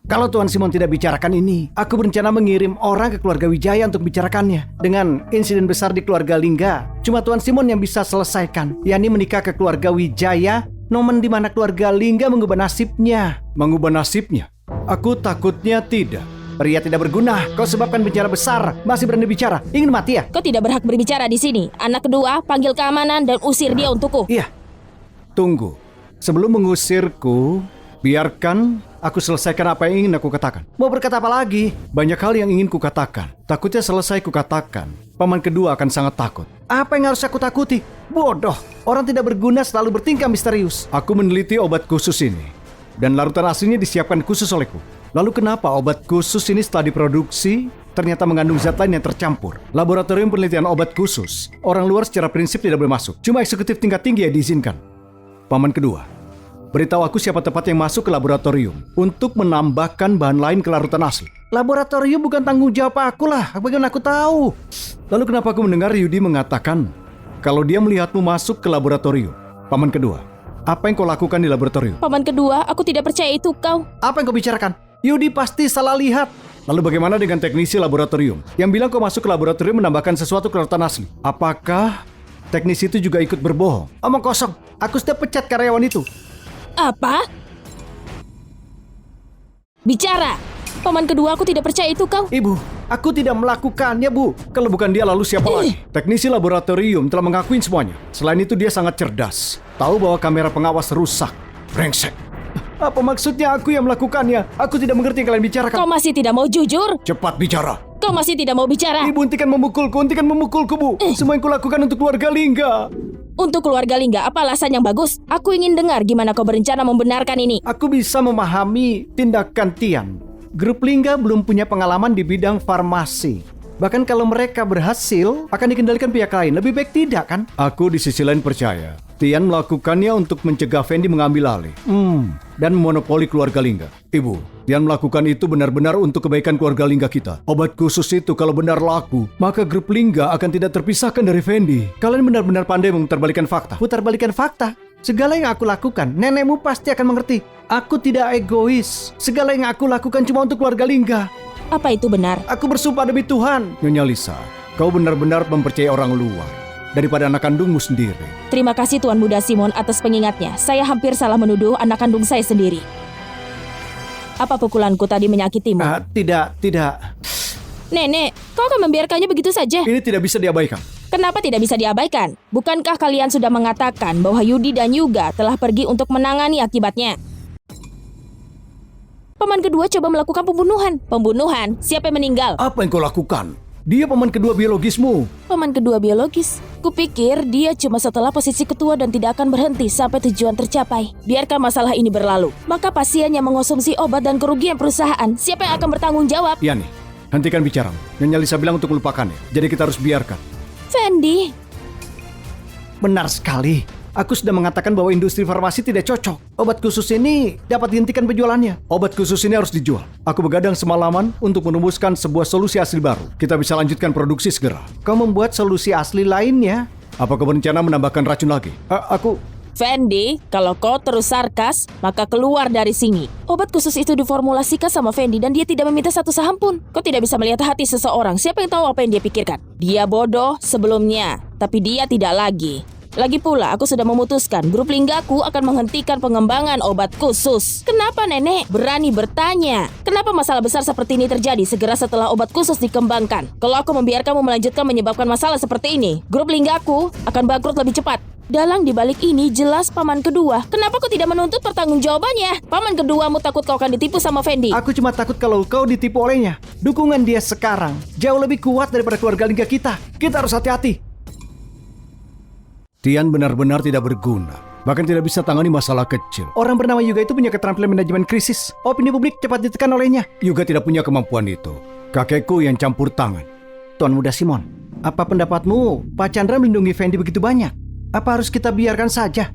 Kalau Tuan Simon tidak bicarakan ini, aku berencana mengirim orang ke keluarga Wijaya untuk bicarakannya. Dengan insiden besar di keluarga Lingga, cuma Tuan Simon yang bisa selesaikan, yakni menikah ke keluarga Wijaya, momen di mana keluarga Lingga mengubah nasibnya. Mengubah nasibnya? Aku takutnya tidak. Pria tidak berguna, kau sebabkan bencana besar, masih berani bicara, ingin mati ya? Kau tidak berhak berbicara di sini. Anak kedua, panggil keamanan dan usir dia untukku. Iya. Tunggu, sebelum mengusirku, biarkan aku selesaikan apa yang ingin aku katakan. Mau berkata apa lagi? Banyak hal yang ingin kukatakan. Takutnya selesai kukatakan, paman kedua akan sangat takut. Apa yang harus aku takuti? Bodoh, orang tidak berguna selalu bertingkah misterius. Aku meneliti obat khusus ini, dan larutan aslinya disiapkan khusus olehku. Lalu kenapa obat khusus ini setelah diproduksi ternyata mengandung zat lain yang tercampur? Laboratorium penelitian obat khusus, orang luar secara prinsip tidak boleh masuk. Cuma eksekutif tingkat tinggi yang diizinkan. Paman kedua, beritahu aku siapa tempat yang masuk ke laboratorium untuk menambahkan bahan lain ke larutan asli. Laboratorium bukan tanggung jawab aku lah, bagaimana aku tahu? Lalu kenapa aku mendengar Yudi mengatakan kalau dia melihatmu masuk ke laboratorium? Paman kedua, apa yang kau lakukan di laboratorium? Paman kedua, aku tidak percaya itu kau. Apa yang kau bicarakan? Yudi pasti salah lihat. Lalu bagaimana dengan teknisi laboratorium yang bilang kau masuk ke laboratorium menambahkan sesuatu ke larutan asli? Apakah teknisi itu juga ikut berbohong? Omong kosong, aku sudah pecat karyawan itu. Apa? Bicara. Paman kedua, aku tidak percaya itu kau. Ibu, aku tidak melakukannya, Bu. Kalau bukan dia lalu siapa lagi? Teknisi laboratorium telah mengakui semuanya. Selain itu dia sangat cerdas. Tahu bahwa kamera pengawas rusak. Brengsek. Apa maksudnya aku yang melakukannya? Aku tidak mengerti yang kalian bicarakan. Kau masih tidak mau jujur? Cepat bicara. Kau masih tidak mau bicara? Ibu, hentikan memukulku, Bu. Semua yang kulakukan untuk keluarga Lingga. Untuk keluarga Lingga, apa alasan yang bagus? Aku ingin dengar gimana kau berencana membenarkan ini. Aku bisa memahami tindakan Tian. Grup Lingga belum punya pengalaman di bidang farmasi. Bahkan kalau mereka berhasil, akan dikendalikan pihak lain. Lebih baik tidak, kan? Aku di sisi lain percaya Tian melakukannya untuk mencegah Fendi mengambil alih dan memonopoli keluarga Lingga. Ibu, Tian melakukan itu benar-benar untuk kebaikan keluarga Lingga kita. Obat khusus itu kalau benar laku, maka grup Lingga akan tidak terpisahkan dari Fendi. Kalian benar-benar pandai memutarbalikkan fakta. Putarbalikan fakta? Segala yang aku lakukan, nenekmu pasti akan mengerti. Aku tidak egois. Segala yang aku lakukan cuma untuk keluarga Lingga. Apa itu benar? Aku bersumpah demi Tuhan. Nyonya Lisa, kau benar-benar mempercayai orang luar daripada anak kandungmu sendiri. Terima kasih Tuan Muda Simon atas pengingatnya. Saya hampir salah menuduh anak kandung saya sendiri. Apa pukulanku tadi menyakitimu? Tidak. Nenek, kau akan membiarkannya begitu saja? Ini tidak bisa diabaikan. Kenapa tidak bisa diabaikan? Bukankah kalian sudah mengatakan bahwa Yudi dan Yuga telah pergi untuk menangani akibatnya? Paman kedua coba melakukan pembunuhan. Pembunuhan? Siapa yang meninggal? Apa yang kau lakukan? Dia paman kedua biologismu. Paman kedua biologis? Kupikir dia cuma setelah posisi ketua dan tidak akan berhenti sampai tujuan tercapai. Biarkan masalah ini berlalu. Maka pasien yang mengonsumsi obat dan kerugian perusahaan, siapa yang akan bertanggung jawab? Yani, hentikan bicara. Nyonya Lisa bilang untuk melupakannya. Jadi kita harus biarkan. Fendi, Benar sekali. Aku sudah mengatakan bahwa industri farmasi tidak cocok. Obat khusus ini dapat dihentikan penjualannya. Obat khusus ini harus dijual. Aku begadang semalaman untuk merumuskan sebuah solusi asli baru. Kita bisa lanjutkan produksi segera. Kau membuat solusi asli lainnya. Apa kau berencana menambahkan racun lagi? Fendi, kalau kau terus sarkas, maka keluar dari sini. Obat khusus itu diformulasikan sama Fendi dan dia tidak meminta satu saham pun. Kau tidak bisa melihat hati seseorang. Siapa yang tahu apa yang dia pikirkan? Dia bodoh sebelumnya, tapi dia tidak lagi. Lagi pula, aku sudah memutuskan grup Linggaku akan menghentikan pengembangan obat khusus. Kenapa nenek berani bertanya? Kenapa masalah besar seperti ini terjadi segera setelah obat khusus dikembangkan? Kalau aku membiarkanmu melanjutkan menyebabkan masalah seperti ini, grup Linggaku akan bangkrut lebih cepat. Dalang dibalik ini jelas paman kedua. Kenapa kau tidak menuntut pertanggungjawabannya? Paman keduamu takut kau akan ditipu sama Fendi. Aku cuma takut kalau kau ditipu olehnya. Dukungan dia sekarang jauh lebih kuat daripada keluarga Lingga kita. Kita harus hati-hati. Tian benar-benar tidak berguna. Bahkan tidak bisa tangani masalah kecil. Orang bernama Yuga itu punya keterampilan manajemen krisis. Opini publik cepat ditekan olehnya. Yuga tidak punya kemampuan itu. Kakekku yang campur tangan. Tuan Muda Simon, apa pendapatmu? Pak Chandra melindungi Fendi begitu banyak. Apa harus kita biarkan saja?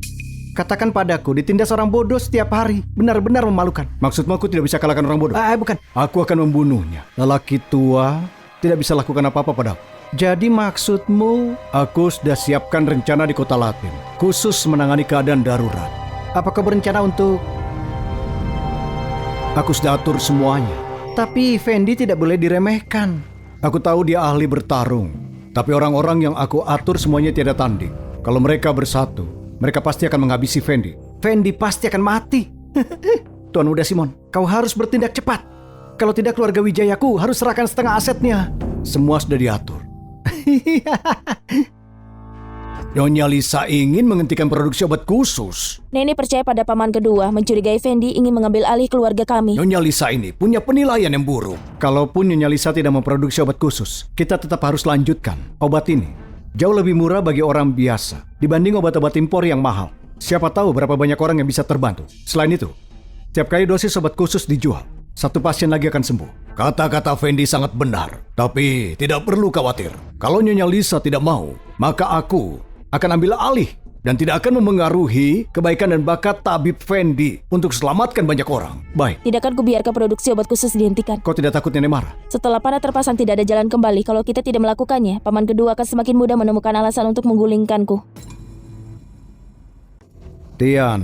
Katakan padaku, ditindas orang bodoh setiap hari. Benar-benar memalukan. Maksudmu aku tidak bisa kalahkan orang bodoh? Bukan. Aku akan membunuhnya. Lelaki tua tidak bisa lakukan apa-apa padaku. Jadi maksudmu, Aku sudah siapkan rencana di kota Latin, khusus menangani keadaan darurat. apakah berencana untuk... Aku sudah atur semuanya. Tapi Fendi tidak boleh diremehkan. Aku tahu dia ahli bertarung. Tapi orang-orang yang aku atur semuanya tiada tanding. Kalau mereka bersatu, mereka pasti akan menghabisi Fendi. Fendi pasti akan mati. Tuan Muda Simon, kau harus bertindak cepat. Kalau tidak keluarga Wijayaku harus serahkan setengah asetnya. Semua sudah diatur. Nyonya Lisa ingin menghentikan produksi obat khusus. Nenek percaya pada paman kedua, mencurigai Fendi ingin mengambil alih keluarga kami. Nyonya Lisa ini punya penilaian yang buruk. Kalaupun Nyonya Lisa tidak memproduksi obat khusus, kita tetap harus lanjutkan. Obat ini jauh lebih murah bagi orang biasa dibanding obat-obat impor yang mahal. Siapa tahu berapa banyak orang yang bisa terbantu. Selain itu, setiap kali dosis obat khusus dijual, satu pasien lagi akan sembuh. Kata-kata Fendi sangat benar. Tapi tidak perlu khawatir. Kalau Nyonya Lisa tidak mau, maka aku akan ambil alih dan tidak akan memengaruhi kebaikan dan bakat tabib Fendi untuk selamatkan banyak orang. Baik. Tidak akan kubiarkan produksi obat khusus dihentikan. Kau tidak takut nenek marah? Setelah panah terpasang tidak ada jalan kembali. Kalau kita tidak melakukannya, paman kedua akan semakin mudah menemukan alasan untuk menggulingkanku. Tian,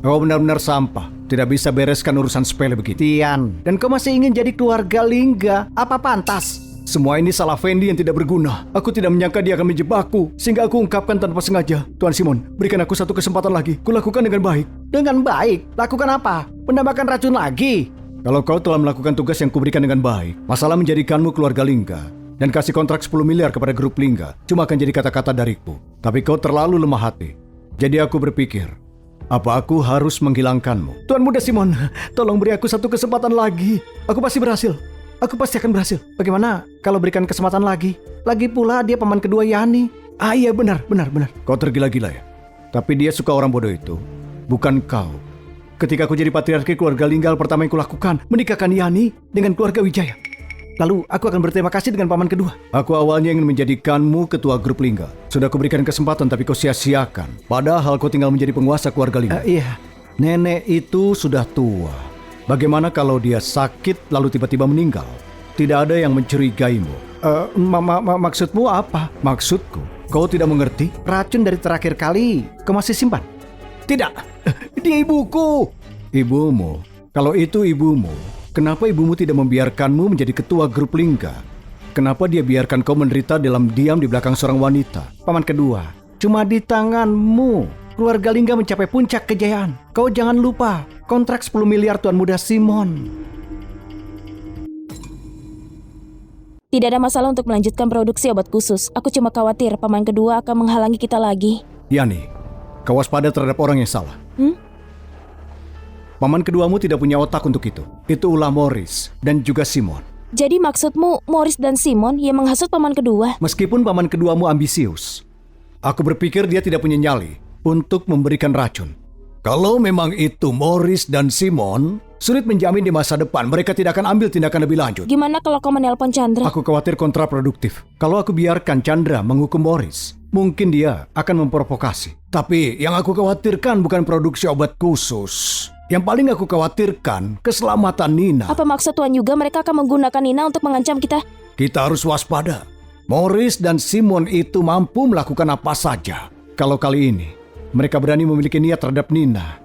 kau benar-benar sampah. Tidak bisa bereskan urusan sepele begitu. Tian, dan kau masih ingin jadi keluarga Lingga? Apa pantas? Semua ini salah Fendi yang tidak berguna. Aku tidak menyangka dia akan menjebakku, sehingga aku ungkapkan tanpa sengaja. Tuan Simon, berikan aku satu kesempatan lagi. Kulakukan dengan baik. Dengan baik? Lakukan apa? Menambahkan racun lagi? Kalau kau telah melakukan tugas yang kuberikan dengan baik, masalah menjadikanmu keluarga Lingga dan kasih kontrak 10 miliar kepada grup Lingga cuma akan jadi kata-kata dariku. Tapi kau terlalu lemah hati. Jadi aku berpikir, apa aku harus menghilangkanmu? Tuan Muda Simon, tolong beri aku satu kesempatan lagi. Aku pasti berhasil. Aku pasti akan berhasil. Bagaimana kalau berikan kesempatan lagi? Lagi pula dia paman kedua Yani. Iya benar. Kau tergila-gila ya? Tapi dia suka orang bodoh itu, bukan kau. Ketika aku jadi patriarki keluarga Lingga, pertama yang kulakukan menikahkan Yani dengan keluarga Wijaya. Lalu aku akan berterima kasih dengan paman kedua. Aku awalnya ingin menjadikanmu ketua grup Lingga. Sudah kuberikan kesempatan tapi kau sia-siakan. Padahal kau tinggal menjadi penguasa keluarga Lingga. Iya. Nenek itu sudah tua. Bagaimana kalau dia sakit lalu tiba-tiba meninggal? Tidak ada yang mencurigaimu. Maksudmu apa? Maksudku, kau tidak mengerti? Racun dari terakhir kali kau masih simpan? Tidak. Dia ibuku. Ibumu. Kalau itu ibumu, Kenapa ibumu tidak membiarkanmu menjadi ketua grup Lingga? Kenapa dia biarkan kau menderita dalam diam di belakang seorang wanita? Paman kedua, cuma di tanganmu keluarga Lingga mencapai puncak kejayaan. Kau jangan lupa kontrak 10 miliar Tuan Muda Simon. Tidak ada masalah untuk melanjutkan produksi obat khusus. Aku cuma khawatir paman kedua akan menghalangi kita lagi. Yani, kau waspada terhadap orang yang salah. Paman keduamu tidak punya otak untuk itu. Itu ulah Morris dan juga Simon. Jadi maksudmu Morris dan Simon yang menghasut paman kedua? Meskipun paman keduamu ambisius, aku berpikir dia tidak punya nyali untuk memberikan racun. Kalau memang itu Morris dan Simon, sulit menjamin di masa depan mereka tidak akan ambil tindakan lebih lanjut. Gimana kalau kau menelpon Chandra? Aku khawatir kontraproduktif. Kalau aku biarkan Chandra menghukum Morris, mungkin dia akan memprovokasi. Tapi yang aku khawatirkan bukan produksi obat khusus. Yang paling aku khawatirkan keselamatan Nina. Apa maksud Tuan Yuga mereka akan menggunakan Nina untuk mengancam kita? Kita harus waspada. Morris dan Simon itu mampu melakukan apa saja. Kalau kali ini mereka berani memiliki niat terhadap Nina,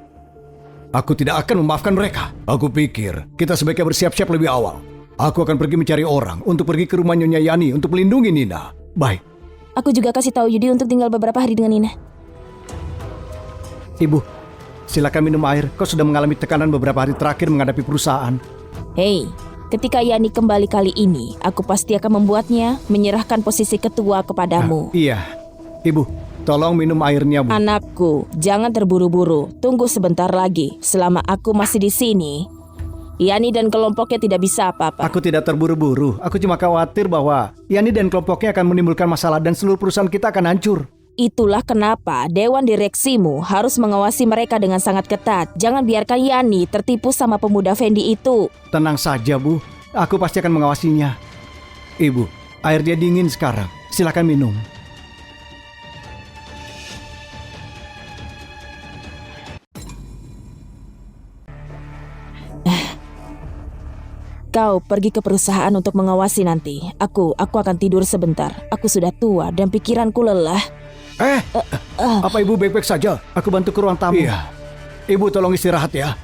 aku tidak akan memaafkan mereka. Aku pikir kita sebaiknya bersiap-siap lebih awal. Aku akan pergi mencari orang untuk pergi ke rumah Nyonya Yani untuk melindungi Nina. Baik. Aku juga kasih tahu Yudi untuk tinggal beberapa hari dengan Nina. Ibu, silakan minum air. Kau sudah mengalami tekanan beberapa hari terakhir menghadapi perusahaan. Hei, ketika Yani kembali kali ini, aku pasti akan membuatnya menyerahkan posisi ketua kepadamu. Iya, Ibu, tolong minum airnya, Bu. Anakku, jangan terburu-buru. Tunggu sebentar lagi. Selama aku masih di sini, Yani dan kelompoknya tidak bisa apa-apa. Aku tidak terburu-buru. Aku cuma khawatir bahwa Yani dan kelompoknya akan menimbulkan masalah dan seluruh perusahaan kita akan hancur. Itulah kenapa Dewan Direksimu harus mengawasi mereka dengan sangat ketat. Jangan biarkan Yani tertipu sama pemuda Fendi itu. Tenang saja, Bu. Aku pasti akan mengawasinya. Ibu, airnya dingin sekarang. Silakan minum. Kau pergi ke perusahaan untuk mengawasi nanti. Aku akan tidur sebentar. Aku sudah tua dan pikiranku lelah. Apa Ibu baik-baik saja? Aku bantu ke ruang tamu. Iya. Ibu tolong istirahat ya.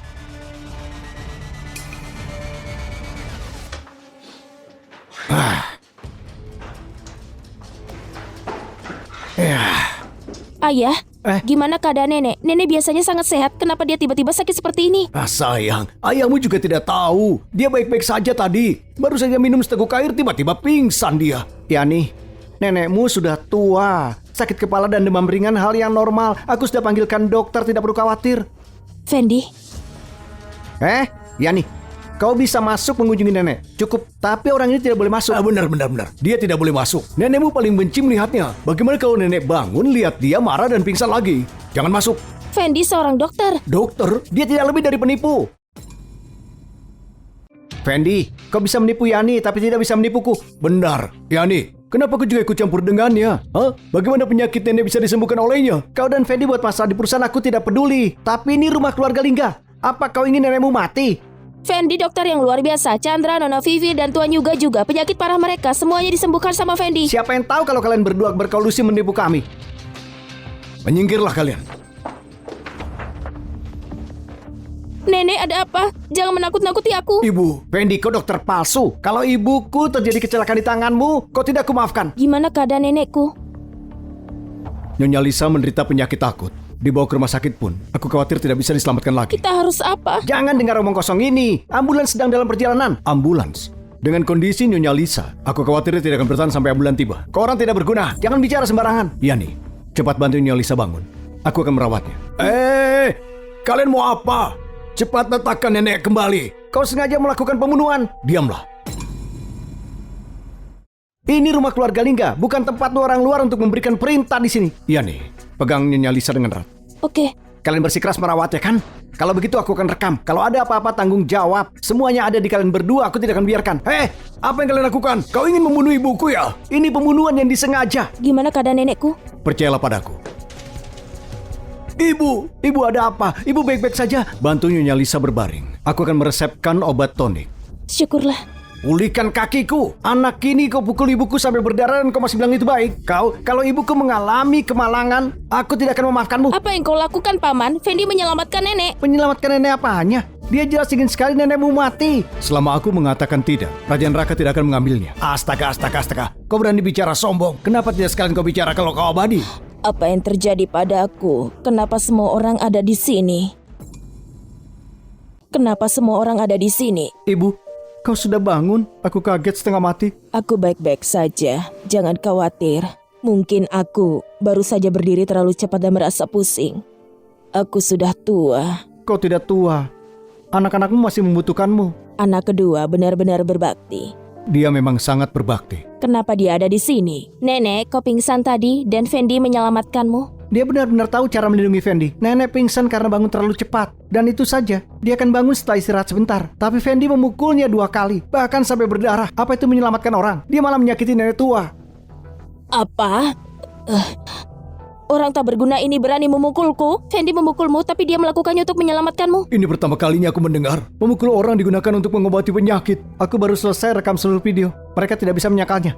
Ayah, gimana keadaan nenek? Nenek biasanya sangat sehat. Kenapa dia tiba-tiba sakit seperti ini? Sayang, ayahmu juga tidak tahu. Dia baik-baik saja tadi. Baru saja minum seteguk air, tiba-tiba pingsan dia. Yani, nenekmu sudah tua. Sakit kepala dan demam ringan hal yang normal. Aku sudah panggilkan dokter, tidak perlu khawatir. Fendi, Yani, kau bisa masuk mengunjungi nenek. Cukup, tapi orang ini tidak boleh masuk. Benar. Dia tidak boleh masuk. Nenekmu paling benci melihatnya. Bagaimana kalau nenek bangun, lihat dia marah dan pingsan lagi? Jangan masuk. Fendi seorang dokter. Dokter, dia tidak lebih dari penipu. Fendi, kau bisa menipu Yani, tapi tidak bisa menipuku. Benar, Yani. Kenapa kau juga ikut campur dengannya? Bagaimana penyakit nenek bisa disembuhkan olehnya? Kau dan Fendi buat masalah di perusahaan aku tidak peduli. Tapi ini rumah keluarga Lingga. Apa kau ingin nenekmu mati? Fendi dokter yang luar biasa. Chandra, Nona Vivi, dan Tuan Yuga juga. Penyakit parah mereka semuanya disembuhkan sama Fendi. Siapa yang tahu kalau kalian berdua berkolusi menipu kami? Menyingkirlah kalian. Nenek, ada apa? Jangan menakut-nakuti aku. Ibu, Fendi, kau dokter palsu. Kalau ibuku terjadi kecelakaan di tanganmu, kau tidak kumaafkan. Gimana keadaan nenekku? Nyonya Lisa menderita penyakit akut. Dibawa ke rumah sakit pun, aku khawatir tidak bisa diselamatkan lagi. Kita harus apa? Jangan dengar omong kosong ini. Ambulans sedang dalam perjalanan. Ambulans? Dengan kondisi Nyonya Lisa, aku khawatir dia tidak akan bertahan sampai ambulans tiba. Kau orang tidak berguna. Jangan bicara sembarangan. Yani, cepat bantu Nyonya Lisa bangun. Aku akan merawatnya. Kalian mau apa? Cepat letakkan nenek kembali. Kau sengaja melakukan pembunuhan. Diamlah. Ini rumah keluarga Lingga, bukan tempat orang luar untuk memberikan perintah di sini. Iya nih, pegang Nyonya Lisa dengan erat. Oke. Kalian bersikeras merawatnya kan? Kalau begitu aku akan rekam. Kalau ada apa-apa tanggung jawab. Semuanya ada di kalian berdua, aku tidak akan biarkan. Apa yang kalian lakukan? Kau ingin membunuh ibuku ya? Ini pembunuhan yang disengaja. Gimana keadaan nenekku? Percayalah padaku. Ibu ada apa? Ibu baik-baik saja. Bantu Nyonya Lisa berbaring. Aku akan meresepkan obat tonik. Syukurlah. Pulihkan kakiku. Anak ini kau pukul ibuku sampai berdarah dan kau masih bilang itu baik. Kalau ibuku mengalami kemalangan, aku tidak akan memaafkanmu. Apa yang kau lakukan, Paman? Fendi menyelamatkan nenek. Menyelamatkan nenek apanya? Dia jelas ingin sekali nenekmu mati. Selama aku mengatakan tidak, Raja Neraka tidak akan mengambilnya. Astaga. Kau berani bicara sombong. Kenapa tidak sekalian kau bicara kalau kau abadi? Apa yang terjadi padaku? Kenapa semua orang ada di sini? Kenapa semua orang ada di sini? Ibu, kau sudah bangun? Aku kaget setengah mati. Aku baik-baik saja. Jangan khawatir. Mungkin aku baru saja berdiri terlalu cepat dan merasa pusing. Aku sudah tua. Kau tidak tua. Anak-anakmu masih membutuhkanmu. Anak kedua benar-benar berbakti. Dia memang sangat berbakti. Kenapa dia ada di sini? Nenek, kau pingsan tadi dan Fendi menyelamatkanmu. Dia benar-benar tahu cara melindungi Fendi. Nenek pingsan karena bangun terlalu cepat. Dan itu saja. Dia akan bangun setelah istirahat sebentar. Tapi Fendi memukulnya 2 kali. Bahkan sampai berdarah. Apa itu menyelamatkan orang? Dia malah menyakiti nenek tua. Apa? Orang tak berguna ini berani memukulku. Fendi memukulmu tapi dia melakukannya untuk menyelamatkanmu. Ini pertama kalinya aku mendengar memukul orang digunakan untuk mengobati penyakit. Aku baru selesai rekam seluruh video. Mereka tidak bisa menyangkalnya.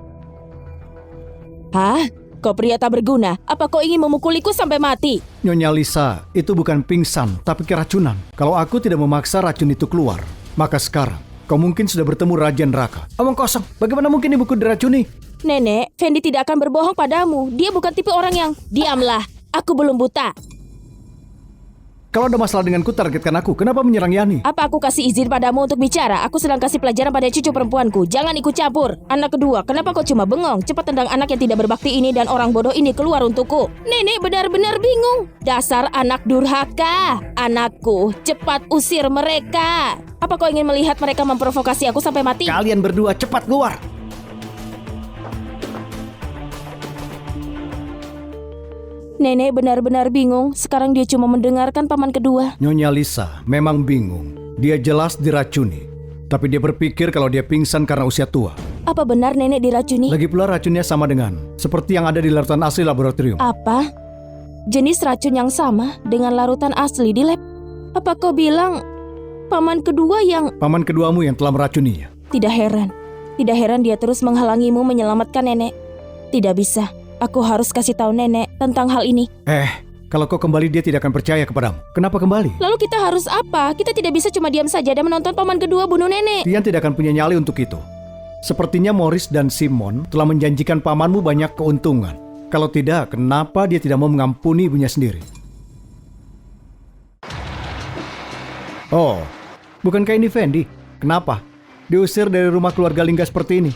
Hah? Kau pria tak berguna. Apa kau ingin memukuliku sampai mati? Nyonya Lisa, itu bukan pingsan, tapi keracunan. Kalau aku tidak memaksa racun itu keluar, maka sekarang kau mungkin sudah bertemu Raja Neraka. Omong kosong. Bagaimana mungkin ibuku diracuni? Nenek, Fendi tidak akan berbohong padamu. Dia bukan tipe orang yang... Diamlah, aku belum buta. Kalau ada masalah denganku, targetkan aku. Kenapa menyerang Yani? Apa aku kasih izin padamu untuk bicara? Aku sedang kasih pelajaran pada cucu perempuanku. Jangan ikut campur. Anak kedua, kenapa kau cuma bengong? Cepat tendang anak yang tidak berbakti ini dan orang bodoh ini keluar untukku. Nenek benar-benar bingung. Dasar anak durhaka. Anakku, cepat usir mereka. Apa kau ingin melihat mereka memprovokasi aku sampai mati? Kalian berdua cepat keluar. Nenek benar-benar bingung. Sekarang dia cuma mendengarkan paman kedua. Nyonya Lisa memang bingung. Dia jelas diracuni. Tapi dia berpikir kalau dia pingsan karena usia tua. Apa benar nenek diracuni? Lagi pula racunnya sama dengan seperti yang ada di larutan asli laboratorium. Apa? Jenis racun yang sama dengan larutan asli di lab? Apa kau bilang paman kedua yang... Paman keduamu yang telah meracuninya. Tidak heran dia terus menghalangimu menyelamatkan nenek. Tidak bisa. Aku harus kasih tahu nenek tentang hal ini. Kalau kau kembali dia tidak akan percaya kepadamu. Kenapa kembali? Lalu kita harus apa? Kita tidak bisa cuma diam saja dan menonton paman kedua bunuh nenek. Tian tidak akan punya nyali untuk itu. Sepertinya Morris dan Simon telah menjanjikan pamanmu banyak keuntungan. Kalau tidak, kenapa dia tidak mau mengampuni ibunya sendiri? Oh, bukankah ini Fendi? Kenapa? Diusir dari rumah keluarga Lingga seperti ini.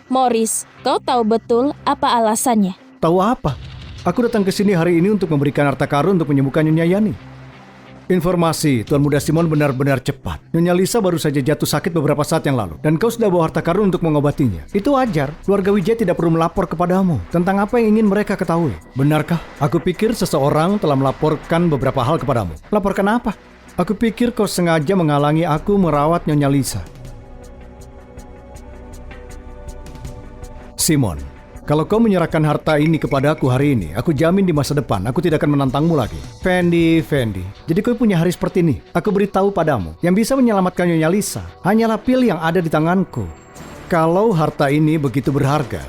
Morris, kau tahu betul apa alasannya? Tahu apa? Aku datang ke sini hari ini untuk memberikan harta karun untuk menyembuhkan Nyonya Yani. Informasi, Tuan Muda Simon benar-benar cepat. Nyonya Lisa baru saja jatuh sakit beberapa saat yang lalu. Dan kau sudah bawa harta karun untuk mengobatinya. Itu wajar. Keluarga Wijaya tidak perlu melapor kepadamu tentang apa yang ingin mereka ketahui. Benarkah? Aku pikir seseorang telah melaporkan beberapa hal kepadamu. Laporkan apa? Aku pikir kau sengaja menghalangi aku merawat Nyonya Lisa. Simon, kalau kau menyerahkan harta ini kepadaku hari ini, aku jamin di masa depan aku tidak akan menantangmu lagi. Fendi. Jadi kau punya hari seperti ini. Aku beritahu padamu, yang bisa menyelamatkan Nyonya Lisa hanyalah pil yang ada di tanganku. Kalau harta ini begitu berharga,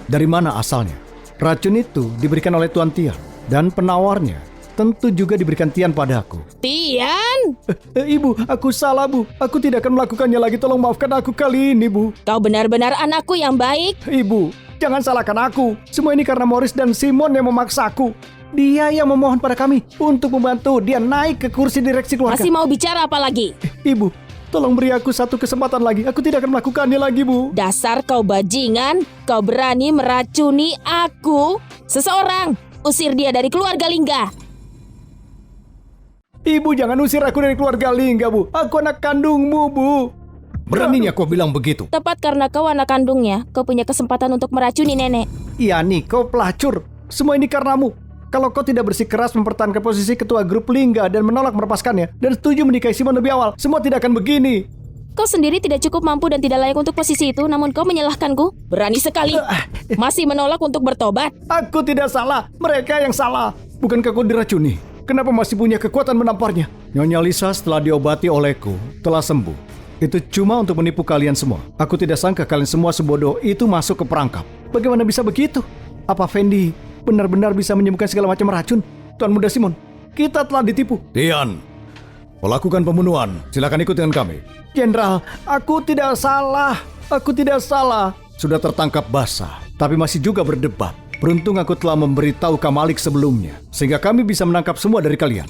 dari mana asalnya? Racun itu diberikan oleh Tuan Tian dan penawarnya tentu juga diberikan Tian padaku. Tian! Ibu, aku salah, Bu. Aku tidak akan melakukannya lagi. Tolong maafkan aku kali ini, Bu. Kau benar-benar anakku yang baik. Ibu, jangan salahkan aku. Semua ini karena Morris dan Simon yang memaksaku. Dia yang memohon pada kami untuk membantu dia naik ke kursi direksi keluarga. Masih mau bicara apa lagi? Ibu, tolong beri aku satu kesempatan lagi. Aku tidak akan melakukannya lagi, Bu. Dasar kau bajingan. Kau berani meracuni aku. Seseorang, usir dia dari keluarga Lingga. Ibu, jangan usir aku dari keluarga Lingga, Bu. Aku anak kandungmu, Bu. Beraninya kau bilang begitu? Tepat karena kau anak kandungnya, kau punya kesempatan untuk meracuni nenek. Yani, kau pelacur. Semua ini karenamu. Kalau kau tidak bersikeras mempertahankan posisi ketua grup Lingga dan menolak melepaskannya dan setuju menikahi Simon lebih awal, semua tidak akan begini. Kau sendiri tidak cukup mampu dan tidak layak untuk posisi itu, namun kau menyalahkanku. Berani sekali. Masih menolak untuk bertobat. Aku tidak salah. Mereka yang salah. Bukankah kau diracuni? Kenapa masih punya kekuatan menamparnya? Nyonya Lisa setelah diobati olehku telah sembuh. Itu cuma untuk menipu kalian semua. Aku tidak sangka kalian semua sebodoh itu masuk ke perangkap. Bagaimana bisa begitu? Apa Fendi benar-benar bisa menyembuhkan segala macam racun? Tuan Muda Simon, kita telah ditipu. Tian, melakukan pembunuhan. Silakan ikut dengan kami. Jenderal, aku tidak salah. Aku tidak salah. Sudah tertangkap basah, tapi masih juga berdebat. Beruntung aku telah memberitahu Kamalik sebelumnya, sehingga kami bisa menangkap semua dari kalian.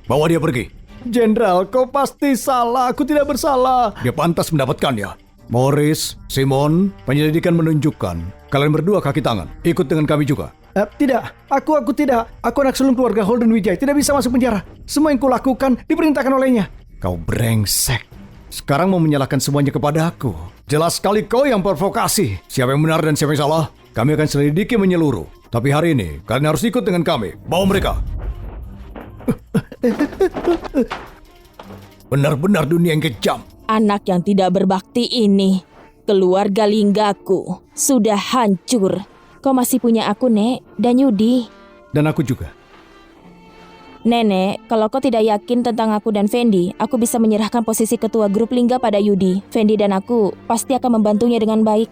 Bawa dia pergi. Jenderal, kau pasti salah. Aku tidak bersalah. Dia pantas mendapatkannya. Morris, Simon, penyelidikan menunjukkan kalian berdua kaki tangan. Ikut dengan kami juga. Tidak, aku tidak. Aku anak sulung keluarga Holden Wijay, tidak bisa masuk penjara. Semua yang kulakukan diperintahkan olehnya. Kau brengsek. Sekarang mau menyalahkan semuanya kepada aku. Jelas sekali kau yang provokasi. Siapa yang benar dan siapa yang salah, kami akan selidiki menyeluruh. Tapi hari ini, kalian harus ikut dengan kami. Bawa mereka. Benar-benar dunia yang kejam. Anak yang tidak berbakti ini, keluarga Linggaku, sudah hancur. Kau masih punya aku, Nek, dan Yudi. Dan aku juga. Nenek, kalau kau tidak yakin tentang aku dan Fendi, aku bisa menyerahkan posisi ketua grup Lingga pada Yudi. Fendi dan aku pasti akan membantunya dengan baik.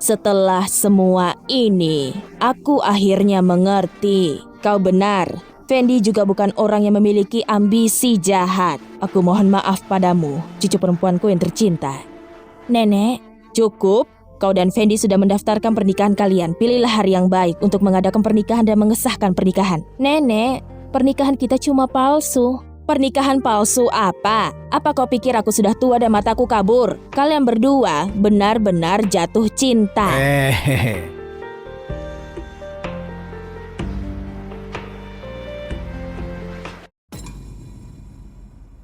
Setelah semua ini, aku akhirnya mengerti. Kau benar. Fendi juga bukan orang yang memiliki ambisi jahat. Aku mohon maaf padamu, cucu perempuanku yang tercinta. Nenek, cukup. Kau dan Fendi sudah mendaftarkan pernikahan kalian. Pilihlah hari yang baik untuk mengadakan pernikahan dan mengesahkan pernikahan. Nenek, pernikahan kita cuma palsu. Pernikahan palsu apa? Apa kau pikir aku sudah tua dan mataku kabur? Kalian berdua benar-benar jatuh cinta.